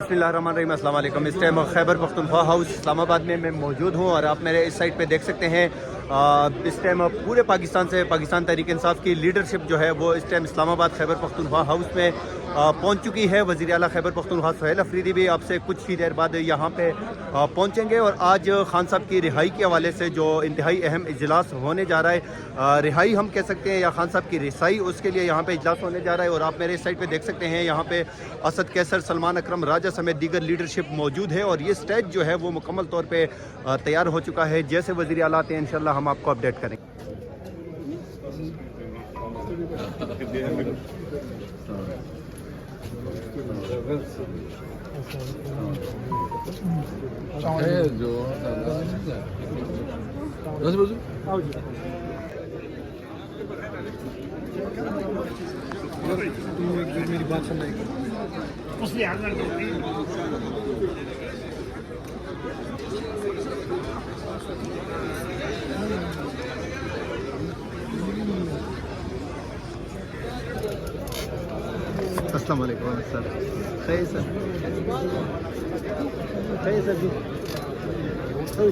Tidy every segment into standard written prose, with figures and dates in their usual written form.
बिस्मिल्लाहिर्रहमानिर्रहीम, अस्सलाम वालेकुम। इस टाइम खैबर पख्तूनख्वा हाउस इस्लामाबाद में मैं मौजूद हूँ और आप मेरे इस साइड पे देख सकते हैं। इस टाइम पूरे पाकिस्तान से पाकिस्तान तहरीक इंसाफ की लीडरशिप जो है वो इस टाइम इस्लामाबाद खैबर पख्तूनख्वा हाउस में पहुँच चुकी है। वज़ीर आला खैबर पख्तूनख्वा सुहेल अफरीदी भी आपसे कुछ ही देर बाद यहाँ पे पहुँचेंगे और आज खान साहब की रिहाई के हवाले से जो इंतहाई अहम इजलास होने जा रहा है, रिहाई हम कह सकते हैं या खान साहब की रिसाई, उसके लिए यहाँ पे इजलास होने जा रहा है। और आप मेरे इस साइड पे देख सकते हैं, यहाँ पे असद कैसर, सलमान अकरम राजा समेत दीगर लीडरशिप मौजूद है और ये स्टेज जो है वो मुकम्मल तौर पे तैयार हो चुका है। जैसे वज़ीर आला आते हैं इंशाल्लाह हम आपको अपडेट करेंगे। मेरी बात सुन रही अस्सलाम वालेकुम सर। सही सर, सही सर जी, सही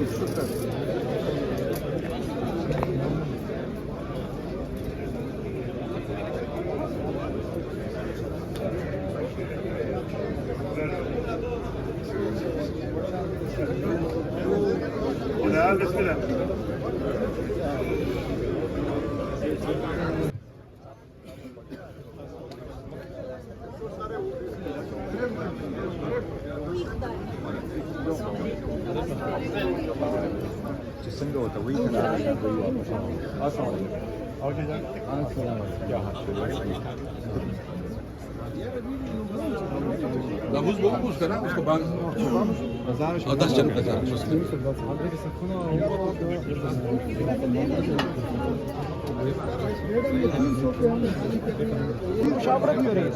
जिसमें होता वही Davuz bolu kara उसको बाद 10 जन का मुशावरत हो रही है।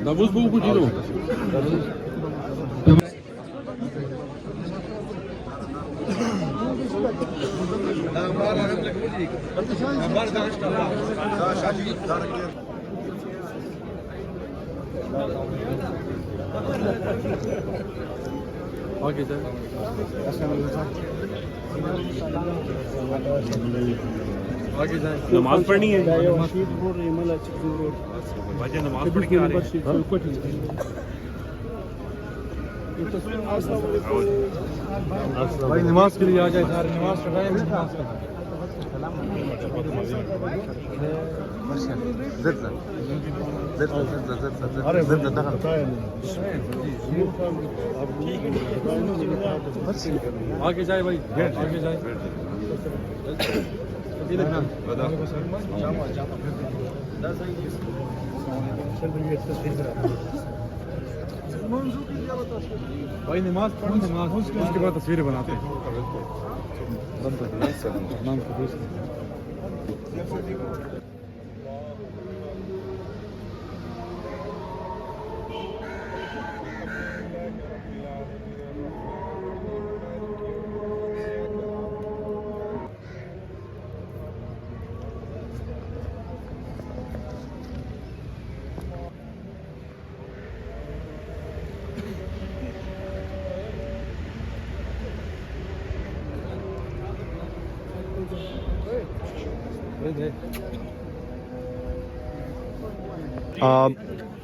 Davuz bolu kujilo आगे जाए आगे जाए नमाज पढ़नी है। वजह नमाज पढ़ के आ रहे हैं भाई, नमाज के लिए आ जाए सारे, नमाज पढ़ाए आगे जाए भाई, आगे जाए भाई, नमाज पढ़ो, नमाज उसके बाद तस्वीरें बनाते हैं।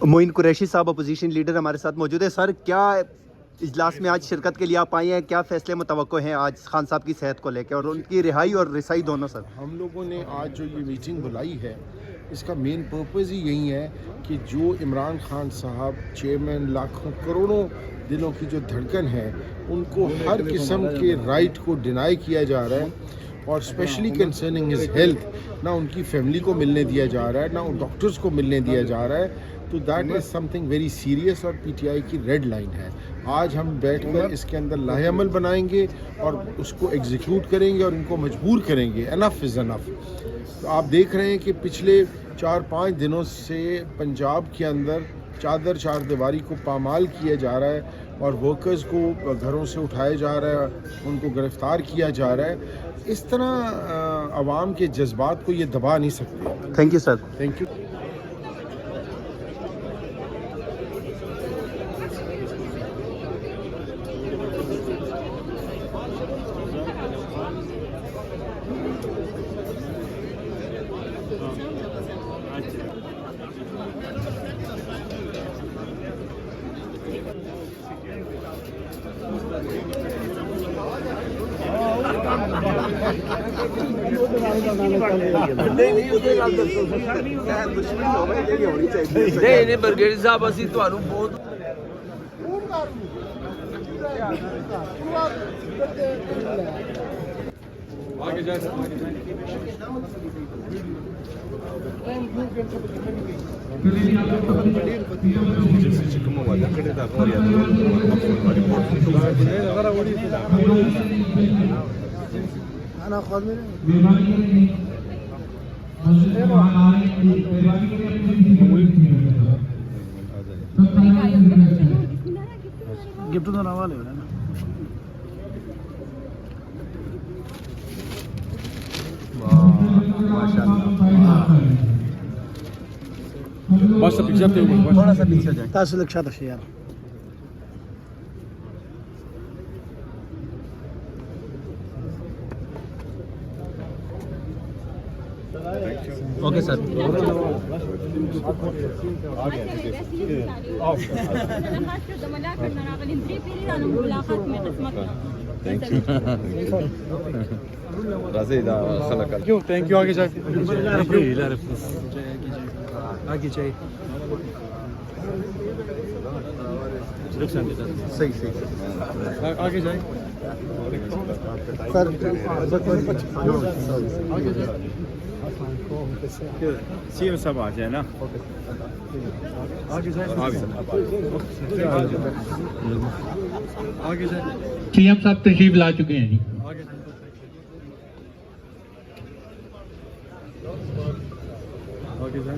मोइन कुरैशी साहब अपोजिशन लीडर हमारे साथ मौजूद है। सर, क्या इजलास में आज शिरकत के लिए आप आए हैं, क्या फैसले मुतवक्को हैं आज खान साहब की सेहत को लेकर और उनकी रिहाई और रिसाई दोनों? सर, हम लोगों ने आज जो ये मीटिंग बुलाई है, इसका मेन पर्पज़ ही यही है कि जो इमरान खान साहब चेयरमैन, लाखों करोड़ों दिलों की जो धड़कन है, उनको हर किस्म के राइट को डिनाई किया जा रहा है और स्पेशली कंसर्निंग हिज हेल्थ, ना उनकी फैमिली को मिलने दिया जा रहा है, ना डॉक्टर्स को मिलने दिया जा रहा है। तो that is something very serious और पीटीआई की रेड लाइन है। آج ہم بیٹھ کر اس کے اندر لاہ عمل بنائیں گے اور اس کو ایگزیکیوٹ کریں گے اور ان کو مجبور کریں گے. انف از انف. تو آپ دیکھ رہے ہیں کہ پچھلے 4-5 دنوں سے پنجاب کے اندر چادر چار دیواری کو پامال کیا جا رہا ہے اور ورکرز کو گھروں سے اٹھایا جا رہا ہے, ان کو گرفتار کیا جا رہا ہے. اس طرح عوام کے جذبات کو یہ دبا نہیں سکتے. Thank you sir. Thank you. نہیں برگیڈی صاحب اسی تمہوں بہت آگے جائے गिफ्ट तो नवा ले ना بس پیچھے تھوڑا سا پیچھے جائیں. تاسو لک شاته شي یار اوکے سر. Thank you. آگے جائے आगे चाहिए صحیح صحیح آگے جائے سر. سی او سب آ جائے نا. آگے جائے آگے جائے سی ایم صاحب تشریف لا چکے ہیں جی. آگے جائے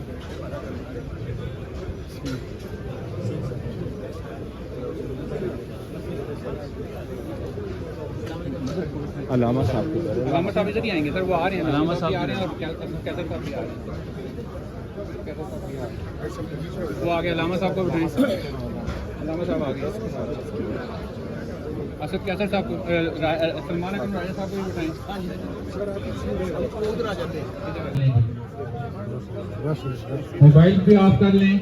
علامہ صاحب ادھر ہی آئیں گے سر. وہ آ رہے ہیں. علامہ صاحب آ رہے ہیں اور کیسر صاحب بھی آ رہے ہیں. وہ آگے علامہ صاحب کو بٹھائیں. علامہ صاحب آ گئے. اسد کیسر صاحب کو سلمان اکرم راجہ صاحب کو بھی بٹھائیں. موبائل پہ آپ کر لیں.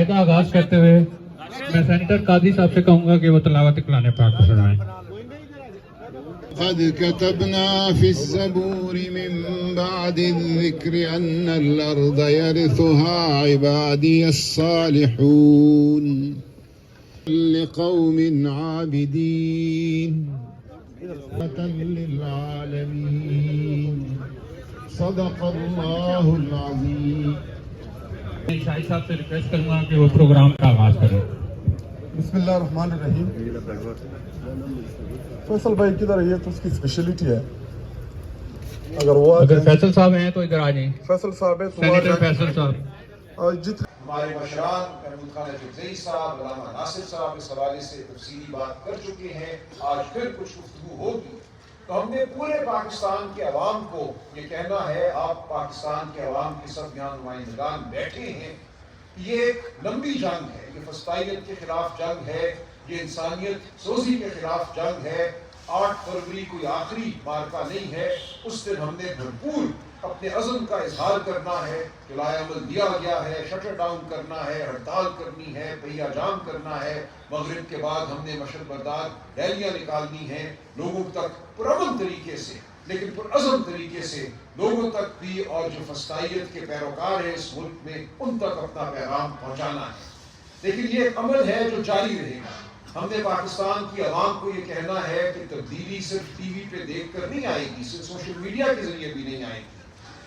کا آغاز کرتے ہوئے میں سینیٹر قاضی صاحب سے کہوں گا کہ وہ تلاوت کلام پاک کو سنائیں. قد كتبنا في الزبور من بعد الذكر أن الأرض يرثها عبادي الصالحون لقوم عابدين للعالمين صدق الله العظيم. شاہد صاحب سے ریکویسٹ کروں گا کہ وہ پروگرام کا آغاز کریں. بسم اللہ الرحمن الرحیم. فیصل بھائی کدھر ہے؟ یہ تو اس کی اسپیشلٹی ہے. اگر فیصل صاحب ہیں تو ادھر آ جائیں. فیصل صاحب ہے سینیٹر فیصل صاحب. ہمارے مشران محمود خان جبزئی صاحب, علامہ ناصر صاحب اس حوالے سے تفصیلی بات کر چکے ہیں. آج پھر کچھ گفتگو ہوگی. تو ہم نے پورے پاکستان کے عوام کو یہ کہنا ہے, آپ پاکستان کے عوام کے سب یہاں نمائندگان بیٹھے ہیں, یہ ایک لمبی جنگ ہے. یہ فسطائیت کے خلاف جنگ ہے, یہ انسانیت سوزی کے خلاف جنگ ہے. 8 فروری کوئی آخری مارکہ نہیں ہے. اس دن ہم نے بھرپور اپنے عزم کا اظہار کرنا ہے کہ لائے عمل دیا گیا ہے, شٹر ڈاؤن کرنا ہے, ہڑتال کرنی ہے, پہیا جام کرنا ہے. مغرب کے بعد ہم نے مشرق بردار ریلیاں نکالنی ہیں, لوگوں تک پرامن طریقے سے لیکن پرعزم طریقے سے لوگوں تک بھی, اور جو فسطائیت کے پیروکار ہیں اس ملک میں ان تک اپنا پیغام پہنچانا ہے. لیکن یہ ایک عمل ہے جو جاری رہے گا. ہم نے پاکستان کی عوام کو یہ کہنا ہے کہ تبدیلی صرف ٹی وی پہ دیکھ کر نہیں آئے گی، صرف سوشل میڈیا کے ذریعے بھی نہیں آئے گی.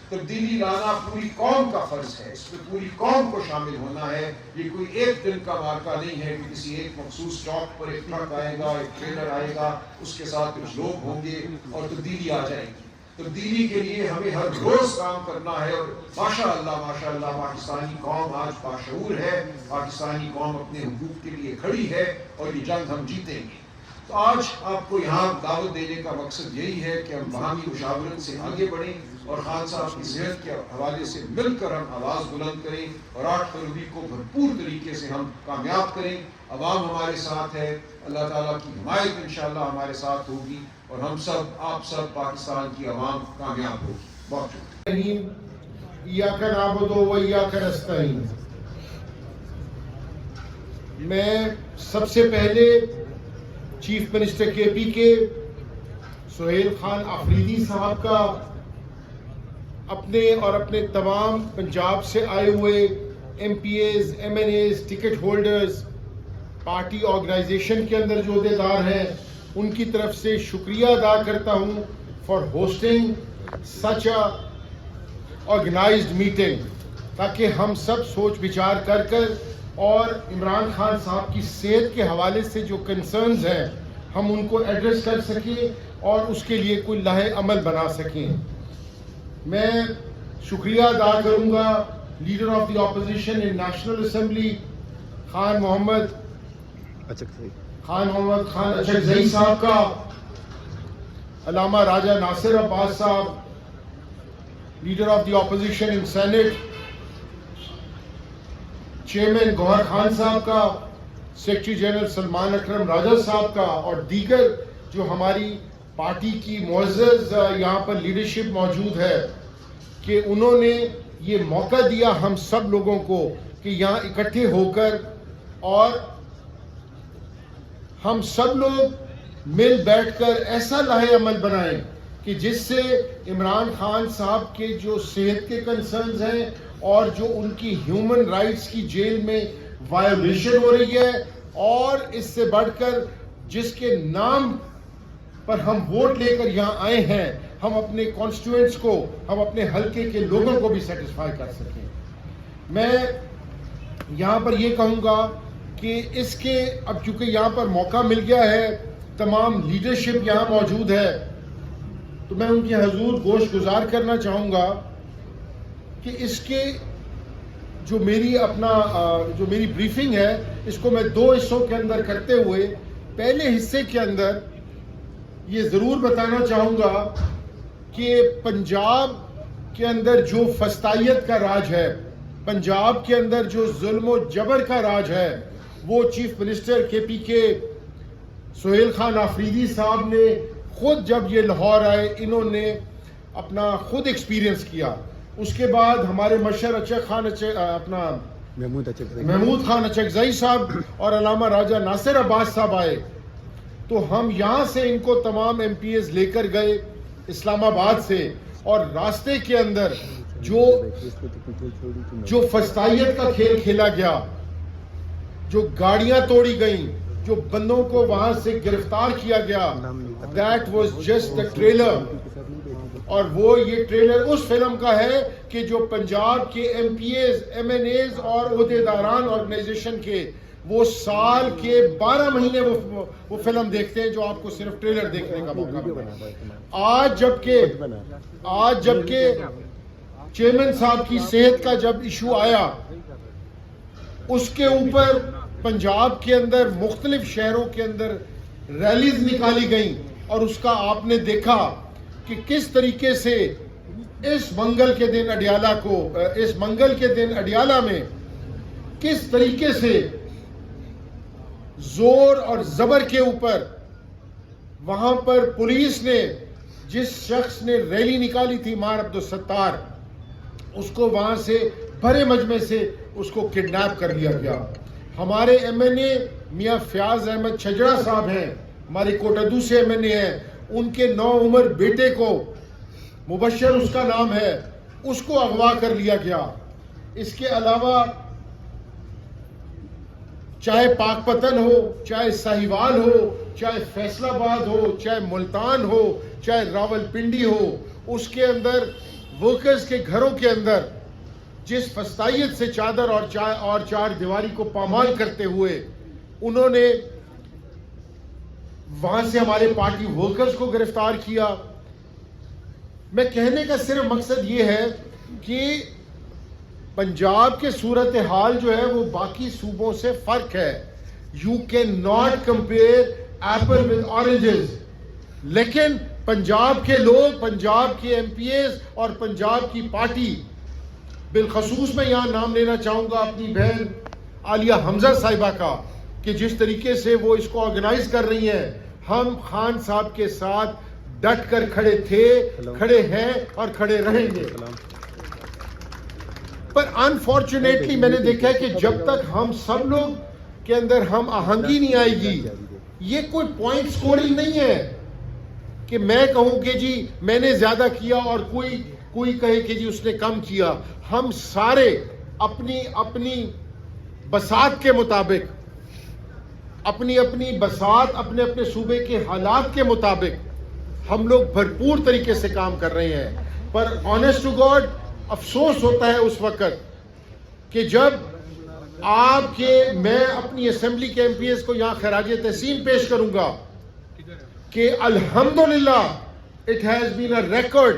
تبدیلی لانا پوری قوم کا فرض ہے، اس میں پوری قوم کو شامل ہونا ہے. یہ کوئی ایک دن کا مارکہ نہیں ہے کہ کسی ایک مخصوص چوک پر ایک ٹرک آئے گا، ایک ٹریلر آئے گا، اس کے ساتھ کچھ لوگ ہوں گے اور تبدیلی آ جائے گی. تبدیلی کے لیے ہمیں ہر روز کام کرنا ہے. اور ماشاءاللہ پاکستانی قوم آج باشعور ہے، پاکستانی قوم اپنے حقوق کے لیے کھڑی ہے اور یہ جنگ ہم جیتیں گے. تو آج آپ کو یہاں دعوت دینے کا مقصد یہی ہے کہ ہم باہمی مشاورت سے آگے بڑھیں اور خان صاحب کی صحت کے حوالے سے مل کر ہم آواز بلند کریں اور 8 فروری کو بھرپور طریقے سے ہم کامیاب کریں. عوام ہمارے ساتھ ہے، اللہ تعالیٰ کی حمایت انشاءاللہ ہمارے ساتھ ہوگی اور ہم سب، آپ سب، پاکستان کی عوام کامیاب ہوگی. بہت شکریہ. ایاک نعبد و ایاک نستعین. میں سب سے پہلے چیف منسٹر کے پی کے سہیل خان آفریدی صاحب کا، اپنے اور اپنے تمام پنجاب سے آئے ہوئے M P As, M N As, ticket holders, party organisation کے اندر جو عہدیدار ہیں، ان کی طرف سے شکریہ ادا کرتا ہوں for hosting such a organised meeting, تاکہ ہم سب سوچ بچار کر اور عمران خان صاحب کی صحت کے حوالے سے جو کنسرنز ہیں ہم ان کو ایڈریس کر سکیں اور اس کے لیے کوئی لاہے عمل بنا سکیں. میں شکریہ ادا کروں گا leader of the opposition in National Assembly Khan Muhammad Khan Achakzai sahab کا، Allama Raja Nasir Abbas sahab leader of the opposition in senate, chairman Gohar Khan sahab کا، سیکرٹری جنرل سلمان اکرم راجہ صاحب کا، اور دیگر جو ہماری پارٹی کی معزز یہاں پر لیڈرشپ موجود ہے، کہ انہوں نے یہ موقع دیا ہم سب لوگوں کو کہ یہاں اکٹھے ہو کر اور ہم سب لوگ مل بیٹھ کر ایسا لاہے عمل بنائیں کہ جس سے عمران خان صاحب کے جو صحت کے کنسرنز ہیں اور جو ان کی ہیومن رائٹس کی جیل میں وائلیشن ہو رہی ہے، اور اس سے بڑھ کر جس کے نام پر ہم ووٹ لے کر یہاں آئے ہیں، ہم اپنے کانسٹیٹوئنٹس کو، ہم اپنے حلقے کے لوگوں کو بھی سیٹسفائی کر سکیں. میں یہاں پر یہ کہوں گا کہ اس کے اب چونکہ یہاں پر موقع مل گیا ہے، تمام لیڈرشپ یہاں موجود ہے، تو میں ان کی حضور گوش گزار کرنا چاہوں گا کہ اس کے جو میری بریفنگ ہے اس کو میں 2 حصوں کے اندر کرتے ہوئے، پہلے حصے کے اندر یہ ضرور بتانا چاہوں گا کہ پنجاب کے اندر جو فسطائیت کا راج ہے، پنجاب کے اندر جو ظلم و جبر کا راج ہے، وہ چیف منسٹر کے پی کے سہیل خان آفریدی صاحب نے خود جب یہ لاہور آئے انہوں نے اپنا خود ایکسپیرینس کیا. اس کے بعد ہمارے مشر محمود خان اچکزئی صاحب اور علامہ راجہ ناصر عباس صاحب آئے، تو ہم یہاں سے ان کو تمام ایم پی ایز لے کر گئے اسلام آباد سے، اور راستے کے اندر جو فسطائیت کا کھیل کھیلا گیا، جو گاڑیاں توڑی گئیں، جو بندوں کو وہاں سے گرفتار کیا گیا، that was just a trailer. اور وہ یہ ٹریلر اس فلم کا ہے کہ جو پنجاب کے M P As, M N As اور عہدیداران آرگنائزیشن کے وہ سال کے 12 مہینے وہ فلم دیکھتے ہیں، جو آپ کو صرف ٹریلر دیکھنے کا موقع ملا. آج جبکہ چیئرمین صاحب کی صحت کا جب ایشو آیا، اس کے اوپر پنجاب کے اندر مختلف شہروں کے اندر ریلیز نکالی گئیں، اور اس کا آپ نے دیکھا کہ کس طریقے سے اس منگل کے دن اڈیالہ میں کس طریقے سے زور اور زبر کے اوپر وہاں پر پولیس نے جس شخص نے ریلی نکالی تھی مار عبدالستار، اس کو وہاں سے بھرے مجمع سے اس کو کڈنیپ کر لیا گیا. ہمارے ایم این اے میاں فیاض احمد چھجڑا صاحب ہیں، ہمارے کوٹادو سے ایم این اے ہیں، ان کے 9 عمر بیٹے کو، مبشر اس کا نام ہے، اس کو اغوا کر لیا گیا. اس کے علاوہ چاہے پاک پتن ہو، چاہے ساہیوال ہو، چاہے فیصل آباد ہو، چاہے ملتان ہو، چاہے راول پنڈی ہو، اس کے اندر ورکرز کے گھروں کے اندر جس فسطائیت سے چادر اور چار دیواری کو پامال کرتے ہوئے انہوں نے وہاں سے ہمارے پارٹی ورکرز کو گرفتار کیا. میں کہنے کا صرف مقصد یہ ہے کہ پنجاب کے صورتحال جو ہے وہ باقی صوبوں سے فرق ہے. You can not compare apple with oranges. لیکن پنجاب کے لوگ، پنجاب کے ایم پی ایز اور پنجاب کی پارٹی، بالخصوص میں یہاں نام لینا چاہوں گا اپنی بہن عالیہ حمزہ صاحبہ کا، کہ جس طریقے سے وہ اس کو آرگنائز کر رہی ہیں. ہم خان صاحب کے ساتھ ڈٹ کر کھڑے تھے، کھڑے ہیں اور کھڑے رہیں گے. پر انفارچونیٹلی میں نے دیکھا ہے کہ جب تک ہم سب لوگ کے اندر ہم آہنگی نہیں آئے گی، یہ کوئی پوائنٹ سکورنگ نہیں ہے کہ میں کہوں کہ جی میں نے زیادہ کیا اور کوئی کہے کہ جی اس نے کم کیا. ہم سارے اپنی اپنی بساط کے مطابق، اپنی اپنی بساط، اپنے اپنے صوبے کے حالات کے مطابق ہم لوگ بھرپور طریقے سے کام کر رہے ہیں. پر آنیسٹ ٹو گاڈ افسوس ہوتا ہے اس وقت کہ جب میں اپنی اسمبلی کے ایم پی ایز کو یہاں خراج تحسین پیش کروں گا کہ الحمدللہ it has been a record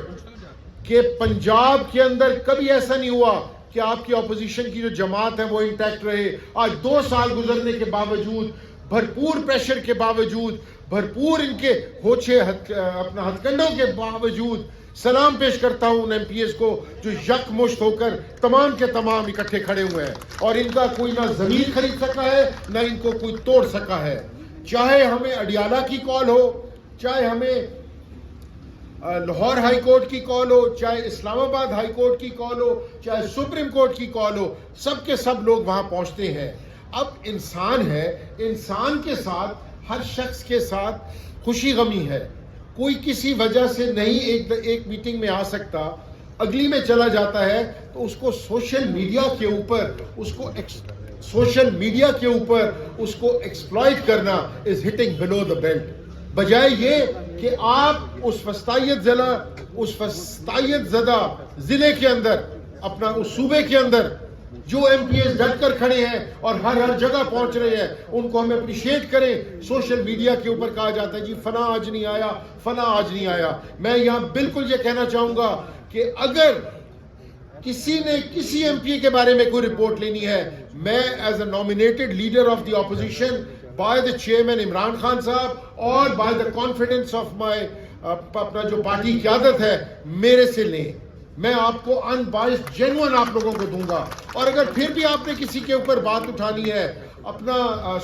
کہ پنجاب کے اندر کبھی ایسا نہیں ہوا کہ آپ کی اپوزیشن کی جو جماعت ہے وہ انٹیکٹ رہے. آج 2 سال گزرنے کے باوجود، بھرپور پریشر کے باوجود، بھرپور ان کے ہوچے اپنا ہتھ کنڈوں کے باوجود سلام پیش کرتا ہوں ان ایم پی ایز کو جو یک مشت ہو کر تمام کے تمام اکٹھے کھڑے ہوئے ہیں، اور ان کا کوئی نہ زمین خرید سکا ہے نہ ان کو کوئی توڑ سکا ہے. چاہے ہمیں اڈیالہ کی کال ہو، چاہے ہمیں لاہور ہائی کورٹ کی کال ہو، چاہے اسلام آباد ہائی کورٹ کی کال ہو، چاہے سپریم کورٹ کی کال ہو، سب کے سب لوگ وہاں پہنچتے ہیں. اب انسان ہے، انسان کے ساتھ، ہر شخص کے ساتھ خوشی غمی ہے. کوئی کسی وجہ سے نہیں ایک میٹنگ میں آ سکتا، اگلی میں چلا جاتا ہے تو اس کو سوشل میڈیا کے اوپر اس کو ایکسپلائٹ کرنا is hitting blue the belt. بجائے یہ کہ آپ اس فسطائیت زدہ ضلع کے اندر، اپنا اس صوبے کے اندر جو ایم پی ایز ڈٹ کر کھڑے ہیں اور ہر جگہ پہنچ رہے ہیں، ان کو ہمیں اپریشیٹ کریں. سوشل میڈیا کے اوپر کہا جاتا ہے جی فلاں آج نہیں آیا، فلاں آج نہیں آیا. میں یہاں بالکل یہ کہنا چاہوں گا کہ اگر کسی نے کسی ایم پی کے بارے میں کوئی رپورٹ لینی ہے، میں as a nominated leader of the opposition by the chairman Imran Khan صاحب اور by the confidence of my اپنا جو پارٹی قیادت ہے، میرے سے لیں. میں آپ کو ان بائسڈ جینوئن آپ لوگوں کو دوں گا. اور اگر پھر بھی آپ نے کسی کے اوپر بات اٹھانی ہے اپنا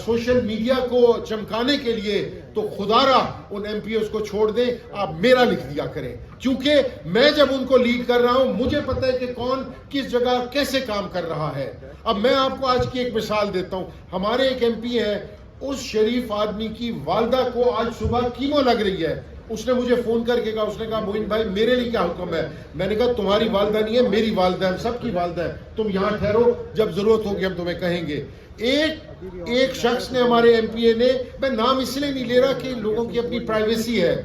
سوشل میڈیا کو چمکانے کے لیے، تو خدا را ان ایم پی ایز کو چھوڑ دیں، آپ میرا لکھ دیا کریں. کیونکہ میں جب ان کو لیڈ کر رہا ہوں مجھے پتہ ہے کہ کون کس جگہ کیسے کام کر رہا ہے. اب میں آپ کو آج کی ایک مثال دیتا ہوں. ہمارے ایک ایم پی ہیں، اس شریف آدمی کی والدہ کو آج صبح کیمو لگ رہی ہے. اس نے مجھے فون کر کے کہا، اس نے کہا موین بھائی میرے لیے کیا حکم ہے؟ میں نے کہا تمہاری والدہ نہیں ہے، میری والدہ ہے، سب کی والدہ ہے. تم یہاں ٹھہرو، جب ضرورت ہوگی ہم تمہیں کہیں گے. ایک شخص نے، ہمارے ایم پی اے نے، میں نام اس لیے نہیں لے رہا کہ لوگوں کی اپنی پرائیویسی ہے،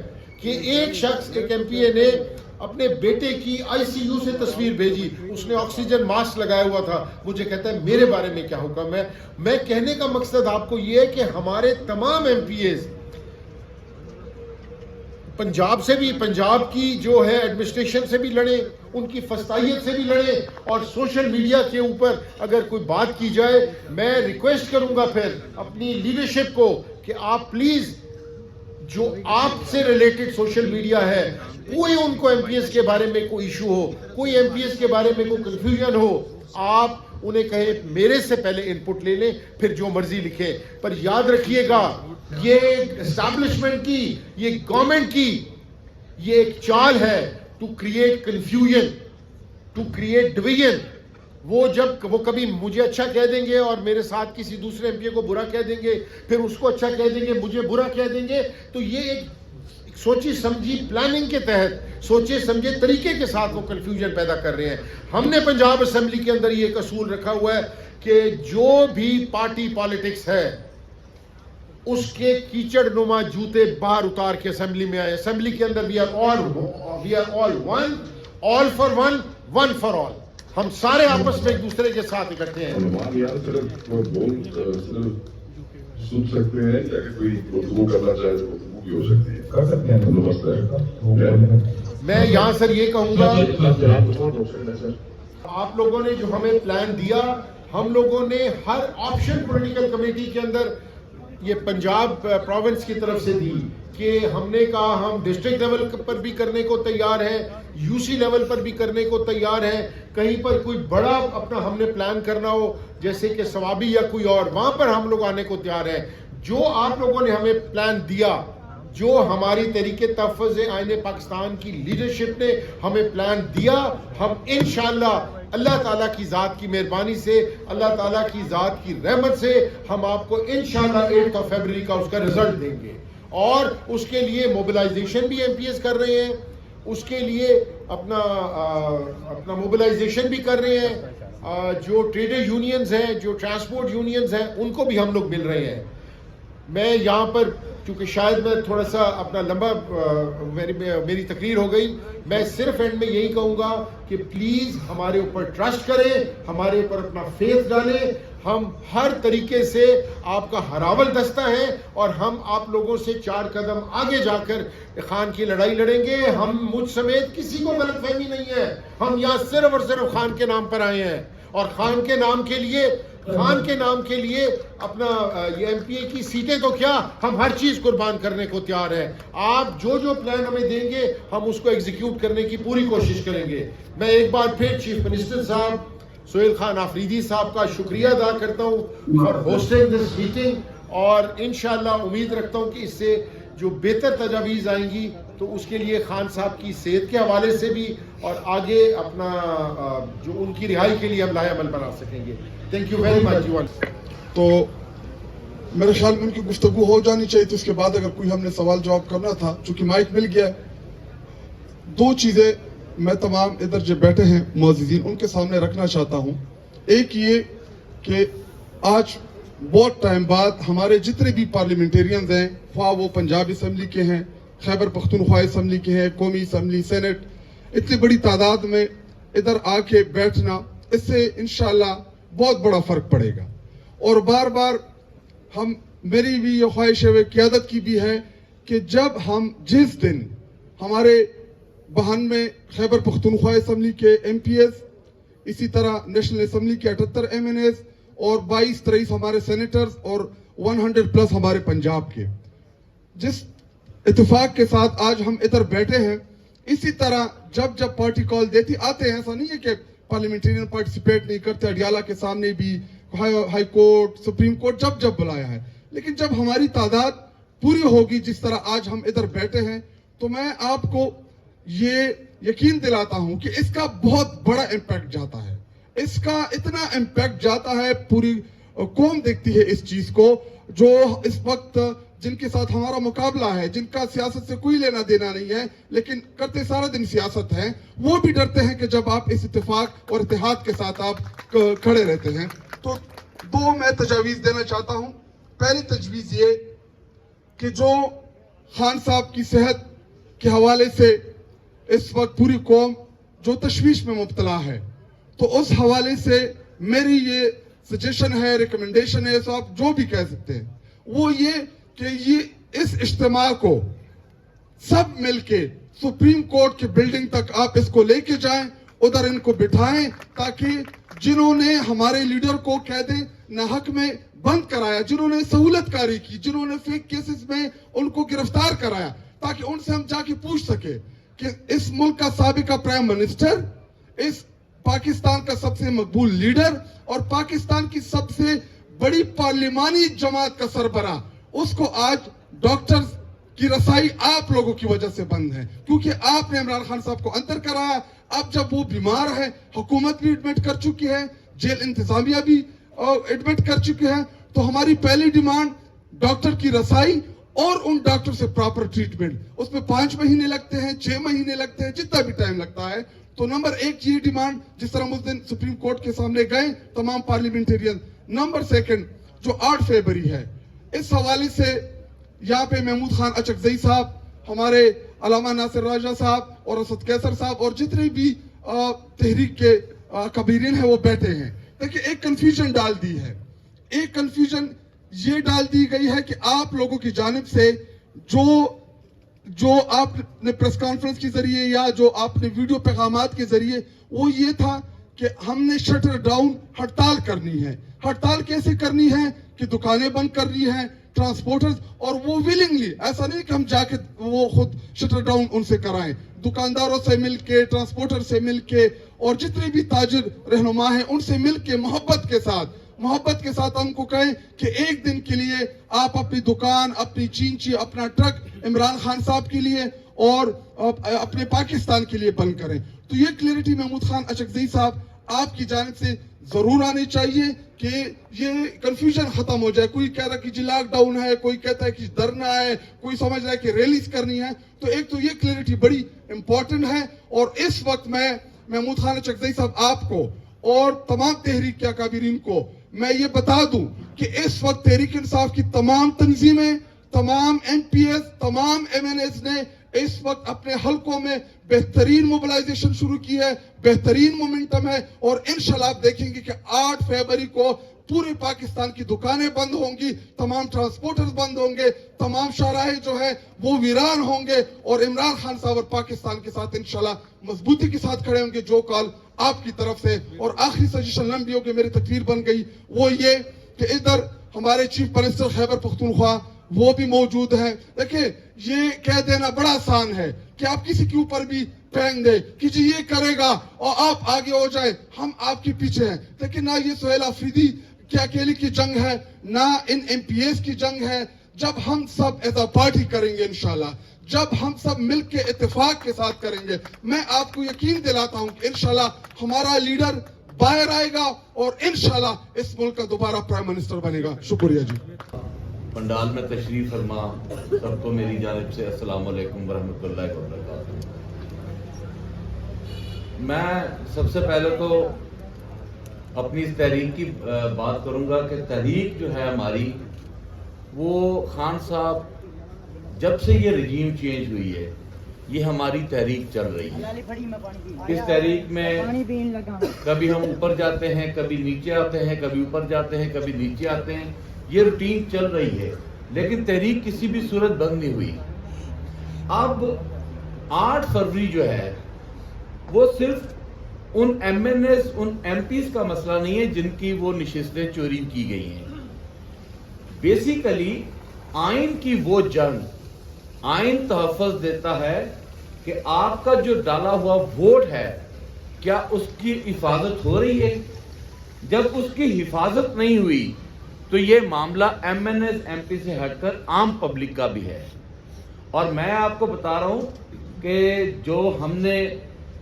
کہ ایک ایم پی اے نے اپنے بیٹے کی آئی سی یو سے تصویر بھیجی. اس نے آکسیجن ماسک لگایا ہوا تھا. مجھے کہتا ہے میرے بارے میں کیا حکم ہے؟ میں کہنے کا مقصد آپ کو یہ ہے کہ ہمارے تمام ایم پی ایز پنجاب سے بھی، پنجاب کی جو ہے ایڈمنسٹریشن سے بھی لڑیں، ان کی فسطائیت سے بھی لڑیں، اور سوشل میڈیا کے اوپر اگر کوئی بات کی جائے، میں ریکویسٹ کروں گا پھر اپنی لیڈرشپ کو کہ آپ پلیز جو آپ سے ریلیٹڈ سوشل میڈیا ہے، کوئی ان کو ایم پی ایس کے بارے میں کوئی ایشو ہو، کوئی ایم پی ایس کے بارے میں کوئی کنفیوژن ہو، آپ انہیں کہیں میرے سے پہلے ان پٹ لے لیں، پھر جو مرضی لکھیں. پر یاد رکھیے گا یہ اسٹیبلشمنٹ کی، یہ گورنمنٹ کی یہ ایک چال ہے to create confusion, to create division. وہ کبھی مجھے اچھا کہہ دیں گے اور میرے ساتھ کسی دوسرے ایم پی اے کو برا کہہ دیں گے، پھر اس کو اچھا کہہ دیں گے، مجھے برا کہہ دیں گے. تو یہ ایک سوچی سمجھی پلاننگ کے تحت، سوچے سمجھے طریقے کے ساتھ وہ کنفیوژن پیدا کر رہے ہیں. ہم نے پنجاب اسمبلی کے اندر یہ ایک اصول رکھا ہوا ہے کہ جو بھی پارٹی پالیٹکس ہے اس کے کیچڑ نما جوتے باہر اتار کے اسمبلی میں آئے. اسمبلی کے اندر we are all one, all for one, one for all. ہم سارے آپس میں ایک دوسرے کے ساتھ اکٹھے ہیں. سن سکتے ہیں یا کہ کوئی گفتگو کرنا چاہے تو گفتگو بھی ہو سکتی ہے, کر سکتے ہیں. میں یہاں سر یہ کہوں گا, آپ لوگوں نے جو ہمیں پلان دیا, ہم لوگوں نے ہر آپشن پولیٹیکل کمیٹی کے اندر یہ پنجاب پروونس کی طرف سے دی کہ ہم نے کہا ہم ڈسٹرکٹ لیول پر بھی کرنے کو تیار ہیں, یو سی لیول پر بھی کرنے کو تیار ہیں. کہیں پر کوئی بڑا اپنا ہم نے پلان کرنا ہو جیسے کہ ثوابی یا کوئی اور, وہاں پر ہم لوگ آنے کو تیار ہیں. جو آپ لوگوں نے ہمیں پلان دیا, جو ہماری تحریک تحفظ آئین پاکستان کی لیڈرشپ نے ہمیں پلان دیا, ہم انشاءاللہ اللہ تعالیٰ کی ذات کی مہربانی سے, اللہ تعالیٰ کی ذات کی رحمت سے ہم آپ کو انشاءاللہ 8 فروری کا اس کا رزلٹ دیں گے. اور اس کے لیے موبلائزیشن بھی ایم پی ایس کر رہے ہیں, اس کے لیے اپنا موبلائزیشن بھی کر رہے ہیں. جو ٹریڈر یونینز ہیں, جو ٹرانسپورٹ یونینز ہیں, ان کو بھی ہم لوگ مل رہے ہیں. میں یہاں پر چونکہ شاید میں تھوڑا سا اپنا لمبا میری تقریر ہو گئی, میں صرف اینڈ میں یہی کہوں گا کہ پلیز ہمارے اوپر ٹرسٹ کریں, ہمارے اوپر اپنا فیتھ ڈالیں. ہم ہر طریقے سے آپ کا ہراول دستہ ہیں اور ہم آپ لوگوں سے 4 قدم آگے جا کر خان کی لڑائی لڑیں گے. ہم مجھ سمیت کسی کو غلط فہمی نہیں ہے, ہم یہاں صرف اور صرف خان کے نام پر آئے ہیں, اور خان کے نام کے لیے اپنا یہ ایم پی اے کی سیٹیں تو کیا, ہم ہر چیز قربان کرنے کو تیار ہیں. آپ جو پلان ہمیں دیں گے ہم اس کو ایگزیکیوٹ کرنے کی پوری کوشش کریں گے. میں ایک بار پھر چیف منسٹر صاحب سہیل خان آفریدی صاحب کا شکریہ ادا کرتا ہوں فار ہوسٹنگ دس میٹنگ, اور انشاءاللہ امید رکھتا ہوں کہ اس سے جو بہتر تجاویز آئیں گی تو اس کے لیے خان صاحب کی صحت کے حوالے سے بھی اور آگے اپنا جو ان کی رہائی کے لیے ہم لاہے عمل بنا سکیں گے. Thank you very much. تو میرے خیال میں ان کی گفتگو ہو جانی چاہیے تھی. اس کے بعد اگر کوئی ہم نے سوال جواب کرنا تھا, چونکہ مائک مل گیا. 2 چیزیں میں تمام ادھر جو بیٹھے ہیں معززین ان کے سامنے رکھنا چاہتا ہوں. ایک یہ کہ آج بہت ٹائم بعد ہمارے جتنے بھی پارلیمنٹیرینز ہیں, خواہ وہ پنجاب اسمبلی کے ہیں, خیبر پختونخوا اسمبلی کے ہیں, قومی اسمبلی, سینٹ, اتنی بڑی تعداد میں ادھر آ کے بیٹھنا, اس سے انشاءاللہ بہت بڑا فرق پڑے گا. اور بار بار میری بھی یہ خواہش ہے, قیادت کی بھی ہے, کہ جب ہم جس دن ہمارے بہن میں خیبر پختونخوا اسمبلی کے ایم پی ایس, اسی طرح نیشنل اسمبلی کے 78 ایم این ایس اور 22-23 ہمارے سینیٹرز اور 100+ ہمارے پنجاب کے, جس اتفاق کے ساتھ آج ہم ادھر بیٹھے ہیں, اسی طرح جب پارٹی کال دیتی آتے ہیں. ایسا نہیں ہے کہ پارلیمنٹرین پارٹیسپیٹ نہیں کرتے, اڈیالہ کے سامنے بھی ہائی کورٹ, سپریم کورٹ جب بلایا ہے. لیکن جب ہماری تعداد پوری ہوگی جس طرح آج ہم ادھر بیٹھے ہیں, تو میں آپ کو یہ یقین دلاتا ہوں کہ اس کا بہت بڑا امپیکٹ جاتا ہے. اس کا اتنا امپیکٹ جاتا ہے, پوری قوم دیکھتی ہے اس چیز کو. جو اس وقت جن کے ساتھ ہمارا مقابلہ ہے, جن کا سیاست سے کوئی لینا دینا نہیں ہے لیکن کرتے سارا دن سیاست ہے, وہ بھی ڈرتے ہیں کہ جب آپ اس اتفاق اور اتحاد کے ساتھ آپ کھڑے رہتے ہیں. تو 2 میں تجاویز دینا چاہتا ہوں. پہلی تجویز یہ کہ جو خان صاحب کی صحت کے حوالے سے اس وقت پوری قوم جو تشویش میں مبتلا ہے, تو اس حوالے سے میری یہ سجیشن ہے, ریکمنڈیشن ہے, سو آپ جو بھی کہہ سکتے ہیں, وہ یہ کہ اس اجتماع کو سب مل کے سپریم کورٹ کی بلڈنگ تک آپ اس کو لے کے جائیں, ادھر ان کو بٹھائیں, تاکہ جنہوں نے ہمارے لیڈر کو قید ناحق میں بند کرایا, جنہوں نے سہولت کاری کی, جنہوں نے فیک کیسز میں ان کو گرفتار کرایا, تاکہ ان سے ہم جا کے پوچھ سکے کہ اس ملک کا سابقہ پرائم منسٹر, اس پاکستان کا سب سے مقبول لیڈر اور پاکستان کی سب سے بڑی پارلیمانی جماعت کا سربراہ, اس کو آج ڈاکٹرز کی رسائی آپ لوگوں کی وجہ سے بند ہے, کیونکہ آپ نے عمران خان صاحب کو اندر کرایا. اب جب وہ بیمار ہے, حکومت بھی ایڈمٹ کر چکی ہے, جیل انتظامیہ بھی ایڈمٹ کر چکے ہیں, تو ہماری پہلی ڈیمانڈ ڈاکٹر کی رسائی اور ان ڈاکٹر سے پراپر ٹریٹمنٹ. اس میں 5 مہینے لگتے ہیں, 6 مہینے لگتے ہیں, جتنا بھی ٹائم لگتا ہے. تو نمبر 1 یہ ڈیمانڈ جس طرح اس دن سپریم کورٹ کے سامنے گئے تمام پارلیمنٹیرین. نمبر 2 جو 8 فیبری ہے, اس حوالے سے یہاں پہ محمود خان اچکزئی صاحب, ہمارے علامہ ناصر راجہ صاحب اور اسد کیسر صاحب اور جتنے بھی تحریک کے کبیرین ہیں وہ بیٹھے ہیں. دیکھیں ایک کنفیوژن ڈال دی ہے, ایک کنفیوژن یہ ڈال دی گئی ہے کہ آپ لوگوں کی جانب سے جو آپ نے پریس کانفرنس کے ذریعے یا جو آپ نے ویڈیو پیغامات کے ذریعے وہ یہ تھا کہ ہم نے شٹر ڈاؤن ہڑتال کرنی ہے. ہڑتال کیسے کرنی ہے کہ دکانیں بند کرنی ہیں, ٹرانسپورٹرز, اور وہ ویلنگلی, ایسا نہیں کہ ہم جا کے وہ خود شٹر ڈاؤن ان سے کرائیں, دکانداروں سے مل کے, ٹرانسپورٹر سے مل کے اور جتنے بھی تاجر رہنما ہیں ان سے مل کے محبت کے ساتھ ہم کو کہیں کہ ایک دن کے لیے آپ اپنی دکان, اپنی چینچی, اپنا ٹرک عمران خان صاحب کے لیے اور اپنے پاکستان کے لیے بند کریں. تو یہ کلیئرٹی محمود خان اچکزئی صاحب آپ کی جانب سے ضرور آنی چاہیے کہ یہ کنفیوژن ختم ہو جائے. کوئی کہہ رہا ہے کہ جی لاک ڈاؤن ہے, کوئی کہتا ہے کہ دھرنا ہے, کوئی سمجھ رہا ہے کہ ریلیز کرنی ہے. تو ایک تو یہ کلیئرٹی بڑی امپورٹنٹ ہے. اور اس وقت میں محمود خان اچکزئی صاحب آپ کو اور تمام تحریک کے اکابرین کو میں یہ بتا دوں کہ اس وقت تحریک انصاف کی تمام تنظیمیں, تمام ایم پی ایس, تمام ایم این ایس نے اس وقت اپنے حلقوں میں بہترین موبلائزیشن شروع کی ہے, بہترین مومنٹم ہے. اور انشاءاللہ آپ دیکھیں گے کہ 8 فیبری کو پورے پاکستان کی دکانیں بند ہوں گی, تمام ٹرانسپورٹرز بند ہوں گے, تمام شاہراہیں جو ہے وہ ویران ہوں گے, اور عمران خان صاحب اور پاکستان کے ساتھ انشاءاللہ مضبوطی کے ساتھ کھڑے ہوں گے. جو کال آپ کی طرف سے, اور آخری سجیشن لمبی ہو کے میری تقریر بن گئی, وہ یہ کہ ادھر ہمارے چیف منسٹر خیبر پختونخوا وہ بھی موجود ہیں. دیکھیں یہ کہہ دینا بڑا آسان ہے کہ آپ کسی کے اوپر بھی پھینک دیں کہ جی یہ کرے گا اور آپ آگے ہو جائیں, ہم آپ کے پیچھے ہیں. لیکن نہ یہ سہیل آفریدی کی اکیلی کی جنگ ہے, نہ ان ایم پی ایس کی جنگ ہے. جب ہم سب ایز اے پارٹی کریں گے انشاءاللہ, جب ہم سب مل کے اتفاق کے ساتھ کریں گے, میں آپ کو یقین دلاتا ہوں کہ انشاءاللہ ہمارا لیڈر باہر آئے گا اور انشاءاللہ اس ملک کا دوبارہ پرائم منسٹر بنے گا. شکریہ جی. پنڈال میں تشریف فرما سب کو میری جانب سے السلام علیکم ورحمۃ اللہ وبرکاتہ. میں سب سے پہلے تو اپنی اس تحریک کی بات کروں گا کہ تحریک جو ہے ہماری, وہ خان صاحب جب سے یہ رجیم چینج ہوئی ہے یہ ہماری تحریک چل رہی ہے. اس تحریک میں کبھی ہم اوپر جاتے ہیں, کبھی نیچے آتے ہیں, کبھی اوپر جاتے ہیں, کبھی نیچے آتے ہیں. یہ روٹین چل رہی ہے لیکن تحریک کسی بھی صورت بند نہیں ہوئی. اب 8 فروری جو ہے وہ صرف ان ایم این ایس, ان ایم پیز کا مسئلہ نہیں ہے جن کی وہ نشستیں چوری کی گئی ہیں. بیسیکلی آئین کی وہ جنگ, آئین تحفظ دیتا ہے کہ آپ کا جو ڈالا ہوا ووٹ ہے کیا اس کی حفاظت ہو رہی ہے. جب اس کی حفاظت نہیں ہوئی تو یہ معاملہ M N S M P سے ہٹ کر عام پبلک کا بھی ہے. اور میں آپ کو بتا رہا ہوں کہ جو ہم نے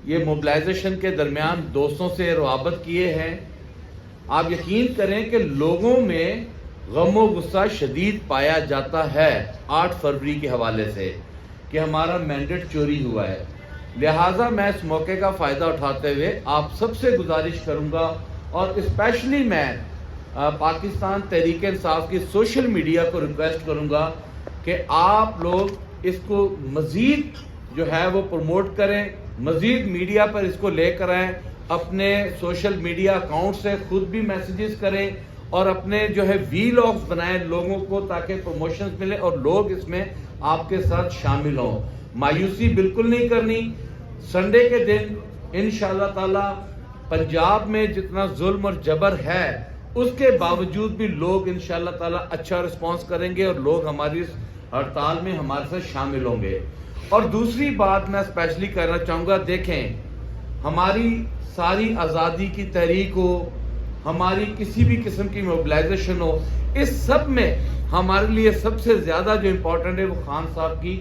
یہ موبلائزیشن کے درمیان دوستوں سے روابط کیے ہیں, آپ یقین کریں کہ لوگوں میں غم و غصہ شدید پایا جاتا ہے 8 فروری کے حوالے سے کہ ہمارا مینڈیٹ چوری ہوا ہے. لہٰذا میں اس موقع کا فائدہ اٹھاتے ہوئے آپ سب سے گزارش کروں گا, اور اسپیشلی میں پاکستان تحریک انصاف کی سوشل میڈیا کو ریکویسٹ کروں گا کہ آپ لوگ اس کو مزید جو ہے وہ پروموٹ کریں, مزید میڈیا پر اس کو لے کر آئیں, اپنے سوشل میڈیا اکاؤنٹ سے خود بھی میسیجز کریں اور اپنے جو ہے ویلاگز بنائیں لوگوں کو تاکہ پروموشنز ملے اور لوگ اس میں آپ کے ساتھ شامل ہوں. مایوسی بالکل نہیں کرنی. سنڈے کے دن انشاءاللہ تعالی پنجاب میں جتنا ظلم اور جبر ہے اس کے باوجود بھی لوگ انشاءاللہ تعالی اچھا رسپانس کریں گے اور لوگ ہماری اس ہڑتال میں ہمارے ساتھ شامل ہوں گے. اور دوسری بات میں اسپیشلی کرنا چاہوں گا, دیکھیں ہماری ساری آزادی کی تحریک ہو, ہماری کسی بھی قسم کی موبلائزیشن ہو, اس سب میں ہمارے لیے سب سے زیادہ جو امپورٹنٹ ہے وہ خان صاحب کی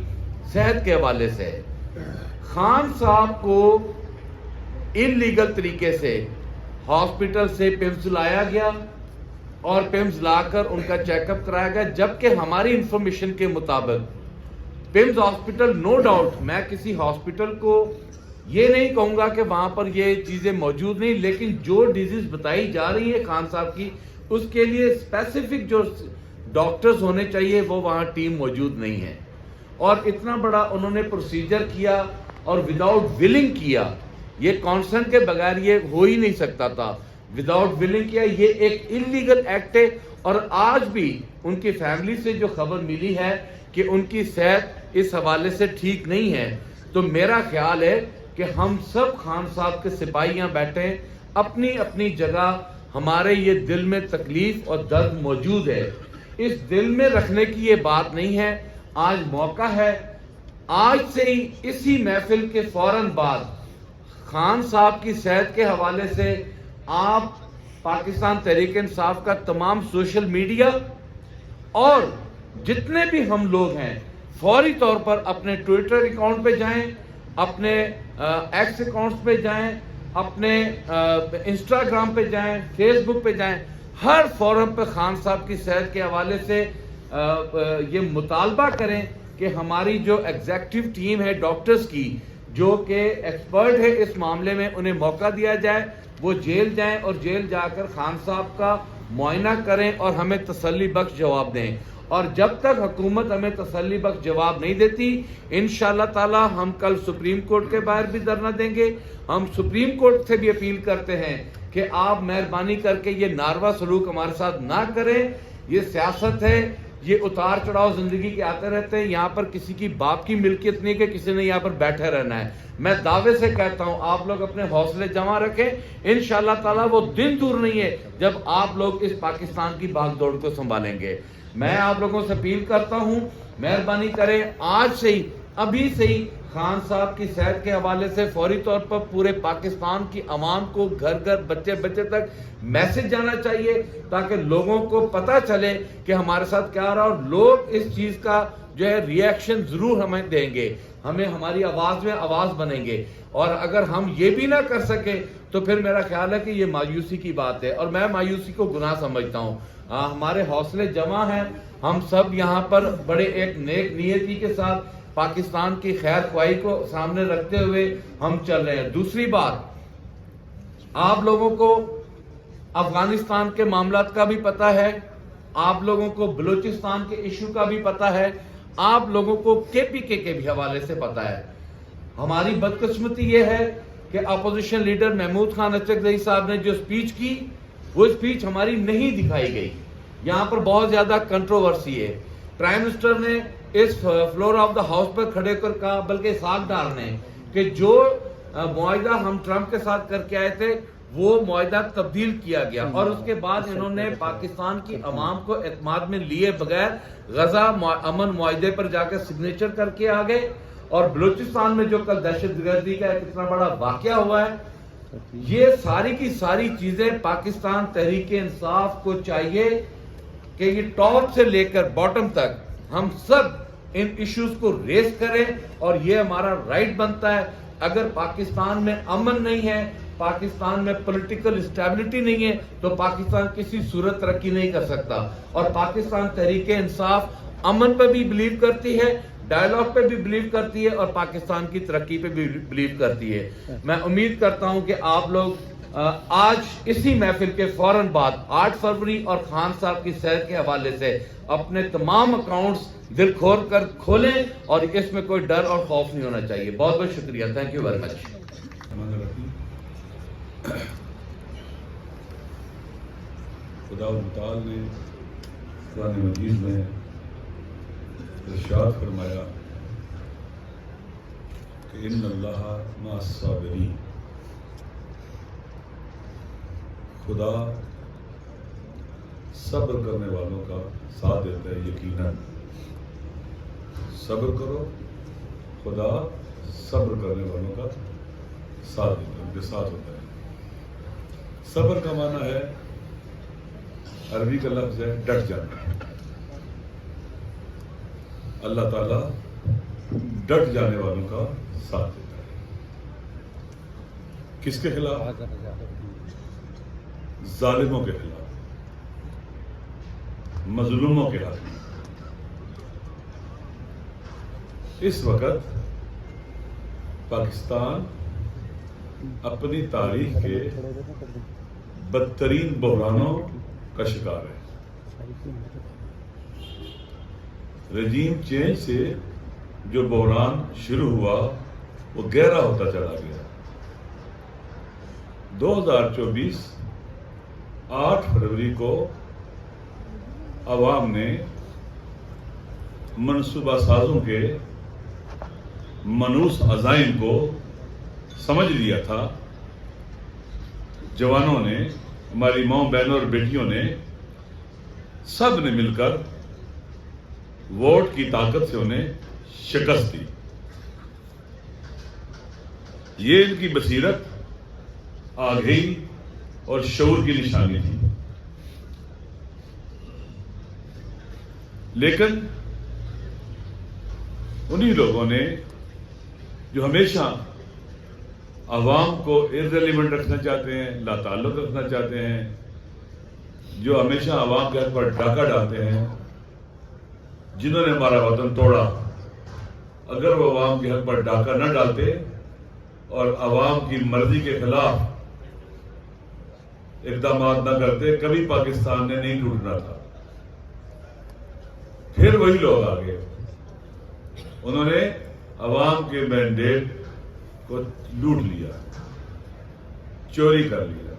صحت کے حوالے سے ہے. خان صاحب کو ان لیگل طریقے سے ہاسپٹل سے پمس لایا گیا اور پیمز لا کر ان کا چیک اپ کرایا گیا، جبکہ ہماری انفارمیشن کے مطابق پیمز ہاسپٹل، نو ڈاؤٹ میں کسی ہاسپٹل کو یہ نہیں کہوں گا کہ وہاں پر یہ چیزیں موجود نہیں، لیکن جو ڈیزیز بتائی جا رہی ہے خان صاحب کی، اس کے لیے اسپیسیفک جو ڈاکٹرز ہونے چاہیے وہ وہاں ٹیم موجود نہیں ہے. اور اتنا بڑا انہوں نے پروسیجر کیا اور وداؤٹ ولنگ کیا، یہ کانسنٹ کے بغیر یہ ہو ہی نہیں سکتا تھا. وداؤٹ ولنگ کیا، یہ ایک انلیگل ایکٹ ہے. اور آج بھی ان کی فیملی سے جو خبر ملی ہے کہ ان کی صحت اس حوالے سے ٹھیک نہیں ہے، تو میرا خیال ہے کہ ہم سب خان صاحب کے سپاہیاں بیٹھے اپنی اپنی جگہ. ہمارے یہ دل میں تکلیف اور درد موجود ہے، اس دل میں رکھنے کی یہ بات نہیں ہے. آج موقع ہے، آج سے ہی اسی محفل کے فوراً بعد خان صاحب کی صحت کے حوالے سے آپ پاکستان تحریک انصاف کا تمام سوشل میڈیا اور جتنے بھی ہم لوگ ہیں فوری طور پر اپنے ٹویٹر اکاؤنٹ پہ جائیں، اپنے ایکس اکاؤنٹس پہ جائیں، اپنے انسٹاگرام پہ جائیں، فیس بک پہ جائیں، ہر فورم پہ خان صاحب کی صحت کے حوالے سے یہ مطالبہ کریں کہ ہماری جو ایگزیکٹو ٹیم ہے ڈاکٹرز کی، جو کہ ایکسپرٹ ہے اس معاملے میں، انہیں موقع دیا جائے، وہ جیل جائیں اور جیل جا کر خان صاحب کا معائنہ کریں اور ہمیں تسلی بخش جواب دیں. اور جب تک حکومت ہمیں تسلی بخش جواب نہیں دیتی، انشاءاللہ تعالی ہم کل سپریم کورٹ کے باہر بھی دھرنا دیں گے. ہم سپریم کورٹ سے بھی اپیل کرتے ہیں کہ آپ مہربانی کر کے یہ ناروا سلوک ہمارے ساتھ نہ کریں. یہ سیاست ہے، یہ اتار چڑھاؤ زندگی کے آتے رہتے ہیں. یہاں پر کسی کی باپ کی ملکیت نہیں کہ کسی نے یہاں پر بیٹھے رہنا ہے. میں دعوے سے کہتا ہوں آپ لوگ اپنے حوصلے جمع رکھیں، انشاءاللہ تعالی وہ دن دور نہیں ہے جب آپ لوگ اس پاکستان کی بھاگ دوڑ کو سنبھالیں گے. میں آپ لوگوں سے اپیل کرتا ہوں، مہربانی کریں آج سے ہی، ابھی سے ہی خان صاحب کی صحت کے حوالے سے فوری طور پر پورے پاکستان کی عوام کو، گھر گھر، بچے بچے تک میسج جانا چاہیے تاکہ لوگوں کو پتہ چلے کہ ہمارے ساتھ کیا رہا، اور لوگ اس چیز کا جو ہے ریئیکشن ضرور ہمیں دیں گے، ہمیں ہماری آواز میں آواز بنیں گے. اور اگر ہم یہ بھی نہ کر سکیں تو پھر میرا خیال ہے کہ یہ مایوسی کی بات ہے، اور میں مایوسی کو گناہ سمجھتا ہوں. ہمارے حوصلے جمع ہیں، ہم سب یہاں پر بڑے ایک نیک نیتی کے ساتھ پاکستان کی خیر خواہی کو سامنے رکھتے ہوئے ہم چل رہے ہیں. دوسری بات، آپ لوگوں کو افغانستان کے معاملات کا بھی پتہ ہے، آپ لوگوں کو بلوچستان کے ایشو کا بھی پتہ ہے، آپ لوگوں کو KPK کے بھی حوالے سے پتہ ہے. ہماری بدقسمتی یہ ہے کہ اپوزیشن لیڈر محمود خان اچکزئی صاحب نے جو اسپیچ کی، وہ اسپیچ ہماری نہیں دکھائی گئی. یہاں پر بہت زیادہ کنٹروورسی ہے. پرائم منسٹر نے اس فلور آف دا ہاؤس پر کھڑے کر کہا، بلکہ اسحاق ڈار نے، کہ جو معاہدہ ہم ٹرمپ کے ساتھ کر کے آئے تھے وہ معاہدہ تبدیل کیا گیا. اور اس کے بعد انہوں نے پاکستان کی عوام کو اعتماد میں لیے بغیر غزہ امن معاہدے پر جا کے سگنیچر کر کے آ گئے. اور بلوچستان میں جو کل دہشت گردی کا ایک اتنا بڑا واقعہ ہوا ہے، یہ ساری کی ساری چیزیں پاکستان تحریک انصاف کو چاہیے کہ یہ ٹاپ سے لے کر باٹم تک ہم سب ان ایشوز کو ریز کریں، اور یہ ہمارا رائٹ بنتا ہے. اگر پاکستان میں امن نہیں ہے، پاکستان میں پولیٹیکل اسٹیبلٹی نہیں ہے، تو پاکستان کسی صورت ترقی نہیں کر سکتا. اور پاکستان تحریک انصاف امن پہ بھی بلیو کرتی ہے، ڈائیلاگ پہ بھی بلیو کرتی ہے، اور پاکستان کی ترقی پہ بھی بلیو کرتی ہے. میں امید کرتا ہوں کہ آپ لوگ آج اسی محفل کے فوراً بعد 8 فروری اور خان صاحب کی صحت کے حوالے سے اپنے تمام اکاؤنٹس دل کھول کر کھولیں، اور اس میں کوئی ڈر اور خوف نہیں ہونا چاہیے. بہت بہت شکریہ. Thank you very much. خدا متعال نے قرآن مجید میں ارشاد فرمایا کہ ان اللہ مع الصابرین، خدا صبر کرنے والوں کا ساتھ دیتا ہے. یقیناً صبر کرو، خدا صبر کرنے والوں کا ساتھ دیتا ہے، ان کے ساتھ ہوتا ہے. صبر کا معنی ہے، عربی کا لفظ ہے ڈٹ جانا. اللہ تعالیٰ ڈٹ جانے والوں کا ساتھ دیتا ہے. کس کے خلاف؟ ظالموں کے خلاف. مظلوموں کے حق میں. اس وقت پاکستان اپنی تاریخ کے بدترین بحرانوں کا شکار ہے. رجیم چینج سے جو بحران شروع ہوا وہ گہرا ہوتا چلا گیا. 2024 8 فروری کو عوام نے منصوبہ سازوں کے منحوس عزائم کو سمجھ لیا تھا. جوانوں نے، ہماری ماں بہنوں اور بیٹیوں نے، سب نے مل کر ووٹ کی طاقت سے انہیں شکست دی. یہ ان کی بصیرت، آگہی اور شعور کی نشانی تھی. لیکن انہی لوگوں نے جو ہمیشہ عوام کو ارریلیونٹ رکھنا چاہتے ہیں، لا تعلق رکھنا چاہتے ہیں، جو ہمیشہ عوام کے حق پر ڈاکہ ڈالتے ہیں، جنہوں نے ہمارا وطن توڑا، اگر وہ عوام کے حق پر ڈاکہ نہ ڈالتے اور عوام کی مرضی کے خلاف اقدامات نہ کرتے، کبھی پاکستان نے نہیں ٹوٹنا تھا. پھر وہی لوگ آ گئے، انہوں نے عوام کے مینڈیٹ کو لوٹ لیا، چوری کر لیا،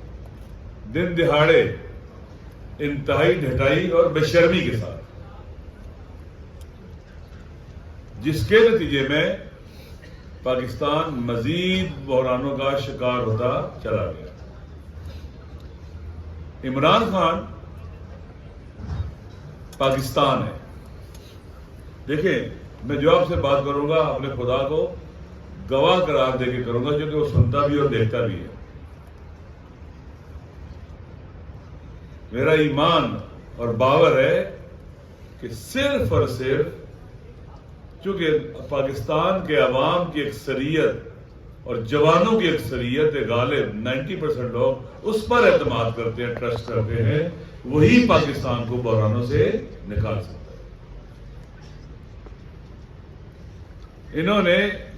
دن دہاڑے، انتہائی ڈھٹائی اور بے شرمی کے ساتھ، جس کے نتیجے میں پاکستان مزید بحرانوں کا شکار ہوتا چلا گیا. عمران خان پاکستان ہے. دیکھیں، میں جو آپ سے بات کروں گا اپنے خدا کو گواہ قرار دے کے کروں گا، جو کہ وہ سنتا بھی اور دیکھتا بھی ہے. میرا ایمان اور باور ہے کہ صرف اور صرف چونکہ پاکستان کے عوام کی اکثریت اور جوانوں کی اکثریت غالب 90% لوگ اس پر اعتماد کرتے ہیں، ٹرسٹ کرتے ہیں، وہی پاکستان کو بحرانوں سے نکال سکتا ہے.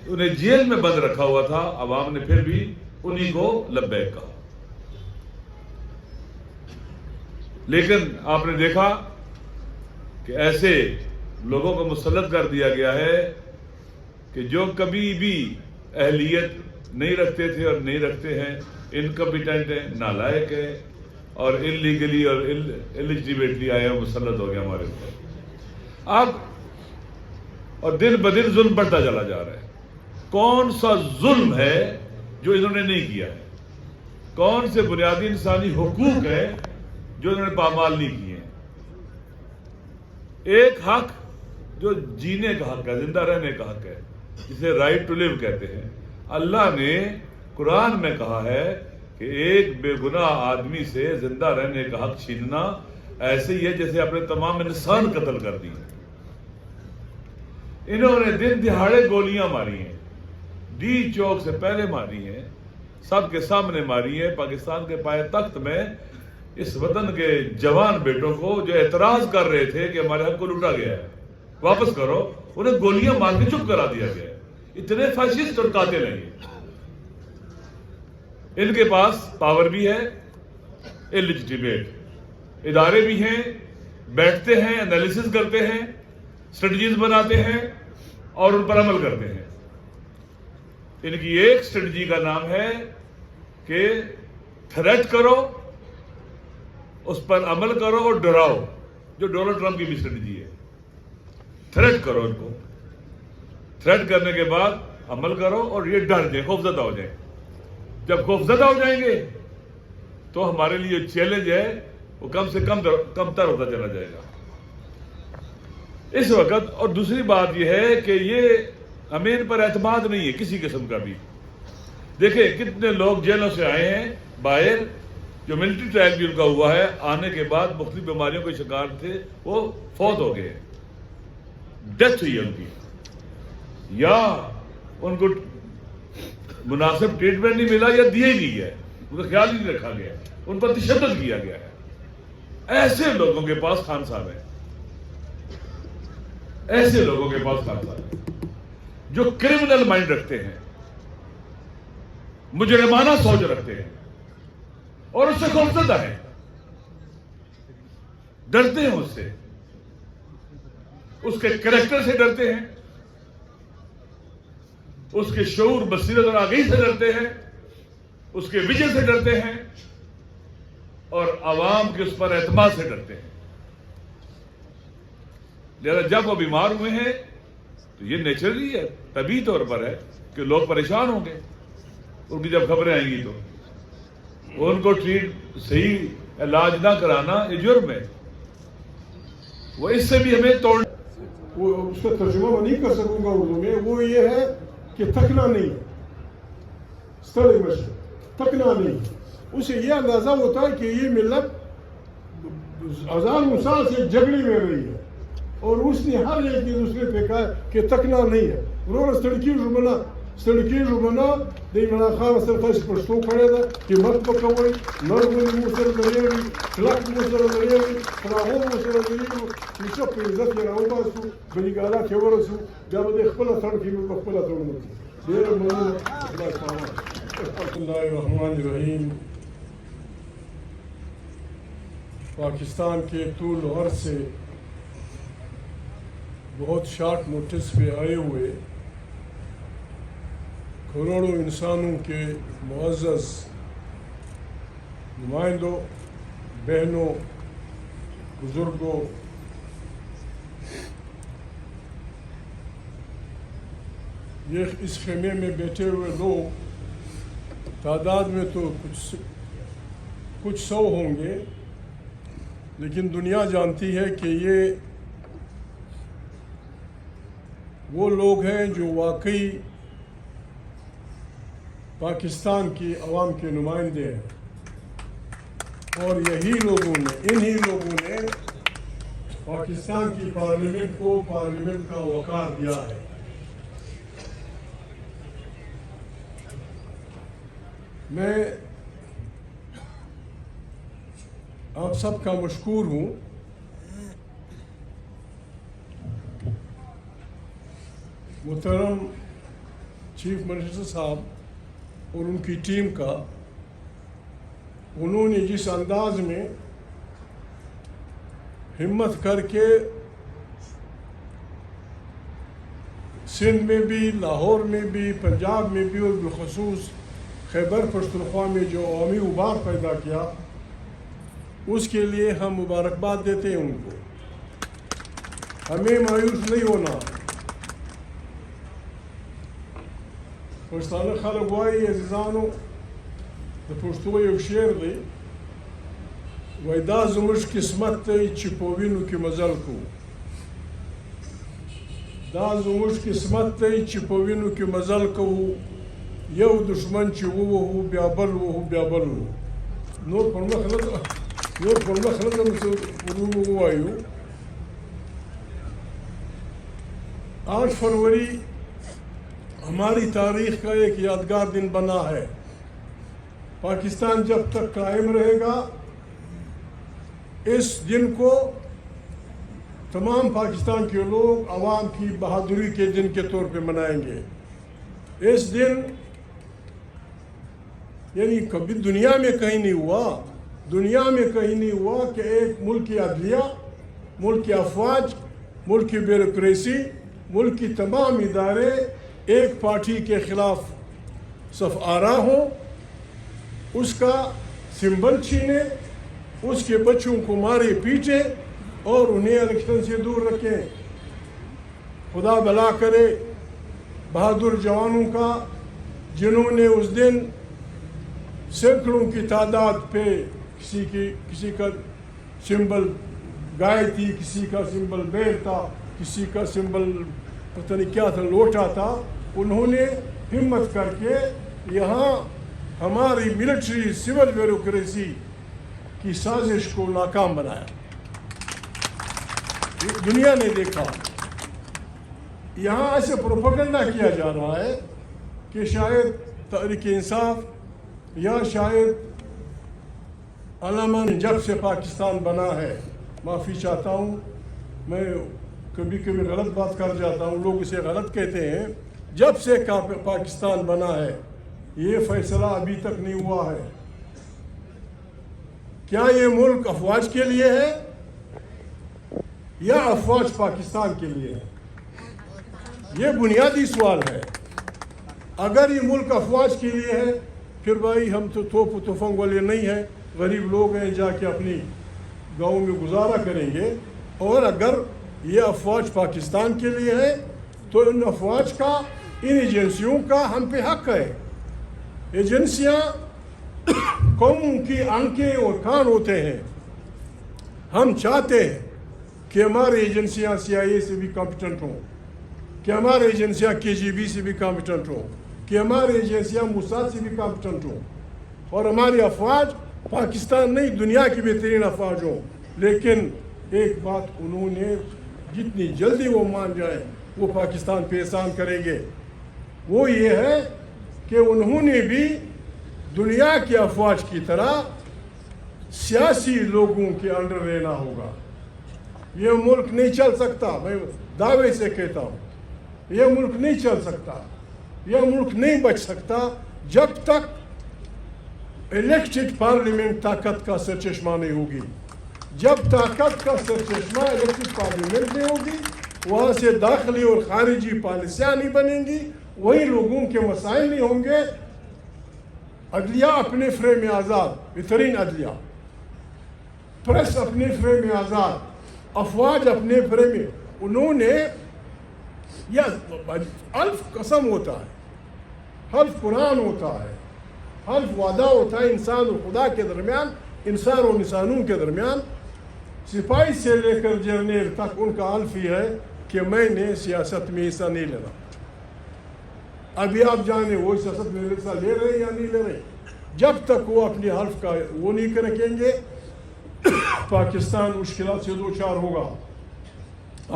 انہیں جیل میں بند رکھا ہوا تھا، عوام نے پھر بھی انہی کو لبیک کہا. لیکن آپ نے دیکھا کہ ایسے لوگوں کو مسلط کر دیا گیا ہے کہ جو کبھی بھی اہلیت نہیں رکھتے تھے اور نہیں رکھتے ہیں، انکمپیٹنٹ ہیں، نالائق ہیں، اور انلیگلی اور ایلیجیبلٹلی آئے ہیں، مسلط ہو گیا ہمارے اوپر. اب اور دن بدن ظلم بڑھتا چلا جا رہا ہے. کون سا ظلم ہے جو انہوں نے نہیں کیا ہے؟ کون سے بنیادی انسانی حقوق ہیں جو انہوں نے پامال نہیں کیے ہیں؟ ایک حق جو جینے کا حق ہے، زندہ رہنے کا حق ہے، جسے رائٹ ٹو لیو کہتے ہیں. اللہ نے قرآن میں کہا ہے کہ ایک بے گناہ آدمی سے زندہ رہنے کا حق چھیننا ایسے ہی ہے جیسے اپنے تمام انسان قتل کر دی. انہوں نے دن دہاڑے گولیاں ماری ہیں، ڈی چوک سے پہلے ماری ہیں، سب کے سامنے ماری ہیں. پاکستان کے پائے تخت میں اس وطن کے جوان بیٹوں کو جو اعتراض کر رہے تھے کہ ہمارے حق کو لوٹا گیا ہے، واپس کرو، انہیں گولیاں مار کے چپ کرا دیا گیا ہے. اتنے فاشسٹ اور قاتل ہیں. ان کے پاس پاور بھی ہے، ایلیجیٹیمیٹ ادارے بھی ہیں، بیٹھتے ہیں، انالیسس کرتے ہیں، اسٹریٹجیز بناتے ہیں اور ان پر عمل کرتے ہیں. ان کی ایک اسٹریٹجی کا نام ہے کہ تھریٹ کرو، اس پر عمل کرو اور ڈراؤ، جو ڈونلڈ ٹرمپ کی بھی اسٹریٹجی ہے. تھریٹ کرو، ان کو تھریٹ کرنے کے بعد عمل کرو اور یہ ڈر جائیں، خوفزدہ ہو جائیں. جب خوفزدہ ہو جائیں گے تو ہمارے لیے چیلنج ہے وہ کم سے کم تر ہوتا چلا جائے گا اس وقت. اور دوسری بات یہ ہے کہ یہ ہمیں ان پر اعتماد نہیں ہے کسی قسم کا بھی. دیکھیں کتنے لوگ جیلوں سے آئے ہیں باہر، جو ملٹری ٹرائل بھی ان کا ہوا ہے، آنے کے بعد مختلف بیماریوں کے شکار تھے، وہ فوت ہو گئے، ڈیتھ ہوئی ان کی، یا ان کو مناسب ٹریٹمنٹ نہیں ملا یا دیا ہی نہیں گیا، ان کا خیال ہی نہیں رکھا گیا، ان پر تشدد کیا گیا ہے. ऐसे लोगों के पास खान साहब है, ऐसे लोगों के पास खान साहब है जो क्रिमिनल माइंड रखते हैं, मुजरिमाना सोच रखते हैं और उससे खौफजदा है, डरते हैं उससे, उसके कैरेक्टर से डरते हैं, उसके शऊर बसीरत और आगाही से डरते हैं, उसके विजय से डरते हैं और आवाम के उस पर एतमाद से डरते हैं। लिहाजा जब वो बीमार हुए हैं तो ये नेचुरली है, तभी तौर पर है कि लोग परेशान होंगे, उनकी जब खबरें आएंगी तो उनको सही इलाज ना कराना ये जुर्म है, वो इससे भी हमें तोड़। वो उसका तर्जुमा मैं नहीं कर सकूंगा उर्दू में, वो ये है कि थकना नहीं, थकना नहीं। उसे ये अंदाजा होता है कि ये मिल्लत हज़ारों साल से झगड़ी में रही है और उसने हर एक के दूसरे पे कहा कि तकना नहीं है। उन्होंने सड़की जुबना दे इमरान खान सरफस पश्तो खड़े था कि मत पकवई नरगुल मुसर दरियावी खलक मुसर दरियावी खराहो मुसर दरियावी निशो पे इज्जत या राव बासु बलिगाला केवरसु जब दे खपला सड़की में खपला तोड़ने देर मनो बिस्मिल्लाहिर रहमानिर रहीम। पाकिस्तान के तूल और से बहुत शॉर्ट नोटिस पे आए हुए करोड़ों इंसानों के मुअज़्ज़ज़ नुमाइंदों, बहनों, बुजुर्गों, ये इस खेमे में बैठे हुए लोग तादाद में तो कुछ सौ होंगे, लेकिन दुनिया जानती है कि ये वो लोग हैं जो वाकई पाकिस्तान की अवाम के नुमाइंदे हैं और इन्हीं लोगों ने पाकिस्तान की पार्लियामेंट को पार्लियामेंट का वक़ार दिया है। मैं आप सबका मशकूर हूँ। मुहतरम चीफ मिनिस्टर साहब और उनकी टीम का, उन्होंने जिस अंदाज में हिम्मत करके सिंध में भी, लाहौर में भी, पंजाब में भी और बिलखसूस खैबर पख्तूनख्वा में जो अवामी उबार पैदा किया, उसके लिए हम मुबारकबाद देते हैं उनको। हमें मायूस नहीं होना। पछताना खलक वाई अजीजानो द पश्तो यव शेर दे वही दा ज़मुश किस्मत चिपोविनु की मजल को, दा ज़मुश किस्मत चिपोविनु की मजल को यव दुश्मन चिवो वो ब्याबल नोर परमा खलत हमसे उर्दू वायु 8 फरवरी हमारी तारीख का एक यादगार दिन बना है। पाकिस्तान जब तक कायम रहेगा, इस दिन को तमाम पाकिस्तान के लोग अवाम की बहादुरी के दिन के तौर पे मनाएंगे। इस दिन यानी कभी दुनिया में कहीं नहीं हुआ कि एक मुल्क की अदलिया, मुल्क की अफवाज, मुल्क की ब्यूरोक्रेसी, मुल्क की तमाम इदारे एक पार्टी के खिलाफ सफ आरा हो, उसका सिंबल छीने, उसके बच्चों को मारे पीटे और उन्हें इलेक्शन से दूर रखें। खुदा भला करे बहादुर जवानों का, जिन्होंने उस दिन सैकड़ों की तादाद पे किसी का सिंबल गाय थी, किसी का सिंबल बैल था, किसी का सिंबल पता नहीं क्या था, लोटा था, उन्होंने हिम्मत करके यहाँ हमारी मिलिट्री सिविल ब्यूरोक्रेसी की साजिश को नाकाम बनाया। दुनिया ने देखा। यहाँ ऐसे प्रोपेगेंडा किया जा रहा है कि शायद तहरीक इंसाफ या शायद अलामा ने जब से पाकिस्तान बना है, माफ़ी चाहता हूँ, मैं कभी कभी गलत बात कर जाता हूँ, लोग इसे गलत कहते हैं। जब से पाकिस्तान बना है, ये फैसला अभी तक नहीं हुआ है। क्या ये मुल्क अफवाज के लिए है या अफवाज पाकिस्तान के लिए है? ये बुनियादी सवाल है। अगर ये मुल्क अफवाज के लिए है, फिर भाई हम तो तोप तोफंग वाले नहीं हैं, गरीब लोग हैं, जाके अपनी गाँव में गुजारा करेंगे। और अगर ये अफवाज पाकिस्तान के लिए है, तो इन अफवाज का, इन एजेंसियों का हम पे हक है। एजेंसियां कौम की आंखें और कान होते हैं। हम चाहते हैं कि हमारी एजेंसियां CIA से भी कॉम्पिटेंट हों, कि हमारी एजेंसियां KGB से भी कॉम्पिटेंट हों, कि हमारी एजेंसियां मोसाद से भी कॉम्पिटेंट हों, और हमारी अफवाज पाकिस्तान नहीं दुनिया की बेहतरीन अफवाज हों। लेकिन एक बात उन्होंने, जितनी जल्दी वो मान जाए वो पाकिस्तान पे एहसान करेंगे, वो ये है कि उन्होंने भी दुनिया की अफवाज की तरह सियासी लोगों के अंडर रहना होगा। ये मुल्क नहीं चल सकता, मैं दावे से कहता हूँ, ये मुल्क नहीं चल सकता, यह मुल्क नहीं बच सकता जब तक इलेक्टेड पार्लियामेंट ताकत का सरचश्मा नहीं होगी। जब ताकत का सरचश्मा इलेक्टेड पार्लियामेंट में होगी, वहाँ से दाखिली और खारिजी पॉलिसियाँ नहीं बनेंगी, वही लोगों के मसाइल नहीं होंगे। अदलिया अपने फ्रेम में आज़ाद, बेहतरीन अदलिया, प्रेस अपने फ्रेम में आज़ाद, अफवाज अपने फ्रेम में, उन्होंने या हल्फ कसम होता है, हल्फ कुरान होता है, हल्फ वादा होता है इंसान और खुदा के दरमियान, इंसान और इंसानों के दरमियान। सिपाही से लेकर जर्नल तक उनका हल्फ ही है कि मैंने सियासत में हिस्सा नहीं लेना। अभी आप जाने वो सियासत में हिस्सा ले रहे या नहीं ले रहे। जब तक वो अपने हल्फ का वो नहीं रखेंगे, पाकिस्तान मुश्किलात से दो चार होगा।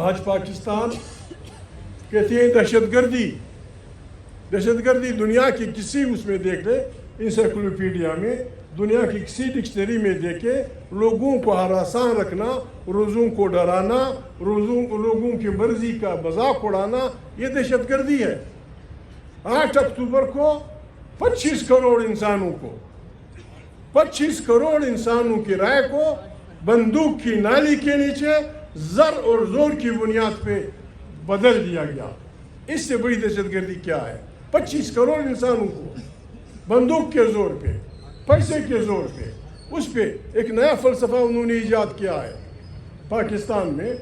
आज पाकिस्तान कहते हैं दहशतगर्दी, दहशतगर्दी दुनिया की किसी उसमें देख ले, इंसाइक्लोपीडिया में, दुनिया की किसी डिक्शनरी में देखे, लोगों को हरासान रखना, रोज़ों को डराना, लोगों की मर्जी का मजाक उड़ाना, ये दहशतगर्दी है। 8 अक्टूबर को 25 करोड़ इंसानों को, 25 करोड़ इंसानों की राय को बंदूक की नाली के नीचे जर और जोर की बुनियाद पे बदल दिया गया। इससे बड़ी दहशतगर्दी क्या है? 25 करोड़ इंसानों को बंदूक के जोर पे, पैसे के जोर पे, उस पे एक नया फलसफा उन्होंने ईजाद किया है। पाकिस्तान में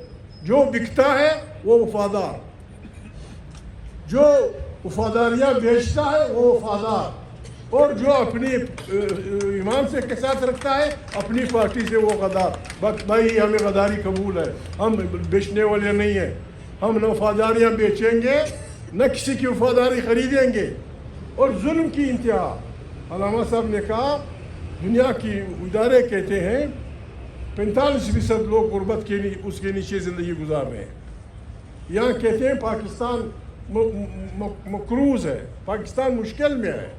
जो बिकता है वो वफादार, जो वफादारियाँ बेचता है वो वफादार, और जो अपनी ईमान से के साथ रखता है अपनी पार्टी से वो गद्दार। बस भाई हमें गद्दारी कबूल है, हम बेचने वाले नहीं हैं। हम न वफादारियाँ बेचेंगे न किसी की वफादारी खरीदेंगे। और जुल्म की इंतहा, अलामा साहब ने कहा, दुनिया की इदारे कहते हैं 45% लोग गुर्बत के उसके नीचे ज़िंदगी गुजार रहे हैं। यहाँ कहते हैं पाकिस्तान मकरूज़ है, पाकिस्तान मुश्किल में है।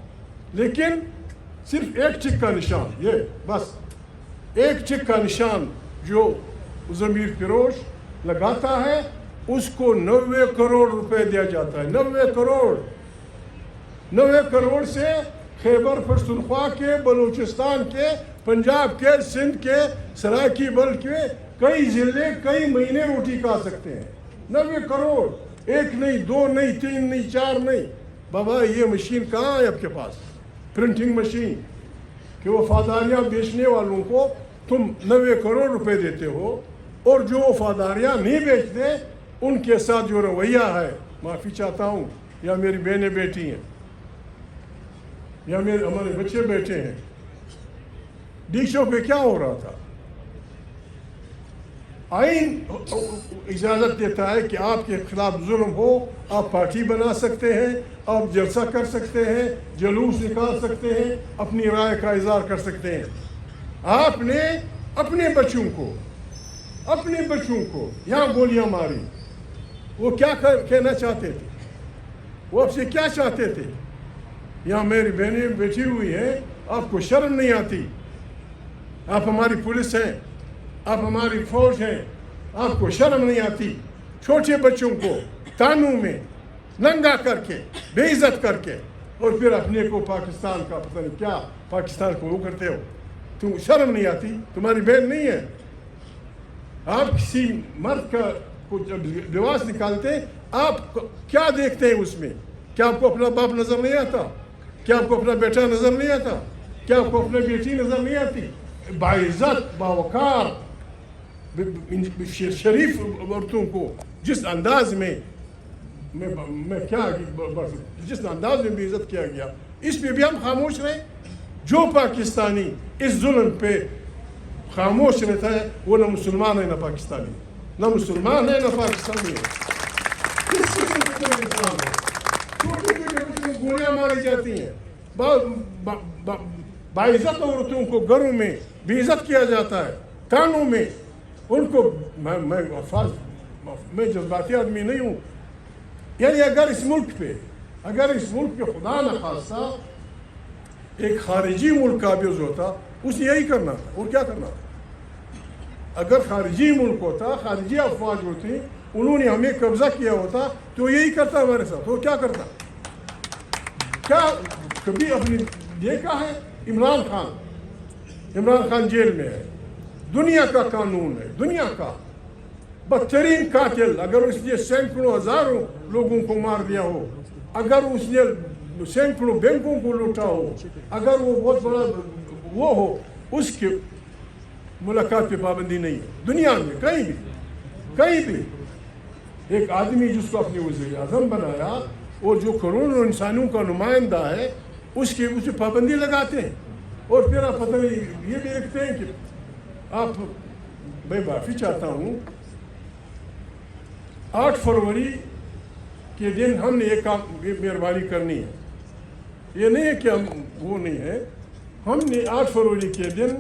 लेकिन सिर्फ एक टिक का निशान, ये बस एक टिक का निशान जो ज़मीर फिरोश लगाता है, उसको 90 करोड़ रुपए दिया जाता है। 90 करोड़ से खैबर पख्तूनख्वा के, बलूचिस्तान के, पंजाब के, सिंध के, सराकी बल के कई ज़िले कई महीने रोटी खा सकते हैं। 90 करोड़, एक नहीं, दो नहीं, तीन नहीं, चार नहीं। बाबा ये मशीन कहाँ है आपके पास? प्रिंटिंग मशीन कि वफादारियाँ बेचने वालों को तुम 90 करोड़ रुपए देते हो, और जो वफादारियाँ नहीं बेचते उनके साथ जो रवैया है, माफ़ी चाहता हूँ, या मेरी बहनें बेटी हैं या हमारे बच्चे बैठे हैं। डीशो पे क्या हो रहा था? आइन इजाज़त देता है कि आपके खिलाफ जुल्म हो, आप पार्टी बना सकते हैं, आप जलसा कर सकते हैं, जुलूस निकाल सकते हैं, अपनी राय का इज़हार कर सकते हैं। आपने अपने बच्चों को यहाँ गोलियां मारी। वो क्या कहना चाहते थे? वो आपसे क्या चाहते थे? यहाँ मेरी बहनें बैठी हुई हैं, आपको शर्म नहीं आती? आप हमारी पुलिस हैं, आप हमारी फौज हैं, आपको शर्म नहीं आती छोटे बच्चों को तानू में नंगा करके बेइज्जत करके और फिर अपने को पाकिस्तान का पता नहीं क्या पाकिस्तान को वो करते हो? तुम शर्म नहीं आती? तुम्हारी बहन नहीं है? आप किसी मर्द का कुछ लिबास निकालते आप क्या देखते हैं उसमें? क्या आपको अपना बाप नजर नहीं आता? क्या आपको अपना बेटा नजर नहीं आता? क्या आपको अपनी बेटी नजर नहीं आती? बाइज्जत बावकार शरीफ औरतों को जिस अंदाज में मैं क्या जिस अंदाज में बेइज्जत किया गया, इस पे भी हम खामोश रहे। जो पाकिस्तानी इस जुल्म पे खामोश रहता है वो ना मुसलमान है ना पाकिस्तानी, ना मुसलमान है ना पाकिस्तानी है। किस किस्म का इस्लाम है? छोटे छोटे बच्चों को गोलियां मारी जाती हैं, बाइज्जत औरतों को घरों में बेइज्जत किया जाता है, थानों में उनको मैं जज्बाती आदमी नहीं हूँ। यानी अगर इस मुल्क पे खुदा न खास्ता एक खारिजी मुल्क काबिज होता, उसे यही करना था। और क्या करना था? अगर खारिजी मुल्क होता, खारिजी अफवाज होती, उन्होंने हमें कब्जा किया होता तो यही करता हमारे साथ। और क्या करता? क्या कभी अपनी देखा है? इमरान खान जेल में है, दुनिया का कानून है, दुनिया का बदतरीन कातिल। अगर उसने सैकड़ों हजारों लोगों को मार दिया हो, अगर उसने सैकड़ों बैंकों को लूटा हो, अगर वो बहुत बड़ा वो हो, उसके मुलाकात पे पाबंदी नहीं है दुनिया में कहीं भी। एक आदमी जिसको अपने वज़ीर आज़म बनाया और जो करोड़ों इंसानों का नुमाइंदा है, उसे पाबंदी लगाते हैं। और फिर आप पता नहीं ये भी लिखते हैं कि आप, मैं माफ़ी चाहता हूँ, 8 फरवरी के दिन हमने एक काम मेहरबानी करनी है। ये नहीं है कि हम वो नहीं है, हमने 8 फरवरी के दिन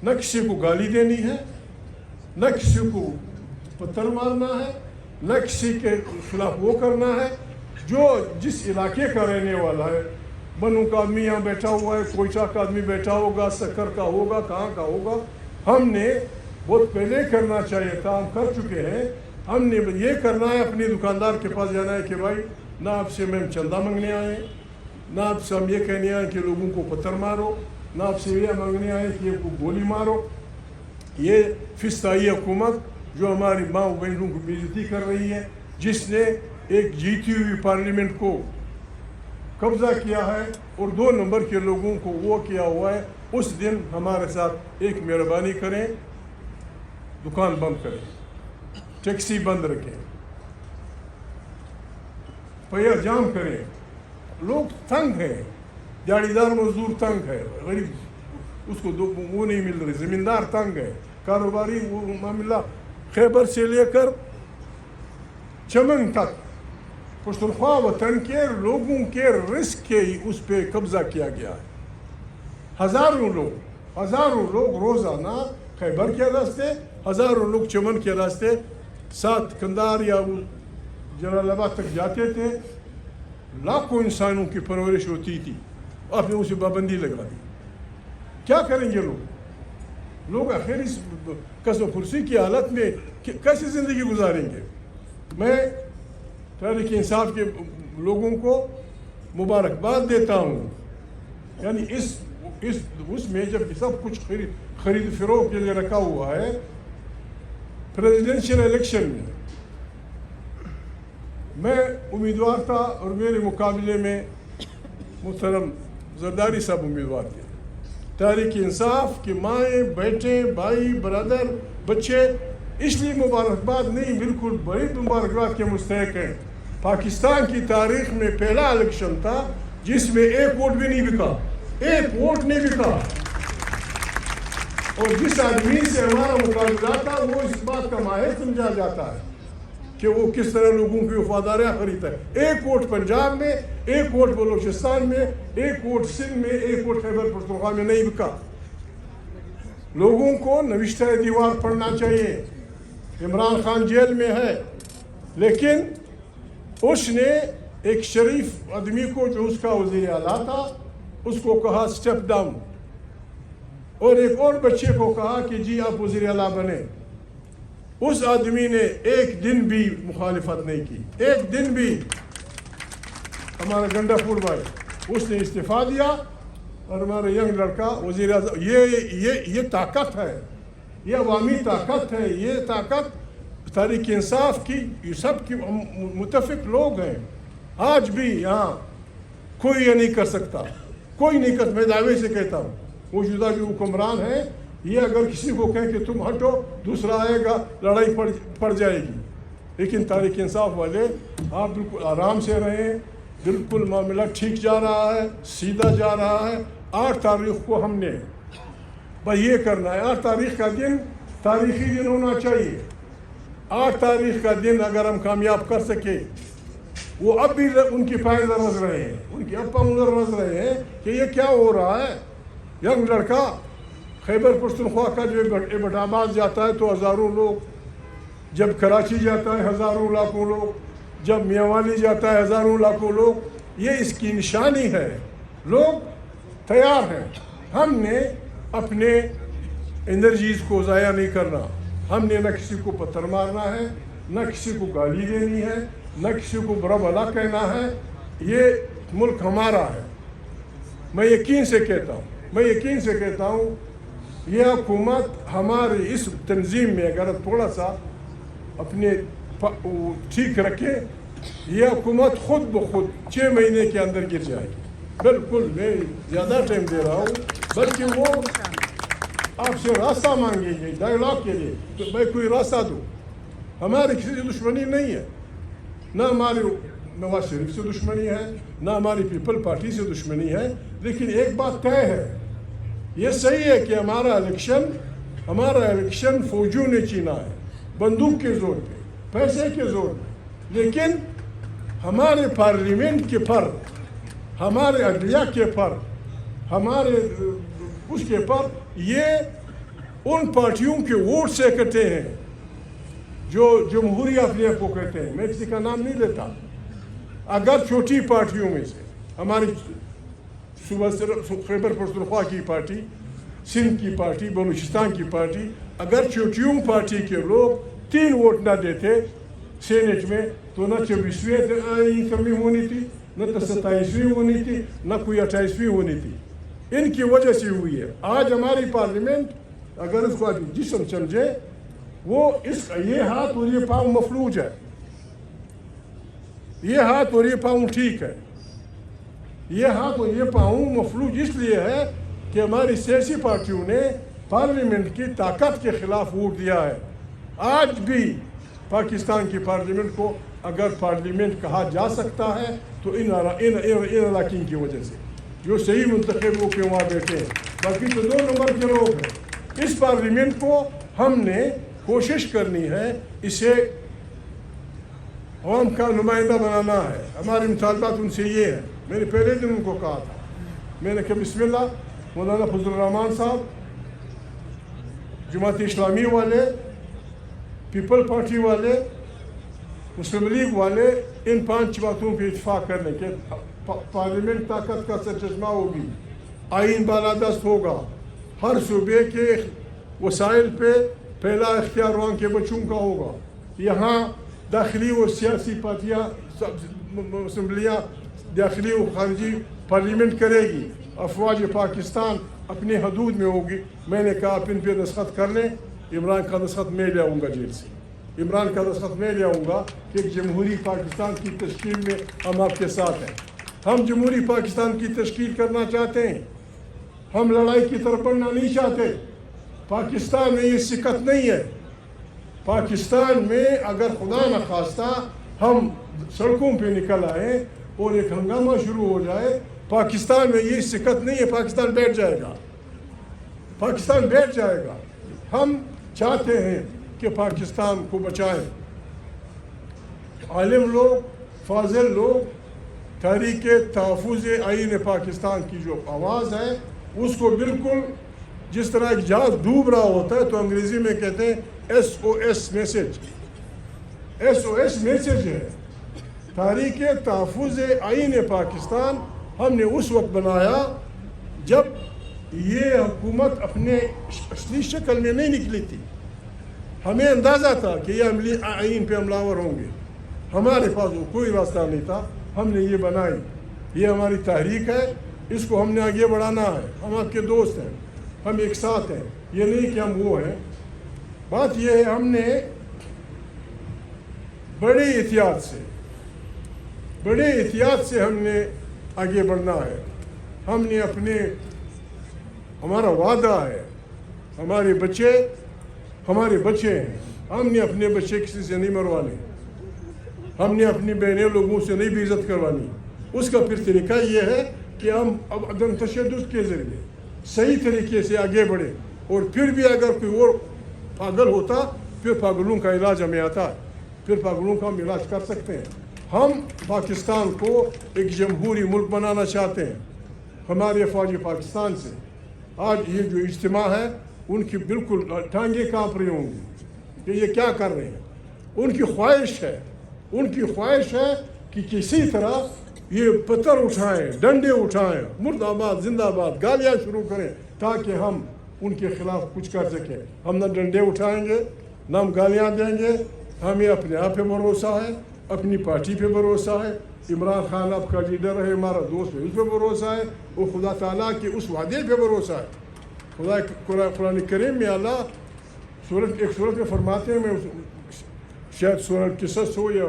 न किसी को गाली देनी है, न किसी को पत्थर मारना है, न किसी के खिलाफ वो करना है। जो जिस इलाके का रहने वाला है, बनू का आदमी यहाँ बैठा हुआ है, कोयटा का आदमी बैठा होगा, सक्कर का होगा, कहाँ का होगा, हमने बहुत पहले करना चाहिए था, हम कर चुके हैं। हमने ये करना है, अपने दुकानदार के पास जाना है कि भाई ना आपसे मैं चंदा मांगने आए, ना आपसे हम ये कहने आए कि लोगों को पत्थर मारो, ना आपसे ये मांगने आए कि गोली मारो। ये फिस्ताई हुकूमत जो हमारी माँ बहनों को बेइज्जती कर रही है, जिसने एक जीती हुई पार्लियामेंट को कब्जा किया है और 2 नंबर के लोगों को वो किया हुआ है, उस दिन हमारे साथ एक मेहरबानी करें, दुकान बंद करें, टैक्सी बंद रखें, पहिया जाम करें। लोग तंग हैं, दिहाड़ीदार मजदूर तंग है, गरीब उसको वो नहीं मिल रही, ज़मींदार तंग है, कारोबारी वो मामला खैबर से लेकर चमन तक पश्तूनख्वा वतन के लोगों के रिस्क के ही उस पर कब्जा किया गया है। हज़ारों लोग रोज़ाना खैबर के रास्ते, हज़ारों लोग चमन के रास्ते साथ कंधार या जलालाबाद तक जाते थे। लाखों इंसानों की परवरिश होती थी, आपने उसे पाबंदी लगा दी। क्या करेंगे लोग आखिर इस कसम कुर्सी की हालत में कैसे ज़िंदगी गुजारेंगे? मैं तहरीक इंसाफ के लोगों को मुबारकबाद देता हूँ। यानी उसमें जब सब कुछ खरीद फरोख्त के लिए रखा हुआ है, प्रेसिडेंशियल इलेक्शन में मैं उम्मीदवार था और मेरे मुकाबले में मुहतरम जरदारी साहब उम्मीदवार थे। तहरीक इंसाफ के माएँ, बेटे, भाई, बरदर, बच्चे इसलिए मुबारकबाद नहीं, बिल्कुल बड़ी मुबारकबाद के मुस्तहक हैं। पाकिस्तान की तारीख में पहला इलेक्शन था जिसमें एक वोट भी नहीं बिका, एक वोट नहीं बिका। और जिस आदमी से हमारा मुकाबला था वो इस बात का माहिर समझा जाता है कि वो किस तरह लोगों की वफादारियाँ खरीदता है। एक वोट पंजाब में, एक वोट बलूचिस्तान में, एक वोट सिंध में, एक वोट खैबर पख्तूनख्वा में नहीं बिका। लोगों को नविश्ता दीवार पढ़ना चाहिए। इमरान खान जेल में है, लेकिन उसने एक शरीफ आदमी को जो उसका वज़ीर आला था उसको कहा स्टेप डाउन, اور ایک اور بچے کو کہا کہ جی آپ وزیر اعلیٰ بنے. اس آدمی نے ایک دن بھی مخالفت نہیں کی, ایک دن بھی. ہمارا گنڈا پور بھائی, اس نے استعفیٰ دیا اور ہمارا ینگ لڑکا وزیر اعظم. یہ طاقت ہے, یہ عوامی طاقت ہے, یہ طاقت تحریک انصاف کی, یہ سب کی متفق لوگ ہیں. آج بھی یہاں کوئی یہ نہیں کر سکتا, کوئی نہیں کر. میں دعوے سے کہتا ہوں موجودہ جو حکمران ہیں, یہ اگر کسی کو کہیں کہ تم ہٹو دوسرا آئے گا, لڑائی پڑ جائے گی. لیکن تحریک انصاف والے آپ بالکل آرام سے رہیں, بالکل معاملہ ٹھیک جا رہا ہے, سیدھا جا رہا ہے. 8 تاریخ کو ہم نے بھائی یہ کرنا ہے. 8 تاریخ کا دن تاریخی دن ہونا چاہیے. 8 تاریخ کا دن اگر ہم کامیاب کر سکے, وہ اب بھی ان کی پائیں رز رہے ہیں, ان کی اب پاؤں رز رہے ہیں کہ یہ کیا ہو رہا ہے. ینگ لڑکا خیبر پختونخوا کا جو ایبٹ آباد جاتا ہے تو ہزاروں لوگ, جب کراچی جاتا ہے ہزاروں لاکھوں لوگ, جب میاوالی جاتا ہے ہزاروں لاکھوں لوگ. یہ اس کی نشانی ہے. لوگ تیار ہیں. ہم نے اپنے انرجیز کو ضائع نہیں کرنا. ہم نے نہ کسی کو پتھر مارنا ہے, نہ کسی کو گالی دینی ہے, نہ کسی کو برا بھلا کہنا ہے. یہ ملک ہمارا ہے. میں یقین سے کہتا ہوں یہ حکومت ہماری اس تنظیم میں اگر تھوڑا سا اپنے ٹھیک رکھے, یہ حکومت خود بخود 6 مہینے کے اندر گر جائے گی. بالکل میں زیادہ ٹائم دے رہا ہوں, بلکہ وہ آپ سے راستہ مانگیں گے ڈائیلاگ کے لیے تو میں کوئی راستہ دوں. ہماری کسی سے دشمنی نہیں ہے, نہ ہماری نواز شریف سے دشمنی ہے, نہ ہماری پیپل پارٹی سے دشمنی ہے. لیکن ایک بات طے ہے, یہ صحیح ہے کہ ہمارا الیکشن فوجیوں نے چینا ہے, بندوق کے زور پہ, پیسے کے زور پہ. لیکن ہمارے پارلیمنٹ کے پر, ہمارے عدلیہ کے پر, ہمارے اس کے پر یہ ان پارٹیوں کے ووٹ سے اکٹھے ہیں جو جمہوری اپنے کو کہتے ہیں. میں کسی کا نام نہیں لیتا. اگر چھوٹی پارٹیوں میں سے ہماری صوبہ خیبر پختونخوا کی پارٹی, سندھ کی پارٹی, بلوچستان کی پارٹی, اگر چھوٹیوں پارٹی کے لوگ 3 ووٹ نہ دیتے سینٹ میں تو نہ 24ویں کمی ہونی تھی, نہ 27ویں ہونی تھی, نہ کوئی 28ویں ہونی تھی. ان کی وجہ سے ہوئی ہے. آج ہماری پارلیمنٹ اگر اس کو جسم سمجھے, وہ یہ ہاتھ اور یہ پاؤں مفلوج ہے, یہ ہاتھ اور یہ پاؤں ٹھیک ہے. یہ ہاتھ اور یہ پاؤں مفلوج اس لیے ہے کہ ہماری سیاسی پارٹیوں نے پارلیمنٹ کی طاقت کے خلاف ووٹ دیا ہے. آج بھی پاکستان کی پارلیمنٹ کو اگر پارلیمنٹ کہا جا سکتا ہے تو ان اراکین کی وجہ سے, جو صحیح منتخب ہو کے وہاں بیٹھے ہیں. باقی تو 2 نمبر کے لوگ ہیں. اس پارلیمنٹ کو ہم نے کوشش کرنی ہے, اسے عوام کا نمائندہ بنانا ہے. ہمارے مطالبات ان سے یہ ہیں. میں نے پہلے دن ان کو کہا تھا, میں نے کہا بسم اللہ, مولانا فضل الرحمان صاحب, جماعت اسلامی والے, پیپل پارٹی والے, مسلم لیگ والے, ان 5 باتوں پہ اتفاق کرنے کے پارلیمنٹ طاقت کا سرچشمہ ہوگی, آئین بالادست ہوگا, ہر صوبے کے وسائل پہ پہلا اختیار وہاں کے بچوں کا ہوگا. یہاں داخلی و سیاسی پارٹیاں اسمبلیاں داخلی و خارجی پارلیمنٹ کرے گی. افواج پاکستان اپنی حدود میں ہوگی. میں نے کہا آپ ان پہ دستخط کر لیں. عمران کا دستخط میں لے آؤں گا جیل سے, عمران کا دستخط میں لے آؤں گا کہ ایک جمہوری پاکستان کی تشکیل میں ہم آپ کے ساتھ ہیں. ہم جمہوری پاکستان کی تشکیل کرنا چاہتے ہیں. ہم لڑائی کی طرف بڑھنا نہیں چاہتے. پاکستان میں یہ سکت نہیں ہے. پاکستان میں اگر خدا نخواستہ ہم سڑکوں پہ نکل آئیں اور ایک ہنگامہ شروع ہو جائے, پاکستان میں یہ سکت نہیں ہے. پاکستان بیٹھ جائے گا, پاکستان بیٹھ جائے گا. ہم چاہتے ہیں کہ پاکستان کو بچائیں. عالم لوگ, فاضل لوگ, تحریک تحفظ آئین پاکستان کی جو آواز ہے اس کو بالکل جس طرح ایک جہاز ڈوب رہا ہوتا ہے تو انگریزی میں کہتے ہیں SOS میسج. SOS میسج ہے. تحریک تحفظ آئین پاکستان ہم نے اس وقت بنایا جب ये हुकूमत अपने असली शक्ल में नहीं निकली थी। हमें अंदाज़ा था कि ये अमली आइन पे हमलावर होंगे, हमारे पास वो कोई रास्ता नहीं था। हमने ये बनाई, ये हमारी तहरीक है, इसको हमने आगे बढ़ाना है। हम आपके दोस्त हैं, हम एक साथ हैं, ये नहीं कि हम वो हैं। बात ये है, हमने बड़े एहतियात से हमने आगे बढ़ना है। हमने हमारा वादा है, हमारे बच्चे हैं, हमने अपने बच्चे किसी से नहीं मरवाने, हमने अपनी बहनें लोगों से नहीं बेइज्जत करवानी। उसका फिर तरीका ये है कि हम अब अदम तशद्दुद के ज़रिए सही तरीके से आगे बढ़े, और फिर भी अगर कोई और पागल होता, फिर पागलों का इलाज हमें आता है, फिर पागलों का हम इलाज कर सकते हैं। हम पाकिस्तान को एक जमहूरी मुल्क बनाना चाहते हैं। हमारे अफवाज पाकिस्तान से आज ये जो इज्तिमा है, उनकी बिल्कुल टांगे काँप रही होंगी कि ये क्या कर रहे हैं। उनकी ख्वाहिश है कि किसी तरह ये पत्थर उठाएं, डंडे उठाएं, मुर्दाबाद जिंदाबाद गालियाँ शुरू करें, ताकि हम उनके खिलाफ कुछ कर सकें। हम न डंडे उठाएंगे, न हम गालियाँ देंगे। हमें अपने आप पे भरोसा है, अपनी पार्टी पे भरोसा है। इमरान खान आपका लीडर है, हमारा दोस्त है, उस पर भरोसा है, और खुदा ताला के उस वादे पे भरोसा है। कुरान करीम में अल्लाह एक सूरत में फरमाते हैं, मैं शायद सूरत किसस हो या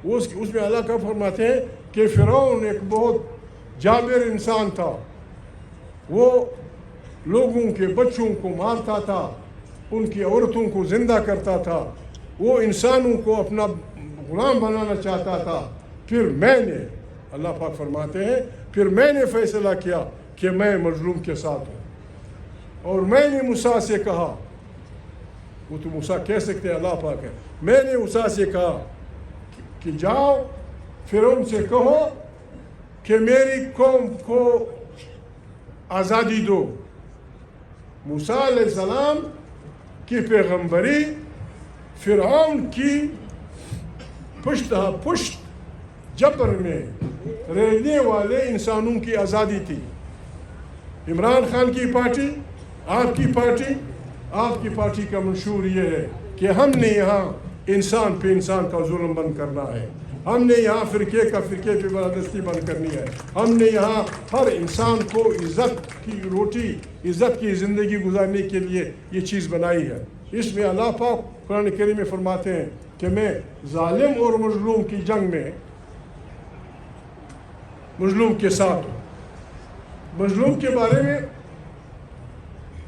उसमें अल्लाह का फरमाते हैं कि फ़िरौन एक बहुत जाबिर इंसान था। वो लोगों के बच्चों को मारता था, उनकी औरतों को ज़िंदा करता था, वो इंसानों को अपना गुलाम बनाना चाहता था। फिर मैंने, अल्लाह पाक फरमाते हैं, फिर मैंने फैसला किया कि मैं मजलूम के साथ हूँ, और मैंने मूसा से कहा, वो तो मूसा कह सकते हैं, अल्लाह पाक है, मैंने मूसा से कहा कि जाओ फ़िरौन से कहो कि मेरी कौम को आज़ादी दो। मूसा अलैहिस्सलाम की पैगंबरी फ़िरौन की पुष्ट जबर में रहने वाले इंसानों की आज़ादी थी। इमरान खान की पार्टी, आपकी पार्टी का मंशूर ये है कि हमने यहाँ इंसान पे इंसान का जुल्म बंद करना है, हमने यहाँ फ़िरके पे बरादस्ती बंद करनी है, हमने यहाँ हर इंसान को इज़्ज़त की रोटी, इज़्ज़त की ज़िंदगी गुजारने के लिए ये चीज़ बनाई है। इसमें अल्लाह पाक कुरान करीम में फरमाते हैं कि मैं जालिम और मजलूम की जंग में मजलूम के साथ हूँ। मजलूम के बारे में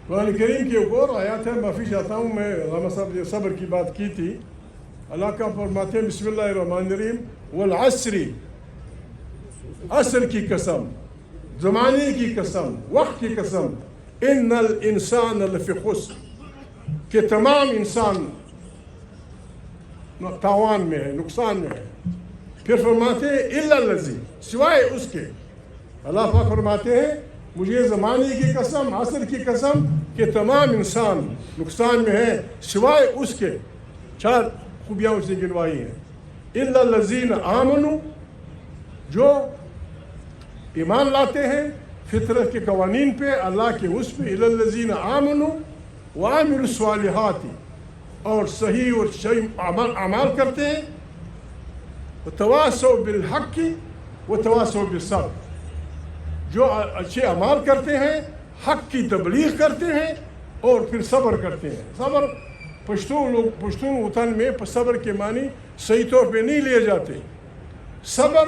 कुरान करीम की एक और आयत है, माफ़ी चाहता हूँ, मैं अल्लामा साहब ने सब्र की बात की थी। अल्लाह का फरमाते हैं बिस्मिल्लाहिर्रहमानिर्रहीम, वल अस्री, असर की कसम, ज़माने की कसम, वक्त की कसम, इन्नल इंसान लफ़ी खुस्र, कि तमाम इंसान तावान में है, नुकसान में है। फिर फरमाते हैं इल्ला लज़ी, सिवाय उसके। अल्लाह पाक फरमाते हैं मुझे ज़माने की कसम, असर की कसम कि तमाम इंसान नुकसान में है, सिवाय उसके। चार खूबियाँ उसने गिनवाई हैं। इल्ला लज़ीन आमनु, जो ईमान लाते हैं फितरत के कवानीन पे, अल्लाह के उस पे। इल्ला लज़ीन आमनु व आमिलु स्वालिहाति, और सही और सही अमाल करते हैं। तवासौ बिल हक़्क़ि व तवासौ बिस सब्र, जो अच्छे अमाल करते हैं, हक़ की तबलीग करते हैं, और फिर सब्र करते हैं। सब्र पश्तून वतन में सब्र के मानी सही तौर पे नहीं लिए जाते। सब्र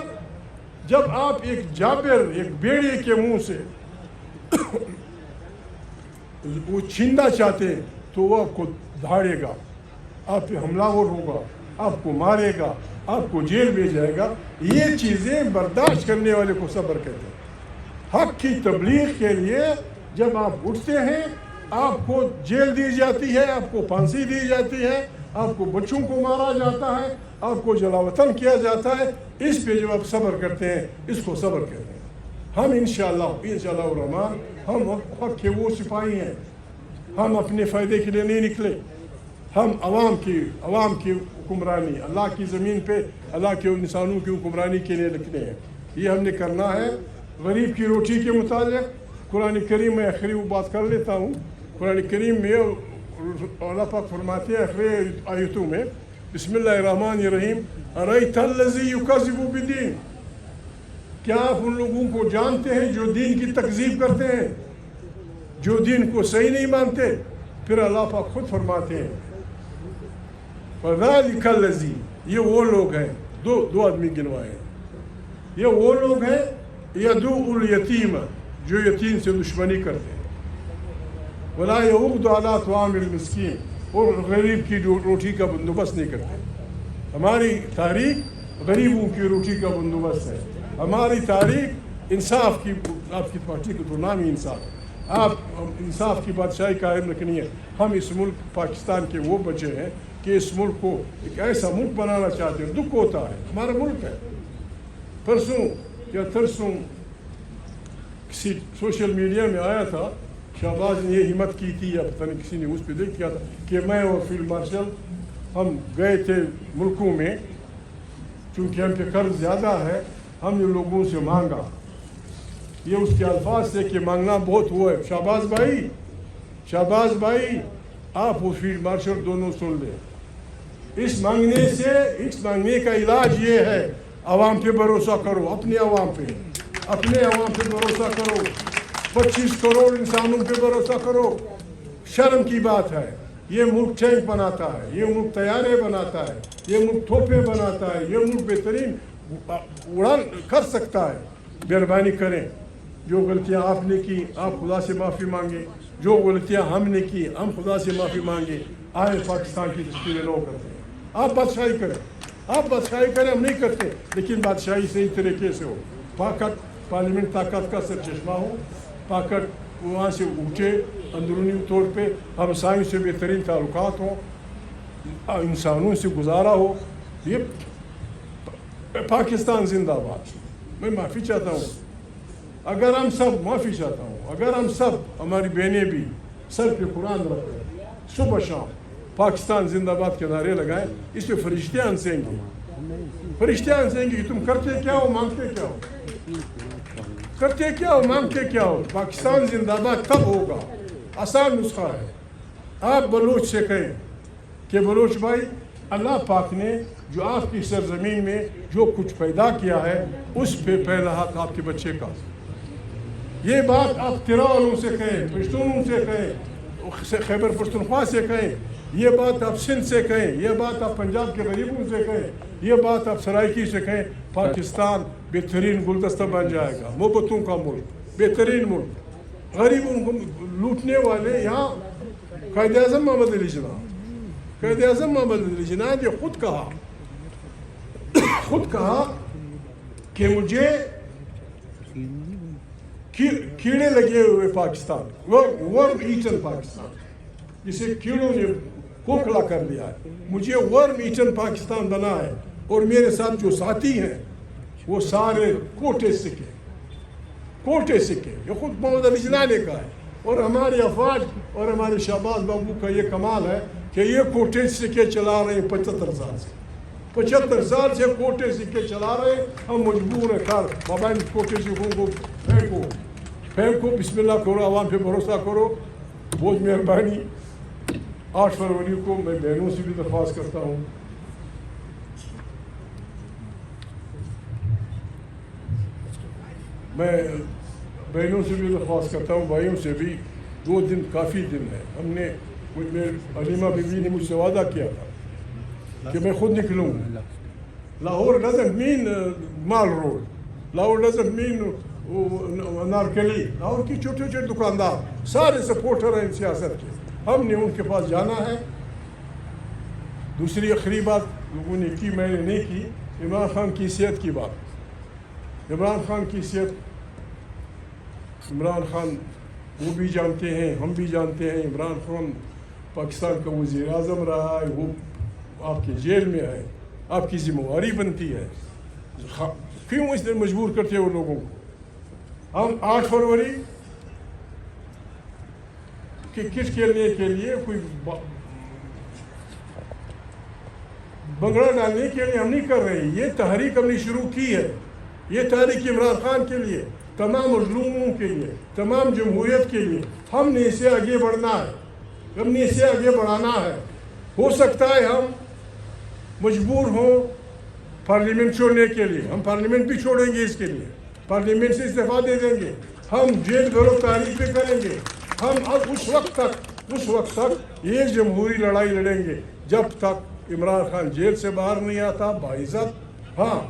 जब आप एक जाबिर, एक बेड़े के मुंह से वो छीनना चाहते हैं, तो वो आपको धाड़ेगा, आप पे हमलावर होगा, आपको मारेगा, आपको जेल भेजाएगा। ये चीज़ें बर्दाश्त करने वाले को सब्र कहते हैं। हक़ की तबलीग के लिए जब आप उठते हैं, आपको जेल दी जाती है, आपको फांसी दी जाती है, आपको बच्चों को मारा जाता है, आपको जलावतन किया जाता है, इस पे जब आप सब्र करते हैं, इसको सब्र कहते हैं। हम इंशाअल्लाह रहमान, हम हक़ के वो सिपाही हैं। हम अपने फ़ायदे के लिए नहीं निकले, हम अवाम की हुक्मरानी, अल्लाह की ज़मीन पे अल्लाह के इंसानों की हुक्मरानी के लिए निकले हैं। ये हमने करना है। गरीब की रोटी के मुतालिक, कुरान करीम में आखिरी वो बात कर लेता हूँ। कुरान करीम में अल्लाह पाक फरमाते हैं आखिरी आयतों में, बिस्मिल्लाहिर्रहमानिर्रहीम, अरअयतल्लज़ी युकज़्ज़िबु बिद्दीन, क्या आप उन लोगों को जानते हैं जो दीन की तकज़ीब करते हैं, जो दीन को सही नहीं मानते? फिर अल्लाह पाक खुद फरमाते हैं फ़ज़ालिकल्लज़ी, ये वो लोग हैं, दो आदमी गिनवाए हैं, ये वो लोग हैं यदुउल यतीम, जो यतीम से दुश्मनी करते हैं, वला यऊदु अला तुआमिल मिस्कीन, और गरीब की रोटी का बंदोबस्त नहीं करते। हमारी तारीख गरीबों की रोटी का बंदोबस्त है। हमारी तारीख इंसाफ की, आपकी पार्टी को तो नाम ही इंसाफ, आप इंसाफ की बादशाही कायम रखनी है। हम इस मुल्क पाकिस्तान के वो बच्चे हैं कि इस मुल्क को एक ऐसा मुल्क बनाना चाहते हैं। दुख होता है, हमारा मुल्क है। परसों या तरसों किसी सोशल मीडिया में आया था, शहबाज ने ये हिम्मत की थी या पता नहीं किसी ने उस पर देख किया था कि मैं और फील्ड मार्शल हम गए थे मुल्कों में, चूँकि हम पे कर्ज ज़्यादा है, हमने लोगों से मांगा। ये उसके अल्फाज से कि मांगना बहुत हुआ है। शहबाज भाई आप और फील्ड मार्शल दोनों सुन लें। इस मांगने का इलाज ये है, आवाम पे भरोसा करो, अपने आवाम पे भरोसा करो, 25 करोड़ इंसानों पे भरोसा करो। शर्म की बात है, ये मुल्क टैंक बनाता है, ये मुल्क तैयारे बनाता है, ये मुल्क तोपे बनाता है, ये मुल्क बेहतरीन उड़ान कर सकता है। मेहरबानी करें, जो गलतियां आपने की आप खुदा से माफ़ी मांगे, जो गलतियां हमने की हम खुदा से माफ़ी मांगे। आए पाकिस्तान की तस्वीरें लो करते हैं, आप बादशाही करें, हम नहीं करते, लेकिन बादशाही सही तरीके से हो। पार्लियामेंट ताकत का सरचश्मा हो, ताकत वहाँ से उठे, अंदरूनी तौर पे हमसायों से बेहतरीन ताल्लुकात हो, इंसानों से गुजारा हो। ये पाकिस्तान जिंदाबाद। मैं माफ़ी चाहता हूँ अगर हम सब हमारी बहनें भी सर पे कुरान रखें, सुबह शाम पाकिस्तान जिंदाबाद के नारे लगाएं, इस पे फरिश्ते हंसेंगे कि तुम करते क्या हो, मांगते क्या हो। पाकिस्तान जिंदाबाद तब होगा, आसान नुस्खा है। आप बलोच से कहें कि बलोच भाई, अल्लाह पाक ने जो आपकी सरजमीन में जो कुछ पैदा किया है उस पे पहला हाथ आपके बच्चे का। ये बात आप तिरा वालों से कहें, पश्तूनों से कहें, खैबर पख्तूनख्वा से कहें, ये बात आप सिंध से कहें, ये बात आप पंजाब के गरीबों से कहें, ये बात आप सराइकी से कहें, पाकिस्तान बेहतरीन गुलदस्ता बन जाएगा, मोहब्बतों का मुल्क, बेहतरीन मुल्क। गरीबों को लूटने वाले यहाँ कायद आज़म मोहम्मद अली जिन्ना ने खुद कहा कि मुझे कीड़े लगे हुए पाकिस्तान, वर्म ईटन पाकिस्तान, जिसे कीड़ों ने खोखला कर दिया है, मुझे वर्म ईटन पाकिस्तान बना है। और मेरे साथ जो साथी हैं वो सारे कोटे सिक्के, ये खुद मोहम्मद अली जिन्ना ने कहा है। और हमारे अफवाज और हमारे शहबाज बाबू का ये कमाल है कि ये कोटे सिक्के चला रहे हैं 75 साल से कोटे सिक्के चला रहे हैं। हम मजबूर हैं, खैर बाबा इन कोटे सिक्कों को फेंको, बिस्मिल्लाह करो, आवाम पे भरोसा करो। बहुत मेहरबानी। 8 फरवरी को मैं बहनों से भी दरख्वास्त करता हूँ, भाइयों से भी 2 दिन काफ़ी दिन है। हमने अलीमा बीवी ने मुझसे वादा किया था कि मैं खुद निकलूँगा। Lahore doesn't mean mall road, Lahore doesn't mean Anarkali, Lahore की छोटे दुकानदार सारे सपोर्टर हैं सियासत के, हमने उनके पास जाना है। दूसरी आखिरी बात लोगों ने की, मैंने नहीं की, इमरान खान की सेहत की बात। इमरान खान वो भी जानते हैं, हम भी जानते हैं, इमरान खान पाकिस्तान का वज़ीर आज़म रहा है, वो आपके जेल में है, आपकी जिम्मेवारी बनती है। क्यों इसलिए मजबूर करते हैं वो लोगों को? हम 8 फरवरी क्रिकेट खेलने के लिए कोई बंगड़ा डालने के लिए हम नहीं कर रहे। ये तहरीक हमने शुरू की है, ये तहरीक इमरान खान के लिए, तमाम मजलूमों के लिए, तमाम जमहूरियत के लिए हमने इसे आगे बढ़ना है, हमने इसे आगे बढ़ाना है। हो सकता है हम मजबूर हों पार्लियामेंट छोड़ने के लिए, हम पार्लियामेंट भी छोड़ेंगे, इसके लिए पार्लियामेंट से इस्तीफा दे देंगे, हम जेल भरो तारीख पे करेंगे। हम अब उस वक्त तक ये जमहूरी लड़ाई लड़ेंगे जब तक इमरान खान जेल से बाहर नहीं आता। बाइज़्ज़त हाँ,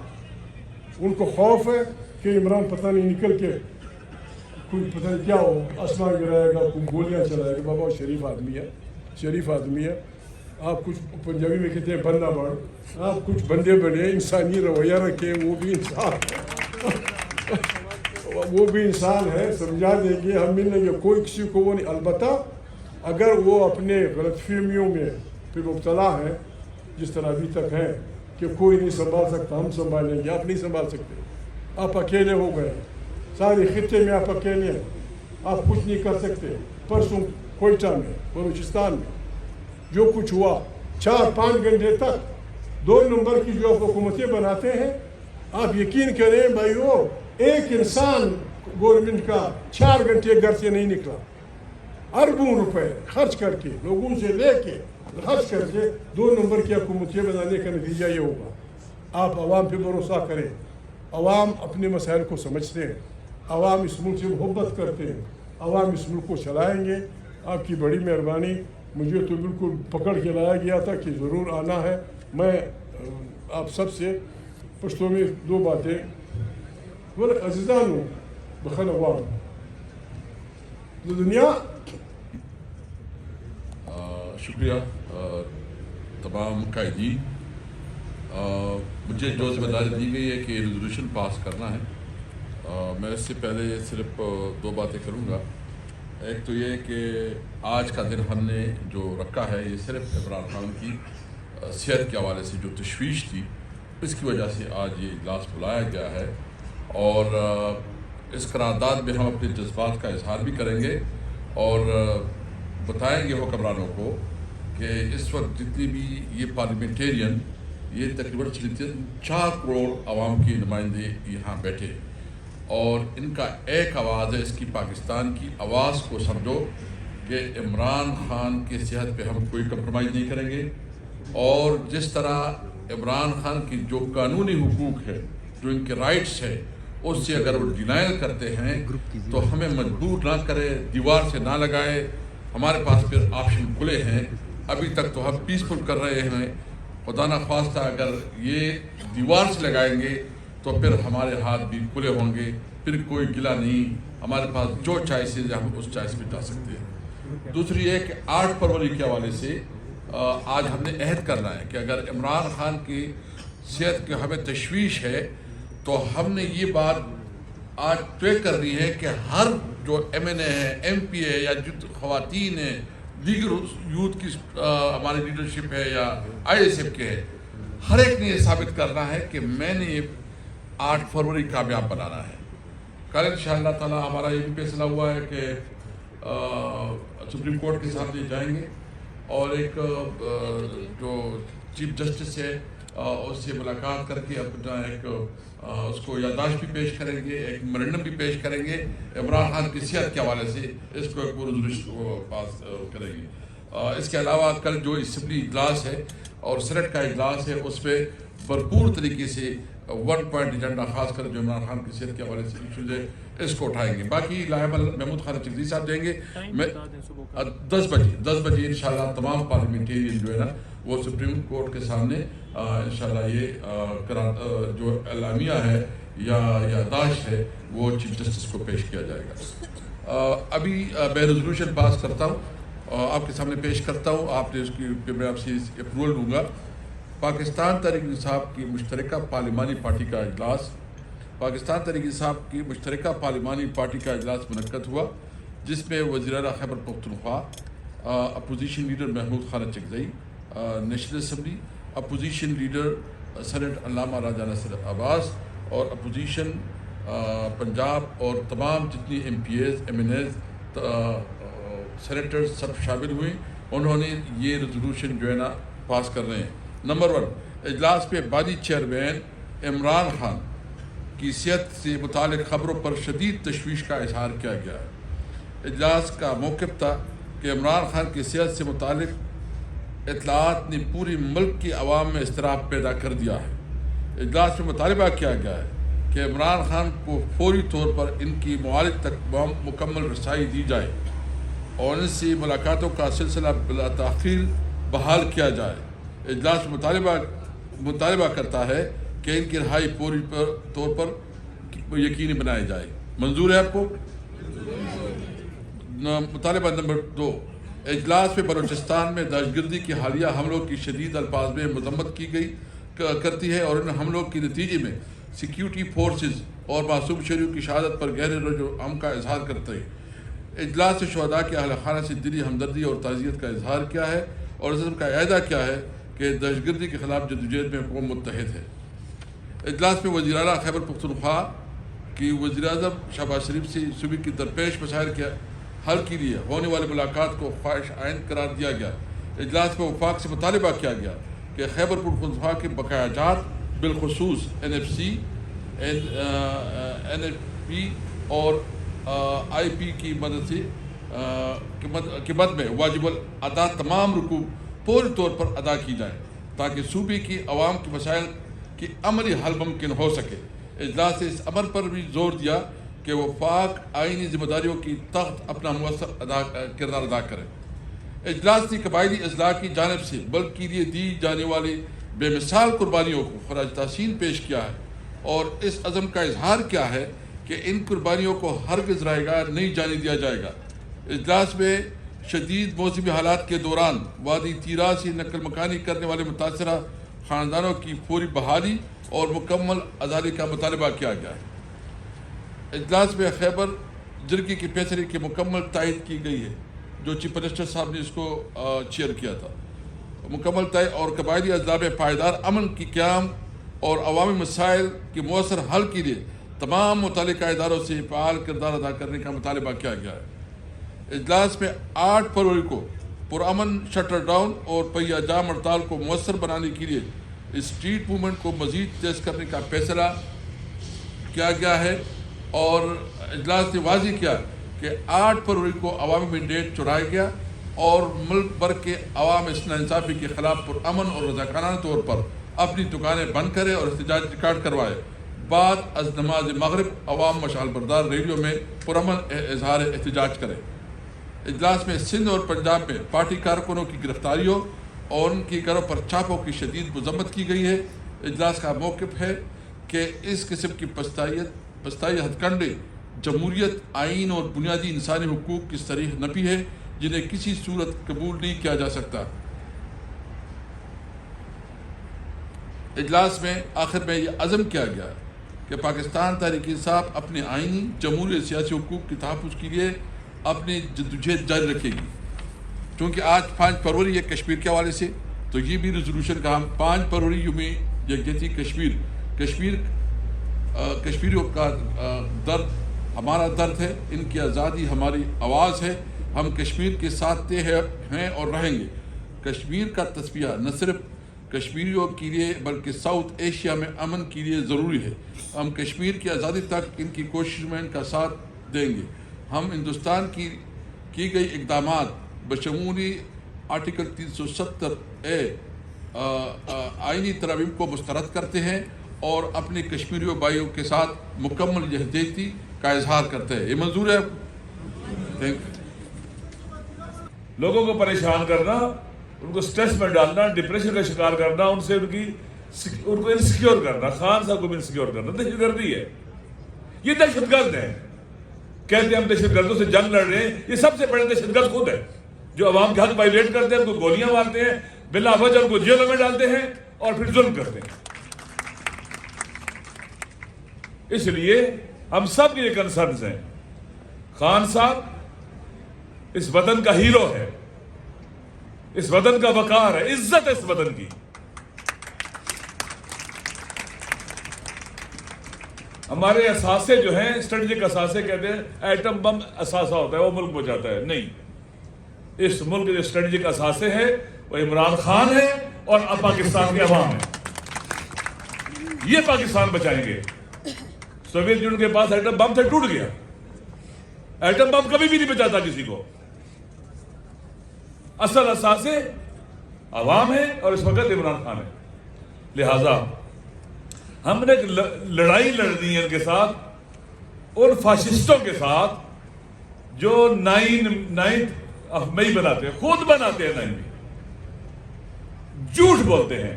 उनको खौफ है कि इमरान पता नहीं निकल के कुछ पता नहीं क्या हो, आसमान गिराएगा, कुछ गोलियाँ चलाएगा। बाबा शरीफ आदमी है, शरीफ आदमी है। आप कुछ पंजाबी में कहते हैं बंदा बन, आप कुछ बंदे बने, इंसानी रवैया रखें, वो भी इंसान है, समझा देंगे, हम मिलेंगे, कोई किसी को वो नहीं। अलबत्ता अगर वो अपने गलतफहमियों में फिर मुब्तला है, जिस तरह अभी तक है कि कोई नहीं संभाल सकता, हम संभालेंगे, आप नहीं संभाल सकते, आप अकेले हो गए, सारे खित्ते में आप अकेले हैं, आप कुछ नहीं कर सकते। परसों कोयटा में, बलूचिस्तान में जो कुछ हुआ, 4-5 घंटे तक 2 नंबर की जो हुकूमतें बनाते हैं, आप यकीन करें भाइयों, एक इंसान गवर्नमेंट का 4 घंटे घर से नहीं निकला। अरबों रुपए खर्च करके, लोगों से लेके खर्च करके 2 नंबर की हुकूमतें बनाने का नतीजा ये होगा। आप आवाम पे भरोसा करें, आवाम अपने मसाइल को समझते हैं, आवाम इस मुल्क से मोहब्बत करते हैं, आवाम इस मुल्क को चलाएँगे। आपकी बड़ी मेहरबानी, मुझे तो बिल्कुल पकड़ के लाया गया था कि ज़रूर आना है। मैं आप सब से पश्तो में 2 बातें बोले, अज़ीज़ान बखल अवाम दुनिया। शुक्रिया तमाम कायदी। मुझे जो जिम्मेदारी दी गई है कि रेजोल्यूशन पास करना है, मैं इससे पहले सिर्फ 2 बातें करूँगा। एक तो ये कि आज का दिन हमने जो रखा है, ये सिर्फ इमरान खान की सेहत के हवाले से जो तशवीश थी, इसकी वजह से आज ये इजलास बुलाया गया है। और इस करारदाद में हम अपने जज्बात का इजहार भी करेंगे और बताएंगे हुक्मरानों को कि इस वक्त जितनी भी ये पार्लियामेंटेरियन, ये तकरीबन 4 करोड़ आवाम के नुमाइंदे यहाँ बैठे और इनका एक आवाज़ है, इसकी पाकिस्तान की आवाज़ को समझो कि इमरान खान की सेहत पे हम कोई कंप्रोमाइज़ नहीं करेंगे। और जिस तरह इमरान खान की जो कानूनी हुकूक है, जो इनके राइट्स है, उससे अगर वो डिनाइल करते हैं तो हमें मजबूर ना करे, दीवार से ना लगाए। हमारे पास फिर ऑप्शन खुले हैं। अभी तक तो हम पीसफुल कर रहे हैं, खुदा ना ख्वास्ता अगर ये दीवार से लगाएंगे तो फिर हमारे हाथ भी खुले होंगे, फिर कोई गिला नहीं। हमारे पास जो चॉइसेस है हम उस चॉइस पे जा सकते हैं। दूसरी है कि 8 फरवरी के हवाले से आज हमने अहद करना है कि अगर इमरान खान की सेहत की हमें तशवीश है तो हमने ये बात आज तय करनी है कि हर जो MNA है, MP है या जो ख़वातीन है, दीगर यूथ की हमारी लीडरशिप है या ISF के है, हर एक ने ये साबित करना है कि मैंने 8 फरवरी कामयाब बनाना है। कल इंशाअल्लाह ताला हमारा ये भी फैसला हुआ है कि सुप्रीम कोर्ट के सामने जाएंगे और एक जो चीफ जस्टिस है उससे मुलाकात करके अपना एक उसको याददाश्त भी पेश करेंगे, एक मेमोरेंडम भी पेश करेंगे इमरान खान की सेहत के हवाले से, इसको एक रेजोल्यूशन पास करेंगे। इसके अलावा कल जो असम्बली इजलास है और सेनेट का इजलास है, उस पर भरपूर तरीके से 1 पॉइंट एजेंडा खास कर जो इमरान खान की सेहत के हवाले से इशूज़ है, इसको उठाएंगे। बाकी लायबल महमूद खान चिश्ती साहब देंगे। मैं 10 बजे इंशाल्लाह तमाम पार्लियामेंटेरियन जो है ना वो सुप्रीम कोर्ट के सामने इंशाल्लाह ये जो एलामिया है या यादाश्त है वो चीफ जस्टिस को पेश किया जाएगा। अभी मैं रेजोल्यूशन पास करता हूँ, आपके सामने पेश करता हूँ, आपने उसकी मैं आपसे अप्रूवल लूँगा। पाकिस्तान तहरीक इंसाफ की मुश्तरका पार्लिमानी पार्टी का इजलास, पाकिस्तान तहरीक इंसाफ की मुश्तरका पार्लिमानी पार्टी का इजलास मुनक्कद हुआ, जिसमें वज़ीर-ए-आला Khyber Pakhtunkhwa, opposition leader Mahmood Khan Chishti, national assembly opposition leader senate Allama Raja Nasir Abbas और अपोजिशन पंजाब और तमाम जितनी MPs, MNAs, सेनेटर्स सब शामिल हुए। उन्होंने ये रेजोल्यूशन जो है ना पास कर रहे हैं। नंबर 1, इजलास पे बादी चेयरमैन इमरान खान की सेहत से मुतालिक ख़बरों पर शदीद तशवीश का इजहार किया गया। इजलास का मौक़िफ़ था कि इमरान खान की सेहत से मुतालिक इत्तलात ने पूरी मुल्क की आवाम में इज़्तिराब पैदा कर दिया है। इजलास में मुतालबा किया गया है कि इमरान खान को फौरी तौर पर इनकी मुआलिज तक मुकम्मल रसाई दी जाए और इनसे मुलाकातों का सिलसिला बिला ताख़ीर बहाल किया जाए। इजलास मुतालबा करता है कि इनकी रिहाई फौरी तौर पर यकीनी बनाई जाए। मंजूर है आपको? मुतालबा नंबर 2, इजलास में बलूचिस्तान में दहशतगर्दी की हालिया हमलों की शदीद अल्फाज में मजम्मत की गई करती है और इन हमलों के नतीजे में सिक्योरिटी फोर्सेस और मासूम शहरियों की शहादत पर गहरे रजो-ए-गम का इजहार करते हैं। इजलास से शुहदा के अहल खाना से दिली हमदर्दी और ताज़ियत का इजहार किया है और इस का अहदा किया है कि दहशतगर्दी के खिलाफ जदोजहद में कौम मुत्तहिद है। इजलास में वज़ीर आला खैबर पख्तूनख्वा की वज़ीर-ए-आज़म शहबाज शरीफ से सूबे की दरपेश मसाइल के हल के लिए होने वाली मुलाकात को ख्वाहिश आइंद करार दिया गया। इजलास में वफाक से मुतालबा किया गया कि खैबर पख्तूनख्वा के बकाया जात बिलखुसूस NFC, NFP और IP की मदद से की मद में वाजिबुल अदा तमाम रुकूब पूरी तौर पर अदा की जाए ताकि सूबे की आवाम के मसाइल की अमली हल मुमकिन हो सके। इजलास से इस अमर पर भी जोर दिया कि वफाक आइनी जिम्मेदारियों की तख्त अपना मुअस्सर किरदार अदा करें। इजलास ने कबायली अजला की जानिब से मुल्क के लिए दी जाने वाली बेमिसाल कुर्बानियों को खराज तहसीन पेश किया है और इस अज़म का इजहार किया है कि इन कुर्बानियों को हरगिज़ रायगार नहीं जाने दिया जाएगा। इजलास में शदीद मौसमी हालात के दौरान वादी तीरा से नकल मकानी करने वाले मुतासरा ख़ानदानों की फौरी बहाली और मुकम्मल आज़ादी का मुतालबा किया गया है। इजलास में खैबर जिरगी के फैसले की मुकम्मल तायद की गई है जो चीफ मिनिस्टर साहब ने इसको चेयर किया था। मुकम्मल तय और कबायली अजला में पायदार अमन की क़याम और अवामी मसाइल के मौसर हल के लिए तमाम मुतल्लिक़ा इदारों से फ़आल किरदार अदा करने का मुतालबा किया गया है। इजलास में 8 फरवरी को पुरअमन शटर डाउन और पहिया जाम हड़ताल को मौसर बनाने के लिए स्ट्रीट मूवमेंट को मज़ीद तेज़ करने का फैसला किया गया है और इजलास ने वाज़ेह किया कि 8 फरवरी को अवामी मैंडेट चुराया गया और मुल्क भर के अवाम इस नाइंसाफ़ी के ख़िलाफ़ पुरअमन और रज़ाकाराना तौर पर अपनी दुकानें बंद करे और एहतजाज रिकॉर्ड करवाए। बाद अज़ नमाज मग़रिब अवाम मशाल बरदार रेडियो में पुरअमन इजहार एहतजाज करें। इजलास में सिंध और पंजाब में पार्टी कारकुनों की गिरफ्तारियों और उनकी घरों पर छापों की शदीद मज़म्मत की गई है। इजलास का मौक़िफ़ है कि इस किस्म की पछताई हथकंडे जमहूरियत, आइन और बुनियादी इंसानी हुकूक़ की सरीह नफ़ी है जिन्हें किसी सूरत कबूल नहीं किया जा सकता। इजलास में आखिर में यह अज़म किया गया कि पाकिस्तान तहरीक इंसाफ अपने आइनी, जमहूरी सियासी हुकूक़ के तहफ़्फ़ुज़ के लिए अपनी जद्दोजहद जारी रखेगी। क्योंकि आज 5 फरवरी है कश्मीर के हवाले से, तो ये भी रेजोल्यूशन का हम 5 फरवरी यूमी यकजहती कश्मीरियों का दर्द हमारा दर्द है, इनकी आज़ादी हमारी आवाज़ है। हम कश्मीर के साथ हैं और रहेंगे। कश्मीर का तस्बिया न सिर्फ कश्मीरियों के लिए बल्कि साउथ एशिया में अमन के लिए ज़रूरी है। हम कश्मीर की आज़ादी तक इनकी कोशिश में इनका साथ देंगे। हम हिंदुस्तान की गई इक़दामात बशमूली आर्टिकल 370A आइनी तरमीम को मुस्तरद करते हैं और अपने कश्मीरियों भाइयों के साथ मुकम्मल यकजहती का इजहार करते हैं। ये मंजूर है? Thank you. लोगों को परेशान करना, उनको स्ट्रेस में डालना, डिप्रेशन का शिकार करना, उनको इनसिक्योर करना, खान साहब को भी इनसिक्योर करना दहशतगर्दी है। ये दहशतगर्द है। कहते हैं हम दहशतगर्दों से जंग लड़ रहे हैं। ये सबसे बड़े दहशतगर्द खुद है जो अवाम के हक वायलेट करते हैं, उनको गोलियां मारते हैं, बिला वजह उनको जेलों में डालते हैं और फिर जुल्म करते हैं। इसलिए हम सब के कंसर्न हैं। खान साहब इस वतन का हीरो है, इस वतन का वकार है, इज्जत है इस वतन की। हमारे असासे जो हैं, स्ट्रेटेजिक असासे कहते हैं, एटम बम असासा होता है वो मुल्क बचाता है, नहीं। इस मुल्क के जो स्ट्रेटेजिक असासे है वो इमरान खान है और अब पाकिस्तान के अवाम है। ये पाकिस्तान बचाएंगे। सोवियत यूनियन के पास एटम बम था, टूट गया। एटम बम कभी भी नहीं बचाता किसी को। असल असासे अवाम है और इस वक्त इमरान खान है। लिहाजा हमने एक लड़ाई लड़नी है इनके साथ, उन फाशिस्टों के साथ जो 9 मई बनाते हैं, खुद बनाते हैं 9 मई, झूठ बोलते हैं,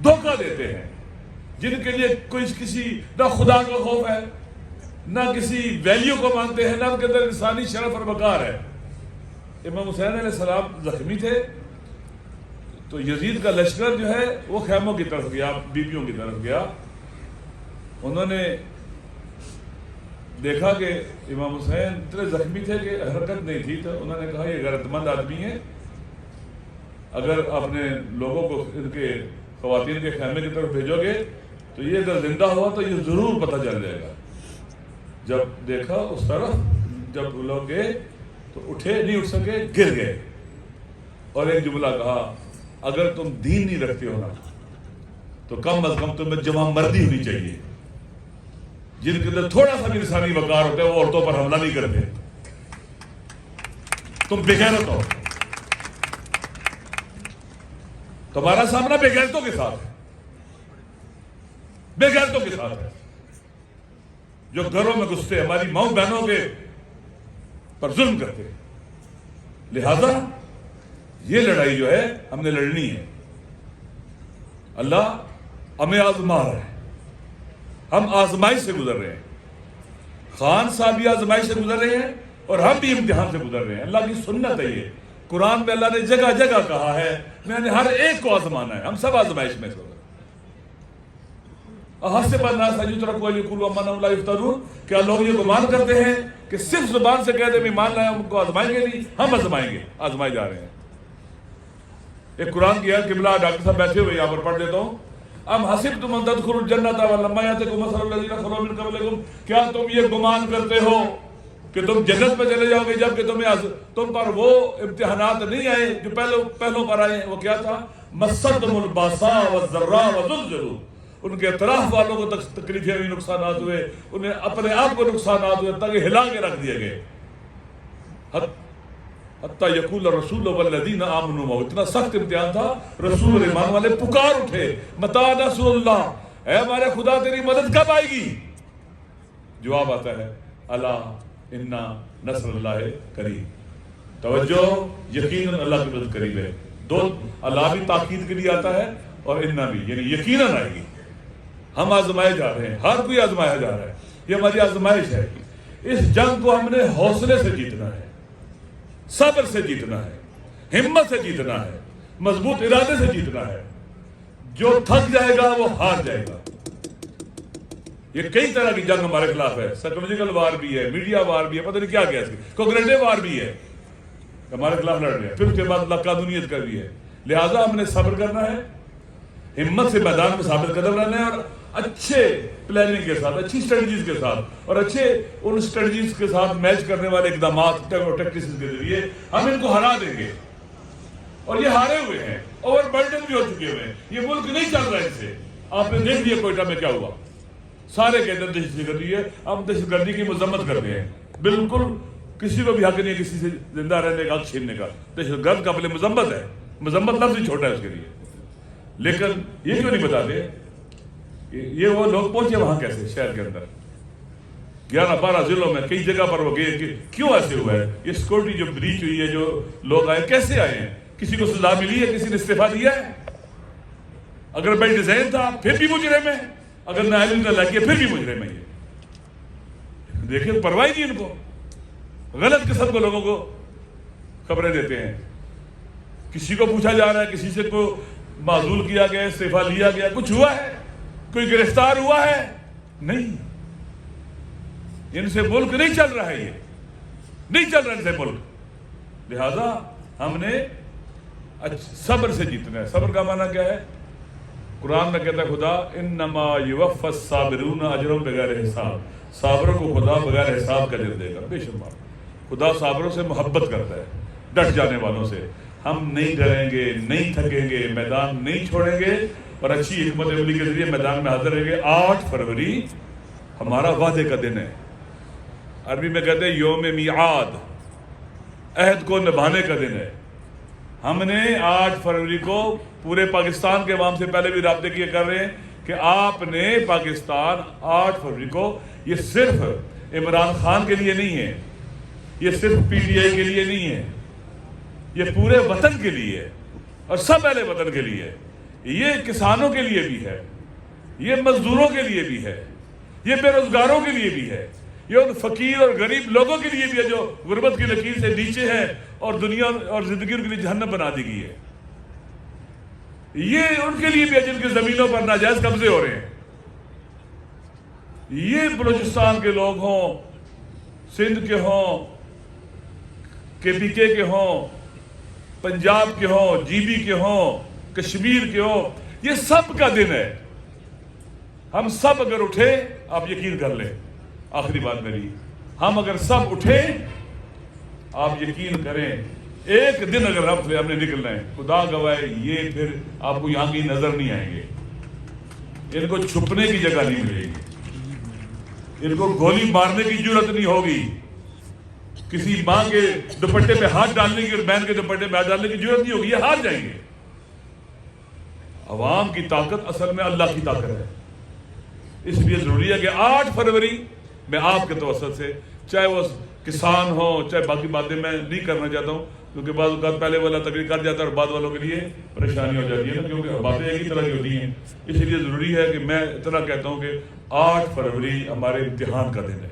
धोखा देते हैं, जिनके लिए कोई किसी ना खुदा का खौफ है, ना किसी वैल्यू को मानते हैं, ना उनके अंदर इंसानी शरफ और वकार है। इमाम हुसैन अलैहिस्सलाम जख्मी थे तो यजीद का लश्कर जो है वो खैमों की तरफ गया, बीबियों की तरफ गया। उन्होंने देखा कि इमाम हुसैन इतने जख्मी थे कि हरकत नहीं थी, तो उन्होंने कहा ये गैरतमंद आदमी है, अगर अपने लोगों को इनके ख्वातीन के खैमे की तरफ भेजोगे तो ये अगर जिंदा हुआ तो ये जरूर पता चल जाएगा। जब देखा उस तरफ, जब लोग गए तो उठे नहीं उठ सके, गिर गए और एक जुमला कहा, अगर तुम दीन नहीं रखते हो ना तो कम अज कम तुम्हें जमा मर्दी होनी चाहिए। जिनके अंदर थोड़ा सा भी इंसानी वकार होता है वो औरतों पर हमला नहीं करते। तुम बेगैरत हो। तुम्हारा सामना बेगैरतों के साथ है, बेगैरतों के साथ है जो घरों में घुसते हमारी माँ बहनों के पर जुल्म करते। लिहाजा ये लड़ाई जो है हमने लड़नी है। अल्लाह हमें आजमा रहा है, हम आजमाइश से गुजर रहे हैं। खान साहब भी आजमाइश से गुजर रहे हैं और हम भी इम्तिहान से गुजर रहे हैं। अल्लाह की सुन्नत है ये। कुरान में अल्लाह ने जगह जगह कहा है मैंने हर एक को आजमाना है। हम सब आजमाइश में से। क्या लोग ये गुमान करते हैं कि सिर्फ जुबान से कहते हैं मान लाए हमको आजमाएंगे नहीं? हम आजमाएंगे, आजमाए जा रहे हैं। एक कुरान की आयत किबला डॉक्टर साहब बैठे हुए यहाँ पर पढ़ देता हूँ। अब हसिब तुम तदखुलुल जन्नता वलम्मा यातिकुम मसलुल लज़ीना खलू मिन क़ब्लिकुम, क्या तुम ये गुमान करते हो कि तुम जन्नत में चले जाओगे जबकि तुम पर वो इम्तिहानात नहीं आए जो पहलों पर आए? वो क्या था? मस्सतहुमुल बासा वज़र्रा वज़ुलज़िलू, उनके तराफ वालों को तकलीफें हुई, नुकसानात हुए, उन्हें अपने आप को नुकसानात हुए, ताकि हिला के रख दिए गए। हत्ता यक़ूल रसूल वल्लज़ीना आमनू मअहू, इतना सख्त इम्तिहान था। रसूल और ईमान वाले पुकार उठे, मता नस्रुल्लाह, ऐ हमारे खुदा तेरी मदद कब आएगी? जवाब आता है अला इन्ना नस्रुल्लाह करीब। तवज्जो, यकीनन अल्लाह की मदद करीब है। दो अल्लाह भी ताकीद के लिए आता है और इन्ना भी, यानी यकीनन आएगी। हम आजमाए जा रहे हैं, हर कोई आजमाया जा रहा है। ये हमारी आजमाइश है। इस जंग को हमने हौसले से जीतना है, सब्र से जीतना है, हिम्मत से जीतना है, मजबूत इरादे से जीतना है। जो थक जाएगा वो हार जाएगा। ये कई तरह की जंग हमारे खिलाफ है। साइकोलॉजिकल वार भी है, मीडिया वार भी है, पता नहीं क्या क्या है, कोग्रेटिव वार भी है, हमारे खिलाफ लड़ रहे हैं। फिर उसके बाद कानूनियत का भी है। लिहाजा हमने सब्र करना है, हिम्मत से मैदान में साबित कदम रहना है और अच्छे प्लानिंग के साथ, अच्छी स्ट्रेटजीज के साथ और अच्छे उन स्ट्रेटजीज के साथ मैच करने वाले इकदाम टैक्टिक्स के जरिए हम इनको हरा देंगे। और ये हारे हुए हैं, ओवर बर्डन भी हो चुके हुए हैं। ये मुल्क नहीं चल रहा है इनसे। आपने देख लिया कोयटा में क्या हुआ, सारे कहते हैं दहशतगर्दी है। हम दहशतगर्दी की मजम्मत कर रहे हैं। बिल्कुल किसी को भी हक नहीं है किसी से जिंदा रहने का, हक छीनने का। दहशतगर्द का अपने मजम्मत है, मजम्मत लफ्ज़ ही छोटा है उसके लिए। लेकिन ये क्यों नहीं बताते ये वो लोग पहुंचे वहां कैसे? शहर के अंदर 11-12 जिलों में कई जगह पर वो गए कि क्यों ऐसे हुआ है? ये सिक्योरिटी जो ब्रीच हुई है, जो लोग आए कैसे आए हैं? किसी को सजा मिली है? किसी ने इस्तीफा दिया है? अगर बाई डिजाइन था फिर भी मुजरिम है, अगर नाइल लगे फिर भी मुजरिम है। ये देखिए, परवाह नहीं इनको। गलत किस्म के लोगों को खबरें देते हैं। किसी को पूछा जा रहा है, किसी से को माजूल किया गया, इस्तीफा लिया गया, कुछ हुआ है? कोई गिरफ्तार हुआ है? नहीं। इनसे मुल्क नहीं चल रहा है, ये नहीं चल रहा इनसे मुल्क। लिहाजा हमने सब्र से जीतना है। सब्र का माना क्या है? कुरान में कहता है खुदा इन्नमा युवफ़्फ़स साबिरून अजरहुम बगैर हिसाब, साबरों को खुदा बगैर हिसाब का अजर देगा, बेशुमार। खुदा साबरों से मोहब्बत करता है, डट जाने वालों से। हम नहीं डरेंगे, नहीं थकेंगे, मैदान नहीं छोड़ेंगे और अच्छी हिकमत अमली के जरिए मैदान में हाजिर रहेंगे। 8 फरवरी हमारा वादे का दिन है। अरबी में कहते हैं योम मियाद, अहद को निभाने का दिन है। हमने 8 फरवरी को पूरे पाकिस्तान के अवाम से पहले भी राब्ते किए कर रहे हैं कि आपने पाकिस्तान 8 फरवरी को, ये सिर्फ इमरान खान के लिए नहीं है, ये सिर्फ PTI के लिए नहीं है, ये पूरे वतन के लिए है और सब अहले वतन के लिए है। ये किसानों के लिए भी है, ये मजदूरों के लिए भी है, ये बेरोजगारों के लिए भी है, ये उन फकीर और गरीब लोगों के लिए भी है जो गुर्बत की लकीर से नीचे हैं और दुनिया और जिंदगी उनके लिए जहन्नम बना दी गई है। ये उनके लिए भी है जिनकी जमीनों पर नाजायज कब्जे हो रहे हैं। ये बलूचिस्तान के लोग हों, सिंध के हों, KPK के हों, पंजाब के हों, GB के हों, कश्मीर के हों, ये सब का दिन है। हम सब अगर उठे, आप यकीन कर लें, आखिरी बात मेरी, हम अगर सब उठे, आप यकीन करें, एक दिन अगर हमने निकलना है, खुदा गवाह, ये फिर आपको यहां की नजर नहीं आएंगे, इनको छुपने की जगह नहीं मिलेगी, इनको गोली मारने की जरूरत नहीं होगी, किसी मां के दुपट्टे पे हाथ डालने की और बहन के दुपट्टे पे हाथ डालने की जरूरत नहीं होगी, ये हार जाएंगे। अवाम की ताकत असल में अल्लाह की ताकत है। इसलिए जरूरी है कि 8 फरवरी में आपके तवस्सुत से, चाहे वो किसान हो, चाहे बाकी बातें मैं नहीं करना चाहता हूँ, क्योंकि बाद पहले वाला तकरीर कर जाता है और बाद वालों के लिए परेशानी हो जाती है ना, क्योंकि बातें एक ही तरह की होती हैं। इसलिए जरूरी है कि मैं इतना कहता हूँ कि 8 फरवरी हमारे इम्तिहान का दिन है,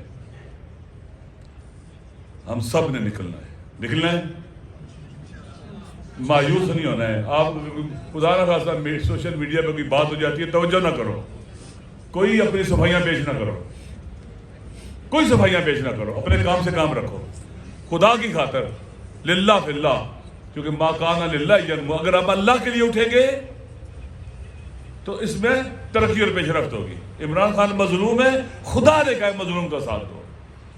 हम सब ने निकलना है, मायूस नहीं होना है। आप खुदा ना खासा सोशल मीडिया पर कोई बात हो जाती है, तवज्जो ना करो, कोई अपनी सफाइयां पेश ना करो, कोई सफाइयां पेश ना करो, अपने काम से काम रखो, खुदा की खातर, लिल्लाह फिल्लाह, क्योंकि मा काना लिल्लाह यनमु। अगर आप अल्लाह के लिए उठेंगे तो इसमें तरक्की और पेशरफ्त होगी। इमरान खान मजलूम है, खुदा ने कहा मजलूम का साथ दो।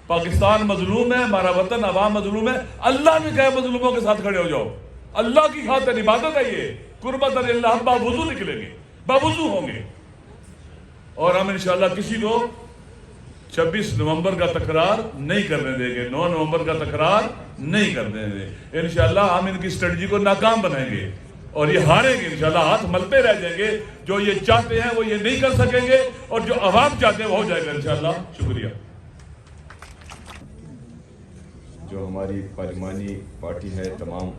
पाकिस्तान मजलूम है, हमारा वतन अवाम मजलूम है, अल्लाह ने कहा मजलूमों के साथ खड़े हो जाओ। अल्लाह की खातिर इबादत है ये, कुर्बत अल्लाह, हम बावुजू निकलेंगे, बावुजू होंगे, और हम इंशाअल्लाह किसी को 26 नवंबर का तकरार नहीं करने देंगे, 9 नवंबर का तकरार नहीं करने देंगे। इंशाअल्लाह हम इनकी स्ट्रेटजी को नाकाम बनाएंगे और ये हारेंगे इंशाअल्लाह, हाथ मलते रह जाएंगे। जो ये चाहते हैं वो ये नहीं कर सकेंगे और जो अवाम चाहते हैं वो हो जाएगा इंशाअल्लाह। शुक्रिया। जो हमारी पार्लिमानी पार्टी है, तमाम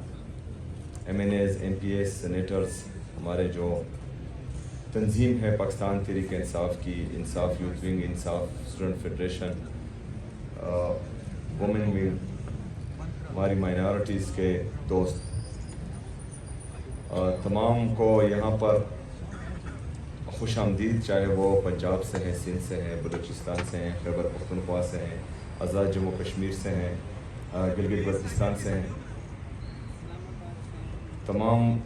MNAs, MPAs, सेनेटर्स, हमारे जो तंजीम है पाकिस्तान तहरीक इंसाफ की, इंसाफ यूथ विंग, इंसाफ स्टूडेंट फेडरेशन, वुमेन विंग, हमारी माइनॉरिटीज़ के दोस्त, तमाम को यहाँ पर खुश आमदीद, चाहे वो पंजाब से हैं, सिंध से हैं, बलूचिस्तान से हैं, खैबर पख्तूनख्वा से हैं, आज़ाद जम्मू कश्मीर से हैं, गिलगित बल्तिस्तान से हैं, तमाम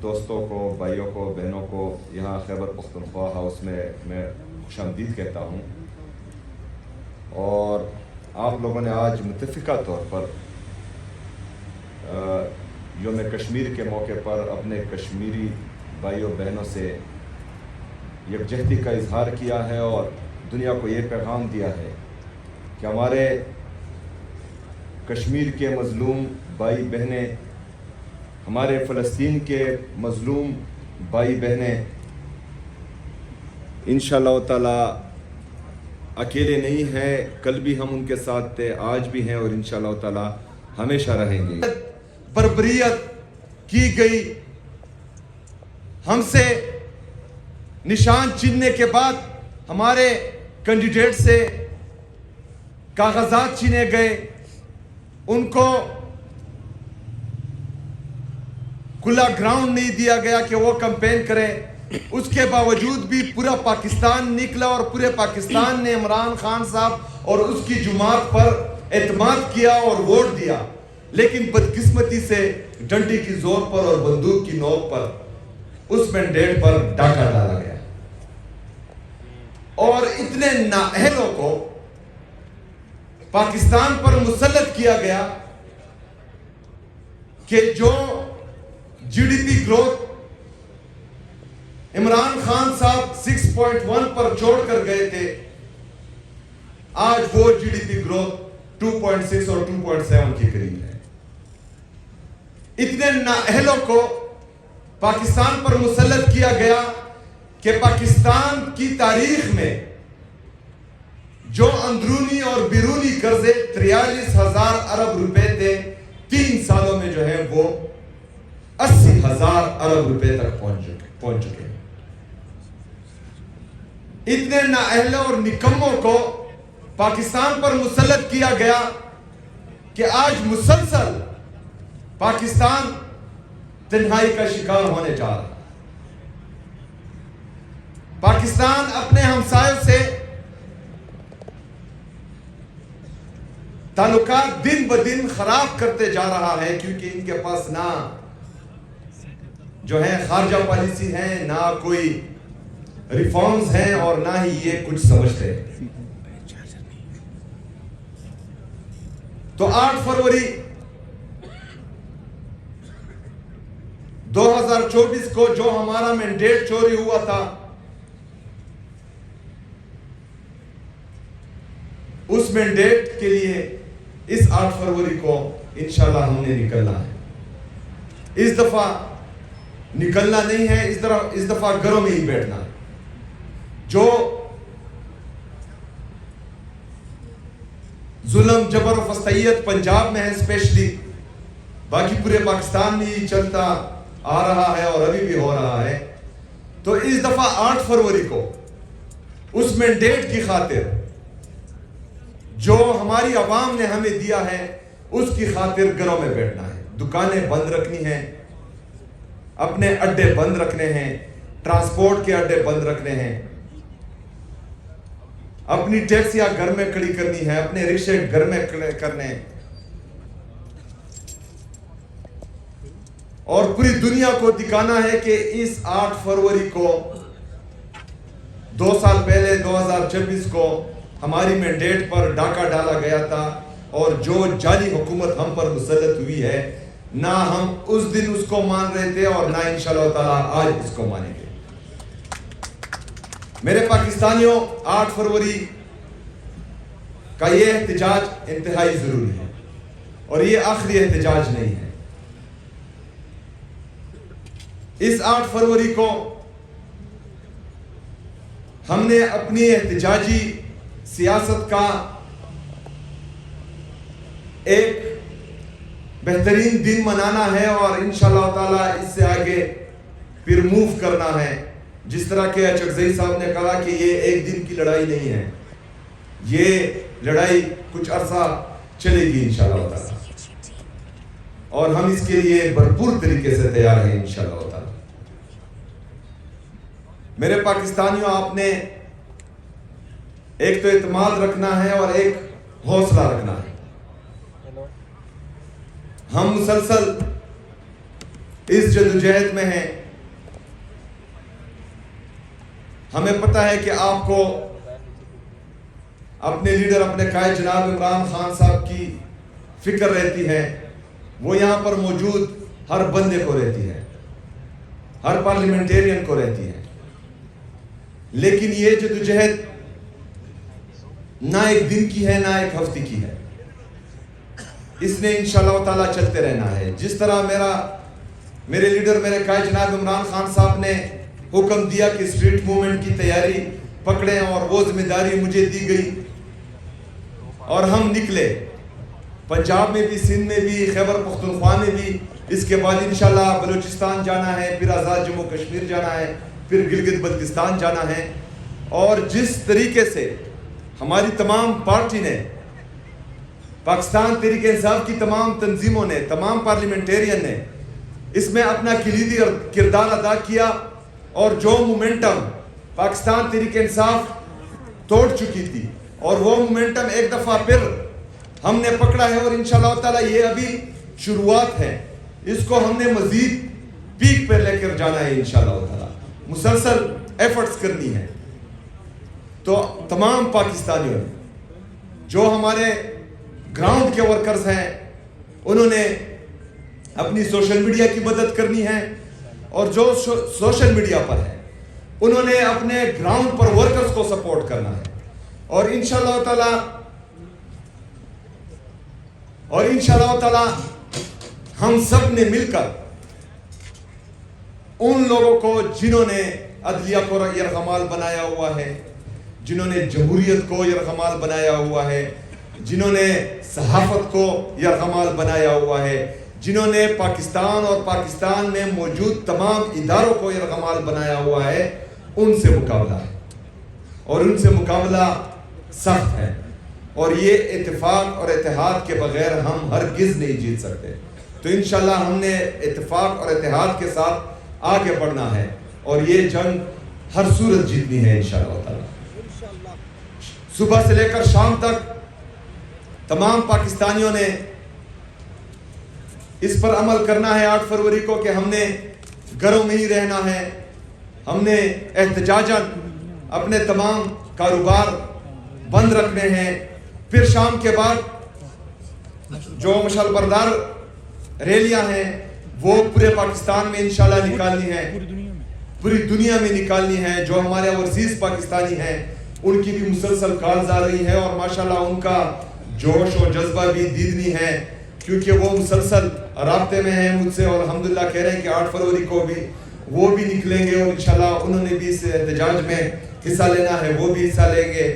दोस्तों को, भाइयों को, बहनों को यहाँ खैबर पख्तूनख्वा हाउस में मैं खुशामदीद कहता हूँ। और आप लोगों ने आज मुत्तफ़िका तौर पर यौम कश्मीर के मौके पर अपने कश्मीरी भाइयों बहनों से यकजहती का इजहार किया है और दुनिया को ये पैगाम दिया है कि हमारे कश्मीर के मज़लूम भाई बहनें, हमारे फ़लस्तीन के मज़लूम भाई बहनें इंशाअल्लाह ताला अकेले नहीं हैं। कल भी हम उनके साथ थे, आज भी हैं और इंशाअल्लाह ताला हमेशा रहेंगे। बर्बरियत की गई, हमसे निशान छीनने के बाद हमारे कैंडिडेट से कागजात छीने गए, उनको खुला ग्राउंड नहीं दिया गया कि वो कैंपेन करें। उसके बावजूद भी पूरा पाकिस्तान निकला और पूरे पाकिस्तान ने इमरान खान साहब और उसकी जुमात पर एतमाद किया और वोट दिया। लेकिन बदकिस्मती से डंडी की जोर पर और बंदूक की नोक पर उस मैंडेट पर डाका डाला गया और इतने नाअहलों को पाकिस्तान पर मुसल्लत किया गया कि जो जीडीपी ग्रोथ عمران خان صاحب 6.1 پر چھوڑ کر گئے تھے، آج وہ جی ڈی پی گروتھ 2.6 اور 2.7 کے قریب ہے. اتنے نااہلوں کو پاکستان پر مسلط کیا گیا کہ پاکستان کی تاریخ میں جو اندرونی اور بیرونی قرضے 43,000 ارب روپے تھے، 3 سالوں میں جو ہے وہ 80,000 ارب روپے تک پہنچ چکے. اتنے نااہلوں اور نکموں کو پاکستان پر مسلط کیا گیا کہ آج مسلسل پاکستان تنہائی کا شکار ہونے جا رہا. پاکستان اپنے ہمسایوں سے تعلقات دن بدن خراب کرتے جا رہا ہے، کیونکہ ان کے پاس نہ جو ہے خارجہ پالیسی ہے، نہ کوئی ریفارمز ہیں، اور نہ ہی یہ کچھ سمجھتے ہیں. تو 8 فروری 2024 کو جو ہمارا مینڈیٹ چوری ہوا تھا، اس مینڈیٹ کے لیے اس 8 فروری کو انشاءاللہ ہم نے نکلنا ہے. اس دفعہ نکلنا نہیں ہے، اس دفعہ گھروں میں ہی بیٹھنا ہے. جو ظلم جبر و فسطیت پنجاب میں ہے اسپیشلی، باقی پورے پاکستان میں ہی چلتا آ رہا ہے اور ابھی بھی ہو رہا ہے. تو اس دفعہ 8 فروری کو اس مینڈیٹ کی خاطر جو ہماری عوام نے ہمیں دیا ہے، اس کی خاطر گھروں میں بیٹھنا ہے. دکانیں بند رکھنی ہیں، اپنے اڈے بند رکھنے ہیں، ٹرانسپورٹ کے اڈے بند رکھنے ہیں، اپنی ٹیکسیاں گھر میں کھڑی کرنی ہے، اپنے رکشے گھر میں کرنے ہیں، اور پوری دنیا کو دکھانا ہے کہ اس 8 فروری کو 2 سال پہلے 2026 کو ہماری مینڈیٹ پر ڈاکہ ڈالا گیا تھا، اور جو جعلی حکومت ہم پر مسلط ہوئی ہے، نہ ہم اس دن اس کو مان رہے تھے اور نہ انشاءاللہ تعالی آج اس کو مانیں گے. میرے پاکستانیوں، 8 فروری کا یہ احتجاج انتہائی ضروری ہے، اور یہ آخری احتجاج نہیں ہے. اس 8 فروری کو ہم نے اپنی احتجاجی سیاست کا ایک بہترین دن منانا ہے، اور انشاءاللہ تعالی اس سے آگے پھر موو کرنا ہے. جس طرح کہ اچکزئی صاحب نے کہا کہ یہ ایک دن کی لڑائی نہیں ہے، یہ لڑائی کچھ عرصہ چلے گی انشاءاللہ تعالی، اور ہم اس کے لیے بھرپور طریقے سے تیار ہیں انشاءاللہ تعالی. میرے پاکستانیوں، آپ نے ایک تو اعتماد رکھنا ہے اور ایک حوصلہ رکھنا ہے. ہم مسلسل اس جدوجہد میں ہیں. ہمیں پتہ ہے کہ آپ کو اپنے لیڈر، اپنے قائد جناب عمران خان صاحب کی فکر رہتی ہے. وہ یہاں پر موجود ہر بندے کو رہتی ہے، ہر پارلیمنٹیرین کو رہتی ہے. لیکن یہ جدوجہد نہ ایک دن کی ہے، نہ ایک ہفتے کی ہے. اس نے انشاءاللہ تعالی چلتے رہنا ہے. جس طرح میرے لیڈر، میرے قائد جناب عمران خان صاحب نے حکم دیا کہ اسٹریٹ موومنٹ کی تیاری پکڑیں، اور وہ ذمہ داری مجھے دی گئی اور ہم نکلے. پنجاب میں بھی، سندھ میں بھی، خیبر پختونخوا میں بھی. اس کے بعد انشاءاللہ بلوچستان جانا ہے، پھر آزاد جموں کشمیر جانا ہے، پھر گلگت بلتستان جانا ہے. اور جس طریقے سے ہماری تمام پارٹی نے، پاکستان تحریک انصاف کی تمام تنظیموں نے، تمام پارلیمنٹیرین نے اس میں اپنا کلیدی کردار ادا کیا، اور جو مومنٹم پاکستان تحریک انصاف توڑ چکی تھی، اور وہ مومنٹم ایک دفعہ پھر ہم نے پکڑا ہے. اور انشاءاللہ تعالی یہ ابھی شروعات ہے، اس کو ہم نے مزید پیک پہ لے کر جانا ہے انشاءاللہ تعالی. مسلسل ایفرٹس کرنی ہے. تو تمام پاکستانیوں نے، جو ہمارے گراؤنڈ کے ورکرز ہیں، انہوں نے اپنی سوشل میڈیا کی مدد کرنی ہے، اور جو سوشل میڈیا پر ہے انہوں نے اپنے گراؤنڈ پر ورکرز کو سپورٹ کرنا ہے. اور انشاءاللہ تعالی ہم سب نے مل کر ان لوگوں کو جنہوں نے عدلیہ کو یرغمال بنایا ہوا ہے، جنہوں نے جمہوریت کو یرغمال بنایا ہوا ہے، جنہوں نے صحافت کو یرغمال بنایا ہوا ہے، جنہوں نے پاکستان اور پاکستان میں موجود تمام اداروں کو یرغمال بنایا ہوا ہے، ان سے مقابلہ ہے. اور ان سے مقابلہ سخت ہے، اور یہ اتفاق اور اتحاد کے بغیر ہم ہرگز نہیں جیت سکتے. تو انشاءاللہ ہم نے اتفاق اور اتحاد کے ساتھ آگے بڑھنا ہے، اور یہ جنگ ہر صورت جیتنی ہے انشاءاللہ تعالی. صبح سے لے کر شام تک تمام پاکستانیوں نے اس پر عمل کرنا ہے 8 فروری کو کہ ہم نے گھروں میں ہی رہنا ہے. ہم نے احتجاجاً اپنے تمام کاروبار بند رکھنے ہیں. پھر شام کے بعد جو مشعل بردار ریلیاں ہیں وہ پورے پاکستان میں انشاءاللہ نکالنی ہے، پوری دنیا میں نکالنی ہے. جو ہمارے اوورسیز پاکستانی ہیں ان کی بھی مسلسل کالز آ رہی ہے، اور ماشاءاللہ ان کا جوش و جذبہ بھی دیدنی ہے، کیونکہ وہ مسلسل رابطے میں ہیں مجھ سے، اور الحمدللہ کہہ رہے ہیں کہ 8 فروری کو بھی وہ بھی نکلیں گے، اور انشاءاللہ انہوں نے بھی اس احتجاج میں حصہ لینا ہے، وہ بھی حصہ لیں گے.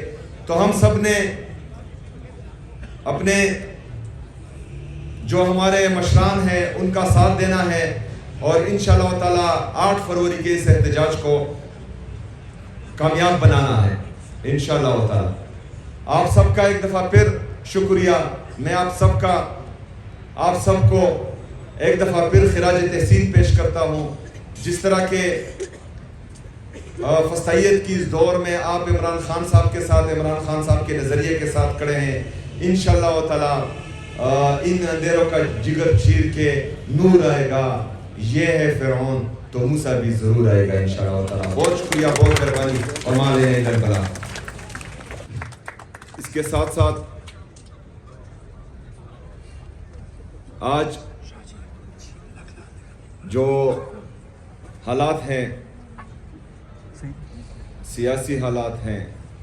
تو ہم سب نے اپنے جو ہمارے مشران ہیں ان کا ساتھ دینا ہے، اور انشاءاللہ تعالی 8 فروری کے اس احتجاج کو کامیاب بنانا ہے انشاءاللہ تعالی. آپ سب کا ایک دفعہ پھر شکریہ. میں آپ سب کو ایک دفعہ پھر خراج تحسین پیش کرتا ہوں. جس طرح کے فسطائیت کی اس دور میں آپ عمران خان صاحب کے ساتھ، عمران خان صاحب کے نظریے کے ساتھ کھڑے ہیں، انشاءاللہ تعالی ان اندھیروں کا جگر چیر کے نور آئے گا. یہ ہے فرعون تو موسیٰ بھی ضرور آئے گا انشاءاللہ تعالی. بہت شکریہ، بہت مہربانی. اور مالے جنبلا. اس کے ساتھ ساتھ آج جو حالات ہیں، سیاسی حالات ہیں،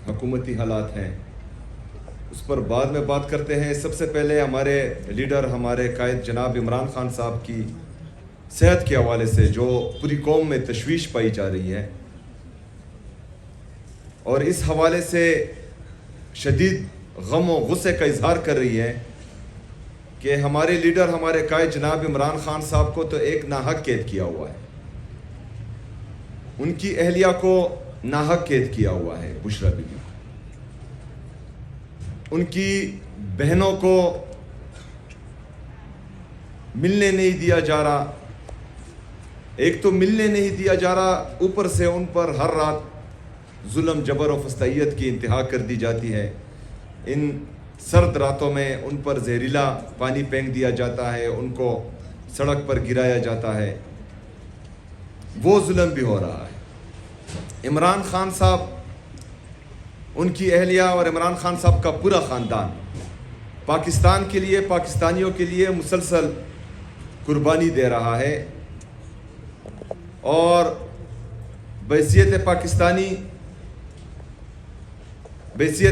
حکومتی حالات ہیں، اس پر بعد میں بات کرتے ہیں. سب سے پہلے ہمارے لیڈر، ہمارے قائد جناب عمران خان صاحب کی صحت کے حوالے سے جو پوری قوم میں تشویش پائی جا رہی ہے، اور اس حوالے سے شدید غم و غصے کا اظہار کر رہی ہے کہ ہمارے لیڈر، ہمارے قائد جناب عمران خان صاحب کو تو ایک ناحق قید کیا ہوا ہے، ان کی اہلیہ کو ناحق قید کیا ہوا ہے، بشرا بی بی، ان کی بہنوں کو ملنے نہیں دیا جا رہا. ایک تو ملنے نہیں دیا جا رہا، اوپر سے ان پر ہر رات ظلم، جبر و فسطائیت کی انتہا کر دی جاتی ہے. ان سرد راتوں میں ان پر زہریلا پانی پھینک دیا جاتا ہے، ان کو سڑک پر گرایا جاتا ہے. وہ ظلم بھی ہو رہا ہے. عمران خان صاحب، ان کی اہلیہ اور عمران خان صاحب کا پورا خاندان پاکستان کے لیے، پاکستانیوں کے لیے مسلسل قربانی دے رہا ہے، اور بحیثیت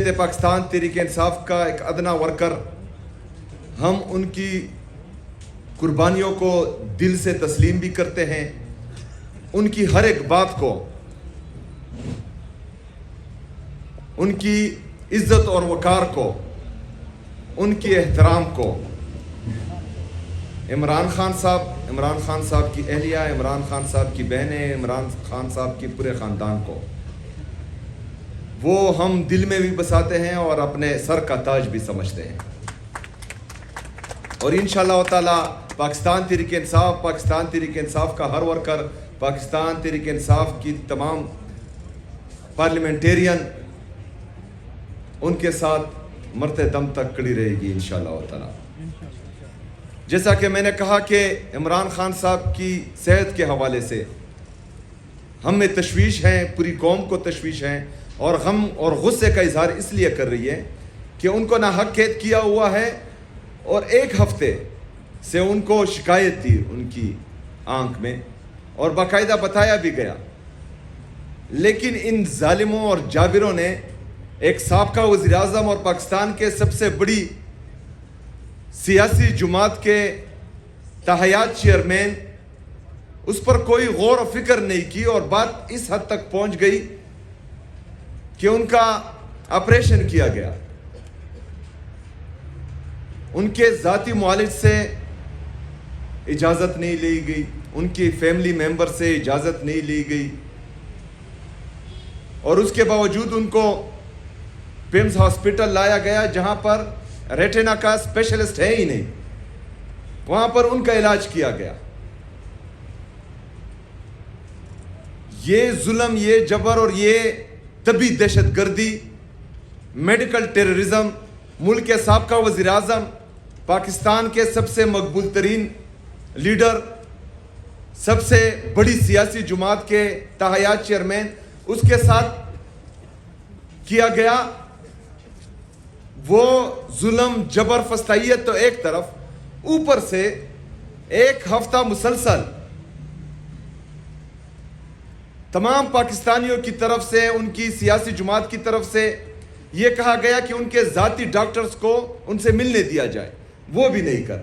پاکستان تحریک انصاف کا ایک ادنا ورکر، ہم ان کی قربانیوں کو دل سے تسلیم بھی کرتے ہیں. ان کی ہر ایک بات کو، ان کی عزت اور وقار کو، ان کی احترام کو، عمران خان صاحب کی اہلیہ، عمران خان صاحب کی بہنیں، عمران خان صاحب کی پورے خاندان کو وہ ہم دل میں بھی بساتے ہیں اور اپنے سر کا تاج بھی سمجھتے ہیں. اور انشاءاللہ تعالی پاکستان تحریک انصاف کا ہر ورکر، پاکستان تحریک انصاف کی تمام پارلیمنٹیرین ان کے ساتھ مرتے دم تک کڑی رہے گی انشاءاللہ تعالی. جیسا کہ میں نے کہا کہ عمران خان صاحب کی صحت کے حوالے سے ہمیں تشویش ہیں، پوری قوم کو تشویش ہیں، اور غم اور غصے کا اظہار اس لیے کر رہی ہے کہ ان کو ناحق قید کیا ہوا ہے، اور 1 ہفتے سے ان کو شکایت تھی ان کی آنکھ میں، اور باقاعدہ بتایا بھی گیا. لیکن ان ظالموں اور جابروں نے ایک سابقہ وزیر اعظم اور پاکستان کے سب سے بڑی سیاسی جماعت کے تحیات چیئرمین اس پر کوئی غور و فکر نہیں کی اور بات اس حد تک پہنچ گئی کہ ان کا آپریشن کیا گیا. ان کے ذاتی معالج سے اجازت نہیں لی گئی, ان کی فیملی ممبر سے اجازت نہیں لی گئی, اور اس کے باوجود ان کو پیمز ہاسپٹل لایا گیا جہاں پر ریٹینا کا اسپیشلسٹ ہے ہی نہیں, وہاں پر ان کا علاج کیا گیا. یہ ظلم, یہ جبر اور یہ طبی دہشت گردی, میڈیکل ٹیررزم, ملک کے سابقہ وزیر اعظم, پاکستان کے سب سے مقبول ترین لیڈر, سب سے بڑی سیاسی جماعت کے تحیات چیئرمین, اس کے ساتھ کیا گیا. وہ ظلم, جبر, فسطائیت تو ایک طرف, اوپر سے ایک ہفتہ مسلسل تمام پاکستانیوں کی طرف سے, ان کی سیاسی جماعت کی طرف سے یہ کہا گیا کہ ان کے ذاتی ڈاکٹرز کو ان سے ملنے دیا جائے, وہ بھی نہیں کر.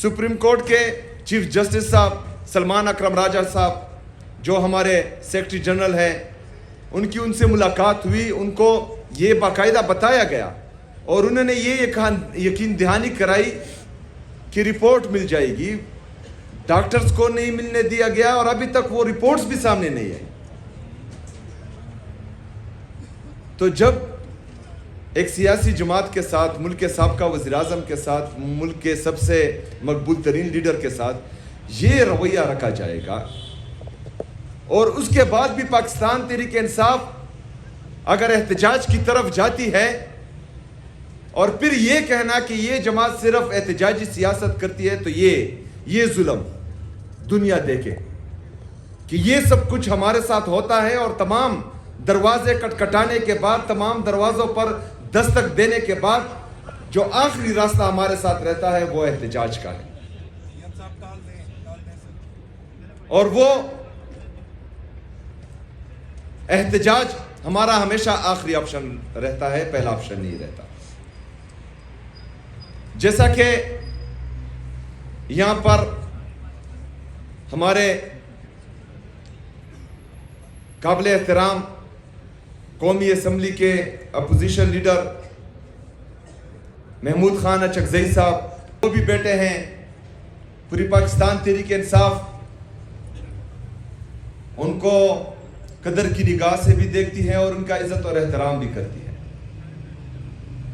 سپریم کورٹ کے چیف جسٹس صاحب سلمان اکرم راجہ صاحب جو ہمارے سیکرٹری جنرل ہیں, ان سے ملاقات ہوئی, ان کو یہ باقاعدہ بتایا گیا اور انہوں نے یہ یقین دہانی کرائی کہ رپورٹ مل جائے گی. ڈاکٹرز کو نہیں ملنے دیا گیا اور ابھی تک وہ رپورٹس بھی سامنے نہیں آئی. تو جب ایک سیاسی جماعت کے ساتھ, ملک کے سابقہ وزیر اعظم کے ساتھ, ملک کے سب سے مقبول ترین لیڈر کے ساتھ یہ رویہ رکھا جائے گا, اور اس کے بعد بھی پاکستان تحریک انصاف اگر احتجاج کی طرف جاتی ہے اور پھر یہ کہنا کہ یہ جماعت صرف احتجاجی سیاست کرتی ہے, تو یہ ظلم دنیا دیکھے کہ یہ سب کچھ ہمارے ساتھ ہوتا ہے, اور تمام دروازے کٹکھٹانے کے بعد, تمام دروازوں پر دستک دینے کے بعد جو آخری راستہ ہمارے ساتھ رہتا ہے وہ احتجاج کا ہے. اور وہ احتجاج ہمارا ہمیشہ آخری آپشن رہتا ہے, پہلا آپشن نہیں رہتا. جیسا کہ یہاں پر ہمارے قابل احترام قومی اسمبلی کے اپوزیشن لیڈر محمود خان اچکزئی صاحب وہ بھی بیٹھے ہیں, پوری پاکستان تحریک انصاف ان کو قدر کی نگاہ سے بھی دیکھتی ہے اور ان کا عزت اور احترام بھی کرتی ہے.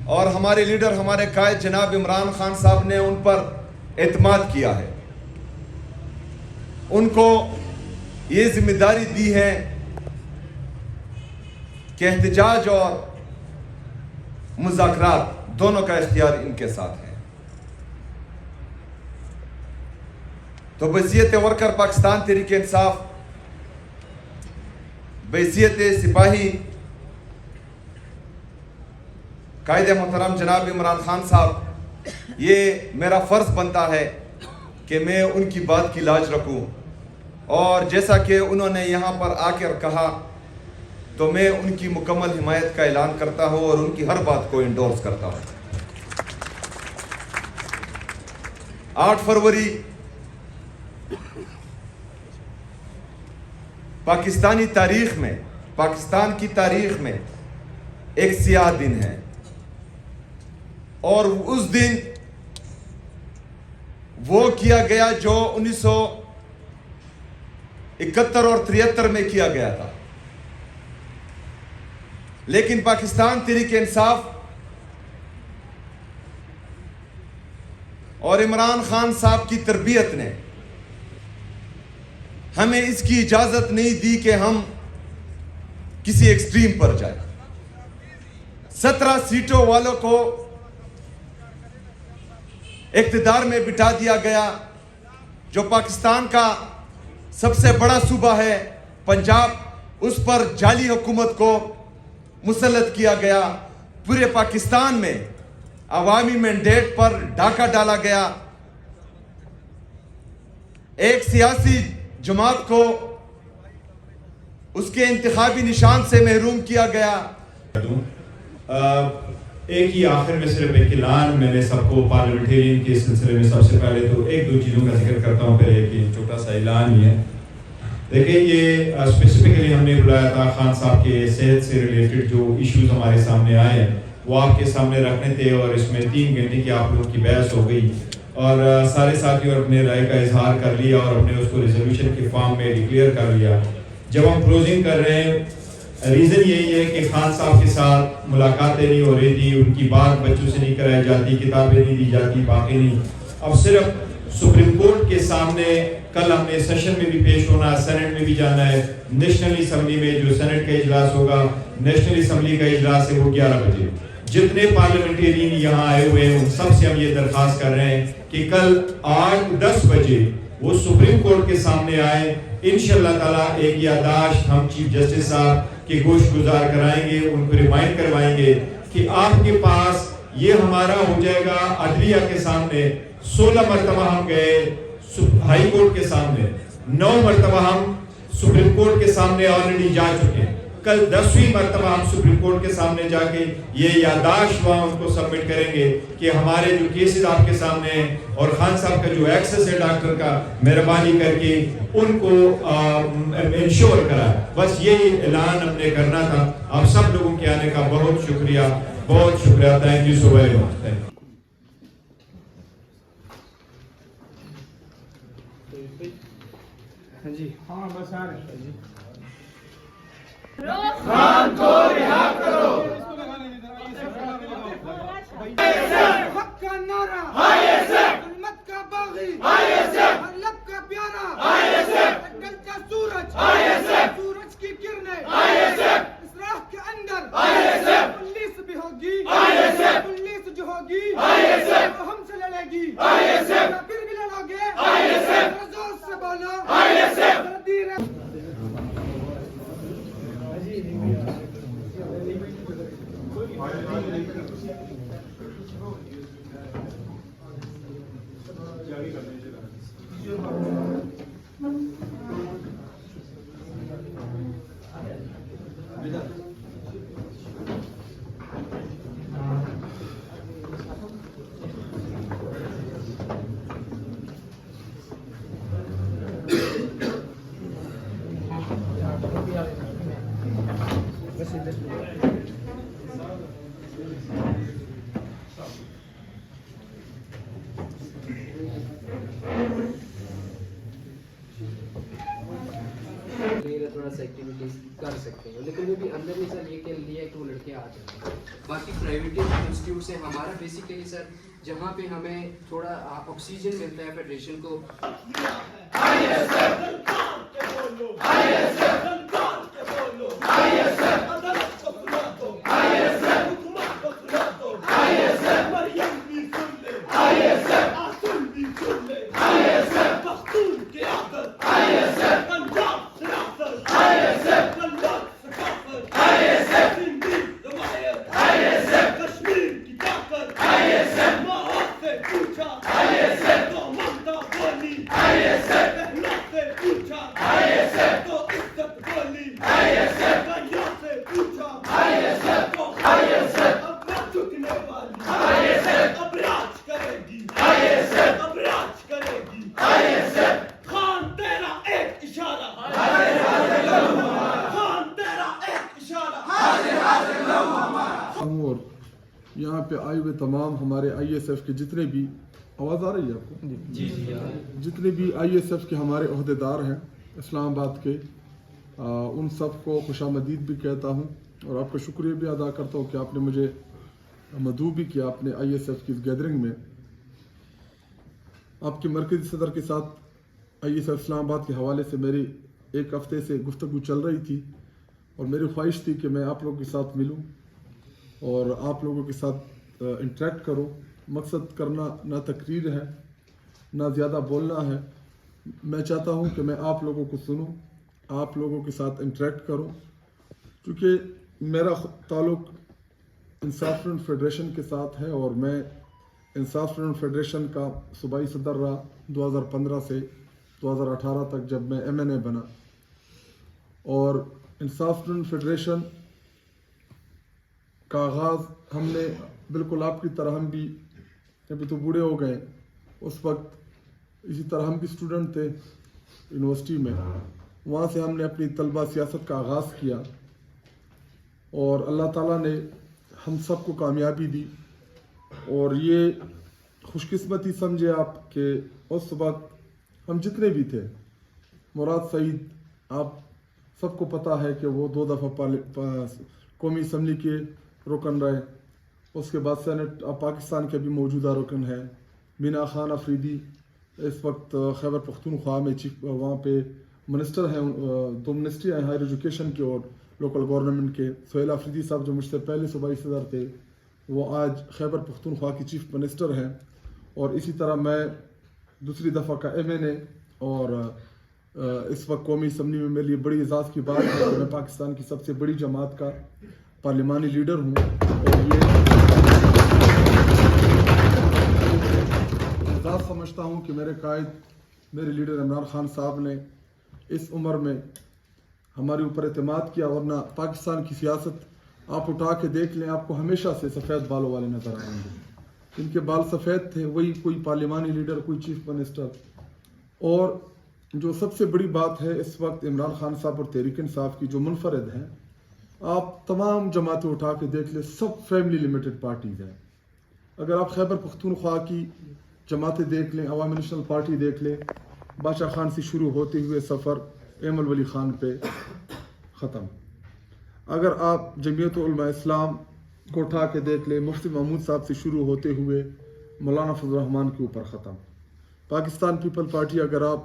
اور ہمارے لیڈر, ہمارے قائد جناب عمران خان صاحب نے ان پر اعتماد کیا ہے, ان کو یہ ذمہ داری دی ہے کہ احتجاج اور مذاکرات دونوں کا اختیار ان کے ساتھ ہے. تو بحیثیت ورکر پاکستان تحریک انصاف, بحیثیت سپاہی قائد محترم جناب عمران خان صاحب, یہ میرا فرض بنتا ہے کہ میں ان کی بات کی لاج رکھوں, اور جیسا کہ انہوں نے یہاں پر آ کر کہا تو میں ان کی مکمل حمایت کا اعلان کرتا ہوں اور ان کی ہر بات کو انڈورس کرتا ہوں. 8 فروری پاکستانی تاریخ میں, پاکستان کی تاریخ میں ایک سیاہ دن ہے, اور اس دن وہ کیا گیا جو 1971 اور 73 میں کیا گیا تھا. لیکن پاکستان تحریک انصاف اور عمران خان صاحب کی تربیت نے ہمیں اس کی اجازت نہیں دی کہ ہم کسی ایکسٹریم پر جائیں. 17 سیٹوں والوں کو اقتدار میں بٹھا دیا گیا, جو پاکستان کا سب سے بڑا صوبہ ہے پنجاب, اس پر جعلی حکومت کو مسلط کیا گیا. پورے پاکستان میں عوامی مینڈیٹ پر ڈاکہ ڈالا گیا. ایک سیاسی جماعت کو उसके इंतखाबी निशान से महरूम किया गया। एक ही आखिर में सिर्फ एक ऐलान मैंने सबको पार्लियामेंटेरियन के सिलसिले में सबसे पहले तो एक दो चीज़ों का जिक्र करता हूँ, फिर एक छोटा सा ऐलान ही है। देखिए ये स्पेसिफिकली हमने बुलाया था खान साहब के सेहत से रिलेटेड जो इश्यूज हमारे सामने आए हैं वो आपके सामने रखने थे, और इसमें 3 घंटे की आप लोग की बहस हो गई और सारे साथियों अपने राय का इजहार कर लिया और अपने उसको रिजोल्यूशन के फॉर्म में डिक्लेयर कर लिया। जब हम क्लोजिंग कर रहे हैं, रीज़न यही है कि खान साहब के साथ मुलाकातें नहीं हो रही थी, उनकी बात बच्चों से नहीं कराई जाती, किताबें नहीं दी जाती, बाकी नहीं। अब सिर्फ सुप्रीम कोर्ट के सामने कल हमने सेशन में भी पेश होना है, सेनेट में भी जाना है, नेशनल असम्बली में जो सेनेट का इजलास होगा, नेशनल असम्बली का इजलास है वो 11 बजे। जितने पार्लियामेंटेरियन यहाँ आए हुए हैं उन सबसे हम ये दरख्वास्त कर रहे हैं कि कल 8-10 बजे वो सुप्रीम कोर्ट के सामने आए। इंशाअल्लाह ताला एक याददाश्त हम चीफ जस्टिस साहब के गोश्त गुजार कराएंगे, उनको रिमाइंड करवाएंगे कि आपके पास ये हमारा हो जाएगा अदलिया के सामने। 16 मरतबा हम गए हाई कोर्ट के सामने, 9 मरतबा हम सुप्रीम कोर्ट के सामने ऑलरेडी जा चुके हैं। कल 10वीं मरतबा हम सुप्रीम कोर्ट के सामने जाके ये याददाश्त वहाँ उनको सबमिट करेंगे कि हमारे जो केसेस आपके सामने हैं और खान साहब का जो एक्सेस है डॉक्टर का, मेहरबानी करके उनको इंश्योर करा। बस यही ऐलान हमने करना था। आप सब लोगों के आने का बहुत शुक्रिया, बहुत शुक्रिया। Thank you so very much. Thank you. हाँ बस आ रहे हैं जी। खान को रिहा करो। हक का नारा, उम्मत का बागी, हर लब का प्यारा, ढलता सूरज, सूरज की किरणें इस राह के अंदर 19 भी होगी, 19 जो होगी वो हमसे लड़ेगी। फिर भी लड़ोगे जोर से बोलो। थोड़ा सा एक्टिविटीज कर सकते हैं, लेकिन वो भी अंदर ही सर ये के लिए कि वो लड़के आ जाते हैं। बाकी प्राइवेट इंस्टीट्यूट से हमारा बेसिकली सर जहाँ पे हमें थोड़ा ऑक्सीजन मिलता है फेडरेशन को। और यहाँ पे आए हुए तमाम हमारे ISF के जितने भी, आवाज़ आ रही है आपको? जी जी। जितने भी ISF के हमारे ओहदेदार हैं इस्लामाबाद के, उन सब को खुशामदीद भी कहता हूँ और आपका शुक्रिया भी अदा करता हूँ कि आपने मुझे मदऊ भी किया अपने ISF की इस गैदरिंग में। आपके मरकज़ी सदर के साथ ISF इस्लामाबाद के हवाले से मेरी एक हफ्ते से गुफ्तगू चल रही थी और मेरी ख्वाहिश थी कि मैं आप लोगों के साथ मिलूं और आप लोगों के साथ इंटरेक्ट करूं। मकसद करना ना तकरीर है ना ज़्यादा बोलना है। मैं चाहता हूं कि मैं आप लोगों को सुनूं, आप लोगों के साथ इंटरेक्ट करूं, क्योंकि मेरा ताल्लुक़ इंसाफ फ्रंट फेडरेशन के साथ है और मैं इंसाफ फ्रंट फेडरेशन का सूबाई सदर रहा 2015 से 2018 तक, जब मैं MNA बना। और इंसाफ स्टूडेंट फेडरेशन का आगाज़ हमने बिल्कुल आपकी तरह, हम भी अभी तो बूढ़े हो गए, उस वक्त इसी तरह हम भी स्टूडेंट थे यूनिवर्सिटी में, वहाँ से हमने अपनी तलबा सियासत का आगाज़ किया और अल्लाह ताला ने हम सबको कामयाबी दी। और ये खुशकिस्मती समझे आप कि उस वक्त हम जितने भी थे, मुराद सईद आप सबको पता है कि वो 2 दफ़ा कौमी असम्बली के रुकन रहे, उसके बाद सेनेट पाकिस्तान के भी मौजूदा रुकन है। मीना खान अफरीदी इस वक्त खैबर पख्तूनख्वा में चीफ वहाँ पे मिनिस्टर हैं, 2 मिनिस्ट्री हैं हायर एजुकेशन के और लोकल गवर्नमेंट के। सुहेल अफरीदी साहब जो मुझसे पहले सूबाई सदर थे, वो आज खैबर पख्तूनख्वा की चीफ मिनिस्टर हैं। और इसी तरह मैं दूसरी दफ़ा का MNA, और इस वक्त कौमी असम्बली में मेरे लिए बड़ी एजाज़ की बात है कि मैं पाकिस्तान की सबसे बड़ी जमात का पार्लिमानी लीडर हूँ। और ये एजाज़ समझता हूँ कि मेरे कायद, मेरे लीडर इमरान खान साहब ने इस उम्र में हमारे ऊपर एतमाद किया, वरना पाकिस्तान की सियासत आप उठा के देख लें, आपको हमेशा से सफ़ेद बालों वाले नज़र आएंगे। जिनके बाल सफ़ेद थे वही कोई पार्लिमानी लीडर, कोई चीफ मिनिस्टर। और जो सबसे बड़ी बात है इस वक्त इमरान खान साहब और तहरीक इंसाफ की जो मुनफरद हैं, आप तमाम जमातें उठा के देख ले, सब फैमिली लिमिटेड पार्टीज़ हैं। अगर आप खैबर पख्तूनख्वा की जमातें देख लें, अवामी नेशनल पार्टी देख लें, बादशाह खान से शुरू होते हुए सफ़र एमल वली खान पे ख़त्म। अगर आप जमीयत उलमा इस्लाम को उठा के देख लें, मुफ्ती महमूद साहब से शुरू होते हुए मौलाना फजल रहमान के ऊपर ख़त्म। पाकिस्तान पीपल पार्टी अगर आप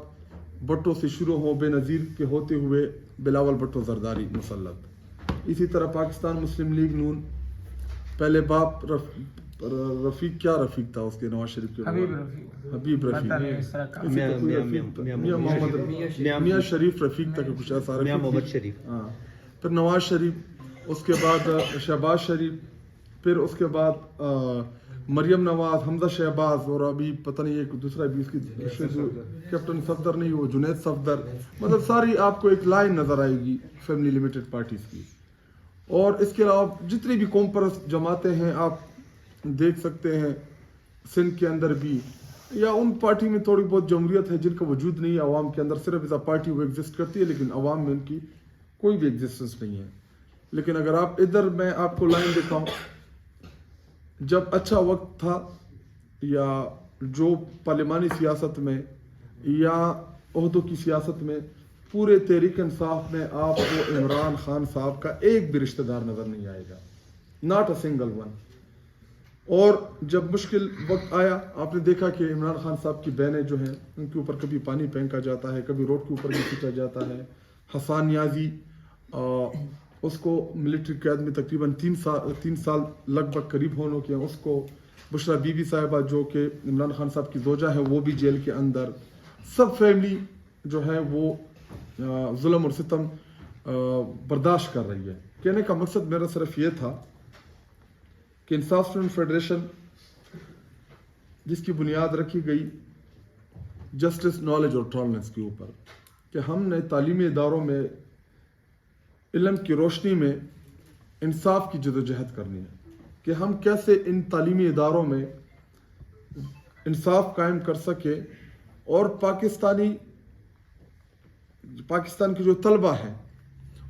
भट्टो से शुरू हो, बेनज़ीर के होते हुए बिलावल भट्टो जरदारी मुसल्लत। इसी तरह पाकिस्तान मुस्लिम लीग नून, पहले बाप रफ़ीक क्या रफ़ीक था उसके, नवाज शरीफ के हबीब रफ़ीक, मियाँ शरीफ रफ़ीक था कि कुछ ऐसा, मियाँ मोहम्मद शरीफ, हाँ, फिर नवाज शरीफ, उसके बाद शहबाज शरीफ, फिर उसके बाद मरियम नवाज, हमजा शहबाज, और अभी पता नहीं एक दूसरा भी इसकी कैप्टन सफदर नहीं, वो जुनैद सफदर। मतलब सारी आपको एक लाइन नज़र आएगी फैमिली लिमिटेड पार्टीज़ की। और इसके अलावा जितनी भी कौम परस्त जमातें हैं आप देख सकते हैं, सिंध के अंदर भी, या उन पार्टी में थोड़ी बहुत जमहूरियत है जिनका वजूद नहीं है अवाम के अंदर, सिर्फ एज अ पार्टी वो एग्जिस्ट करती है, लेकिन अवाम में उनकी कोई भी एग्जिस्टेंस नहीं है। लेकिन अगर आप इधर, मैं आपको लाइन दिखाऊं, जब अच्छा वक्त था या जो पार्लिमानी सियासत में या ओहदों की सियासत में, पूरे तहरीक इंसाफ में आपको इमरान खान साहब का एक भी रिश्तेदार नज़र नहीं आएगा, नॉट अ सिंगल वन। और जब मुश्किल वक्त आया, आपने देखा कि इमरान खान साहब की बहनें जो हैं उनके ऊपर कभी पानी फेंका जाता है, कभी रोड के ऊपर भी खींचा जाता है। हसान नियाजी, उसको मिलिट्री कैद में तकरीबन 3 साल लगभग करीब होने के, उसको बुशरा बीबी साहिबा जो कि इमरान खान साहब की जोजा है, वो भी जेल के अंदर। सब फैमिली जो है वो जुल्म और सितम बर्दाश्त कर रही है। कहने का मकसद मेरा सिर्फ ये था कि इंसाफ स्टूडेंट फेडरेशन, जिसकी बुनियाद रखी गई जस्टिस, नॉलेज और टॉलरेंस के ऊपर, कि हमने तालीमी इदारों में इल्म की रोशनी में इंसाफ की जदोजहद करनी है, कि हम कैसे इन तालीमी इदारों में इंसाफ कायम कर सके और पाकिस्तान के जो तलबा हैं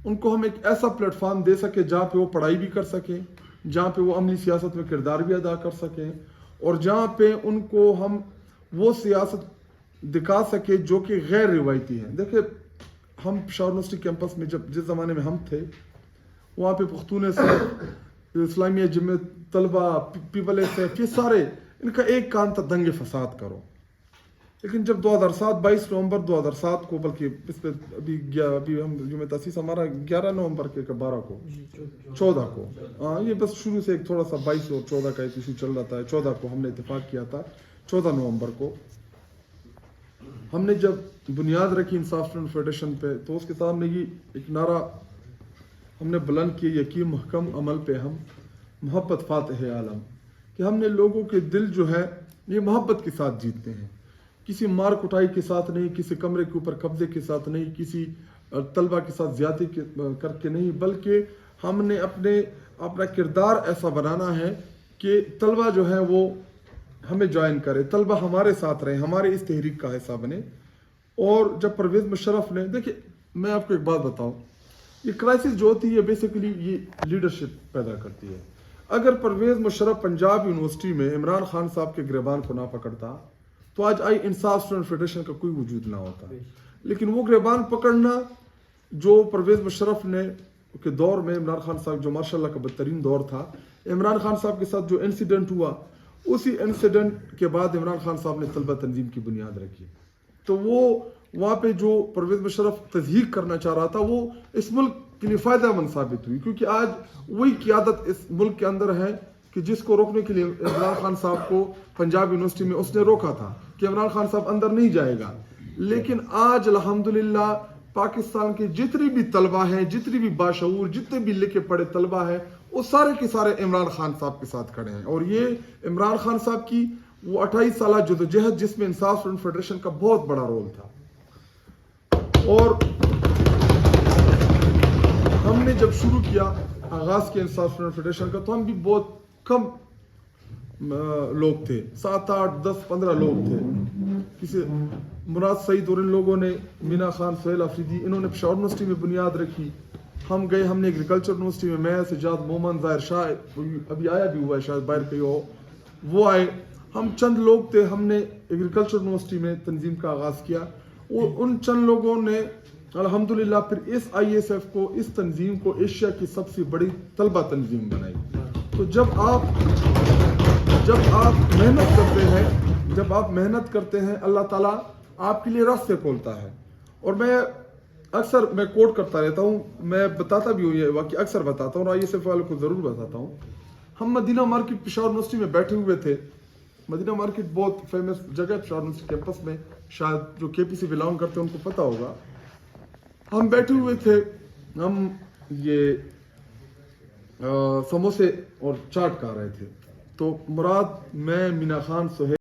उनको हम एक ऐसा प्लेटफॉर्म दे सके जहाँ पे वो पढ़ाई भी कर सकें, जहाँ पे वो अमली सियासत में किरदार भी अदा कर सकें, और जहाँ पे उनको हम वो सियासत दिखा सके जो कि गैर रिवायती है। देखिए, हम पेशावर यूनिवर्सिटी कैंपस में जिस ज़माने में हम थे, वहाँ पे पख्तून से इस्लामिया जमात तलबा, पीपल से, ये सारे इनका एक काम था, दंगे फसाद करो। लेकिन जब 2007 22 नवंबर 2007 को, बल्कि इस पर अभी हम जुमे तसीस हमारा 11 नवंबर के 12 को 14 को, हाँ, ये बस शुरू से एक थोड़ा सा 22 और 14 का एक इशू चल रहा था। 14 को हमने इत्तेफाक किया था, 14 नवंबर को हमने जब बुनियाद रखी इंसाफ स्टूडेंट फेडरेशन पे, तो उसके सामने ये एक नारा हमने बुलंद किया, यकीन महकम अमल पे हम मोहब्बत फातह आलम, कि हमने लोगों के दिल जो है ये मोहब्बत के साथ जीतते हैं, किसी मार कुटाई के साथ नहीं, किसी कमरे के ऊपर कब्जे के साथ नहीं, किसी طلبہ کے ساتھ زیادتی کر کے نہیں، بلکہ ہم نے اپنا کردار ایسا بنانا ہے کہ طلبہ جو ہے وہ ہمیں جوائن کرے، طلبہ ہمارے ساتھ رہیں، ہمارے اس تحریک کا حصہ بنے. اور جب پرویز مشرف نے، دیکھیں میں آپ کو ایک بات بتاؤں، یہ کرائسس جو ہوتی ہے بیسیکلی یہ لیڈرشپ پیدا کرتی ہے. اگر پرویز مشرف پنجاب یونیورسٹی میں عمران خان صاحب کے گریبان کو نہ پکڑتا تو آج انصاف اسٹوڈنٹ فیڈریشن کا کوئی وجود نہ ہوتا. لیکن وہ گریبان پکڑنا جو پرویز مشرف نے کے دور میں عمران خان صاحب، جو ماشاءاللہ کا بدترین دور تھا، عمران خان صاحب کے ساتھ جو انسیڈنٹ ہوا، اسی انسیڈنٹ کے بعد عمران خان صاحب نے طلبہ تنظیم کی بنیاد رکھی. تو وہ وہاں پہ جو پرویز مشرف تضحیق کرنا چاہ رہا تھا وہ اس ملک کے لیے فائدہ مند ثابت ہوئی، کیونکہ آج وہی قیادت اس ملک کے اندر ہے کہ جس کو روکنے کے لیے عمران خان صاحب کو پنجاب یونیورسٹی میں اس نے روکا تھا کہ عمران خان صاحب اندر نہیں جائے گا. لیکن آج الحمدللہ پاکستان کے جتنی بھی طلبہ ہیں، جتنی بھی باشعور، جتنے بھی لکھے پڑھے طلبہ ہیں، وہ سارے کے سارے عمران خان صاحب کے ساتھ کھڑے ہیں. اور یہ عمران خان صاحب کی وہ 28 سالہ جدوجہد جس میں انصاف اسٹوڈنٹ فیڈریشن کا بہت بڑا رول تھا. اور ہم نے جب شروع کیا آغاز کیا انصاف اسٹوڈنٹ فیڈریشن کا تو ہم بھی بہت کم لوگ تھے، 7 8 10 15 لوگ تھے. کسی مراد سعید اور ان لوگوں نے، مینا خان، سہیل آفریدی، انہوں نے پشاور یونیورسٹی میں بنیاد رکھی. ہم گئے، ہم نے ایگریکلچر یونیورسٹی میں سجاد، مومن، ظاہر شاہ ابھی آیا بھی ہوا ہے شاید باہر کہیں ہو، وہ آئے. ہم چند لوگ تھے، ہم نے ایگریکلچر یونیورسٹی میں تنظیم کا آغاز کیا. اور ان چند لوگوں نے الحمدللہ پھر اس ISF کو، اس تنظیم کو ایشیا کی سب سے بڑی طلبہ تنظیم بنائی. تو جب آپ محنت کرتے ہیں اللہ تعالیٰ آپ کے لیے راستے کھولتا ہے. اور میں کوٹ کرتا رہتا ہوں، میں بتاتا بھی ہوں، یہ واقعی اکثر بتاتا ہوں اور ISF والوں کو ضرور بتاتا ہوں. ہم مدینہ مارکیٹ پشاور یونیورسٹی میں بیٹھے ہوئے تھے. مدینہ مارکیٹ بہت فیمس جگہ ہے پشاور یونیورسٹی کیمپس میں، شاید جو KP سے بلانگ کرتے ہیں ان کو پتہ ہوگا. ہم بیٹھے ہوئے تھے، ہم یہ سموسے اور چاٹ کھا رہے تھے. تو مراد، میں، مینا خان، سہیل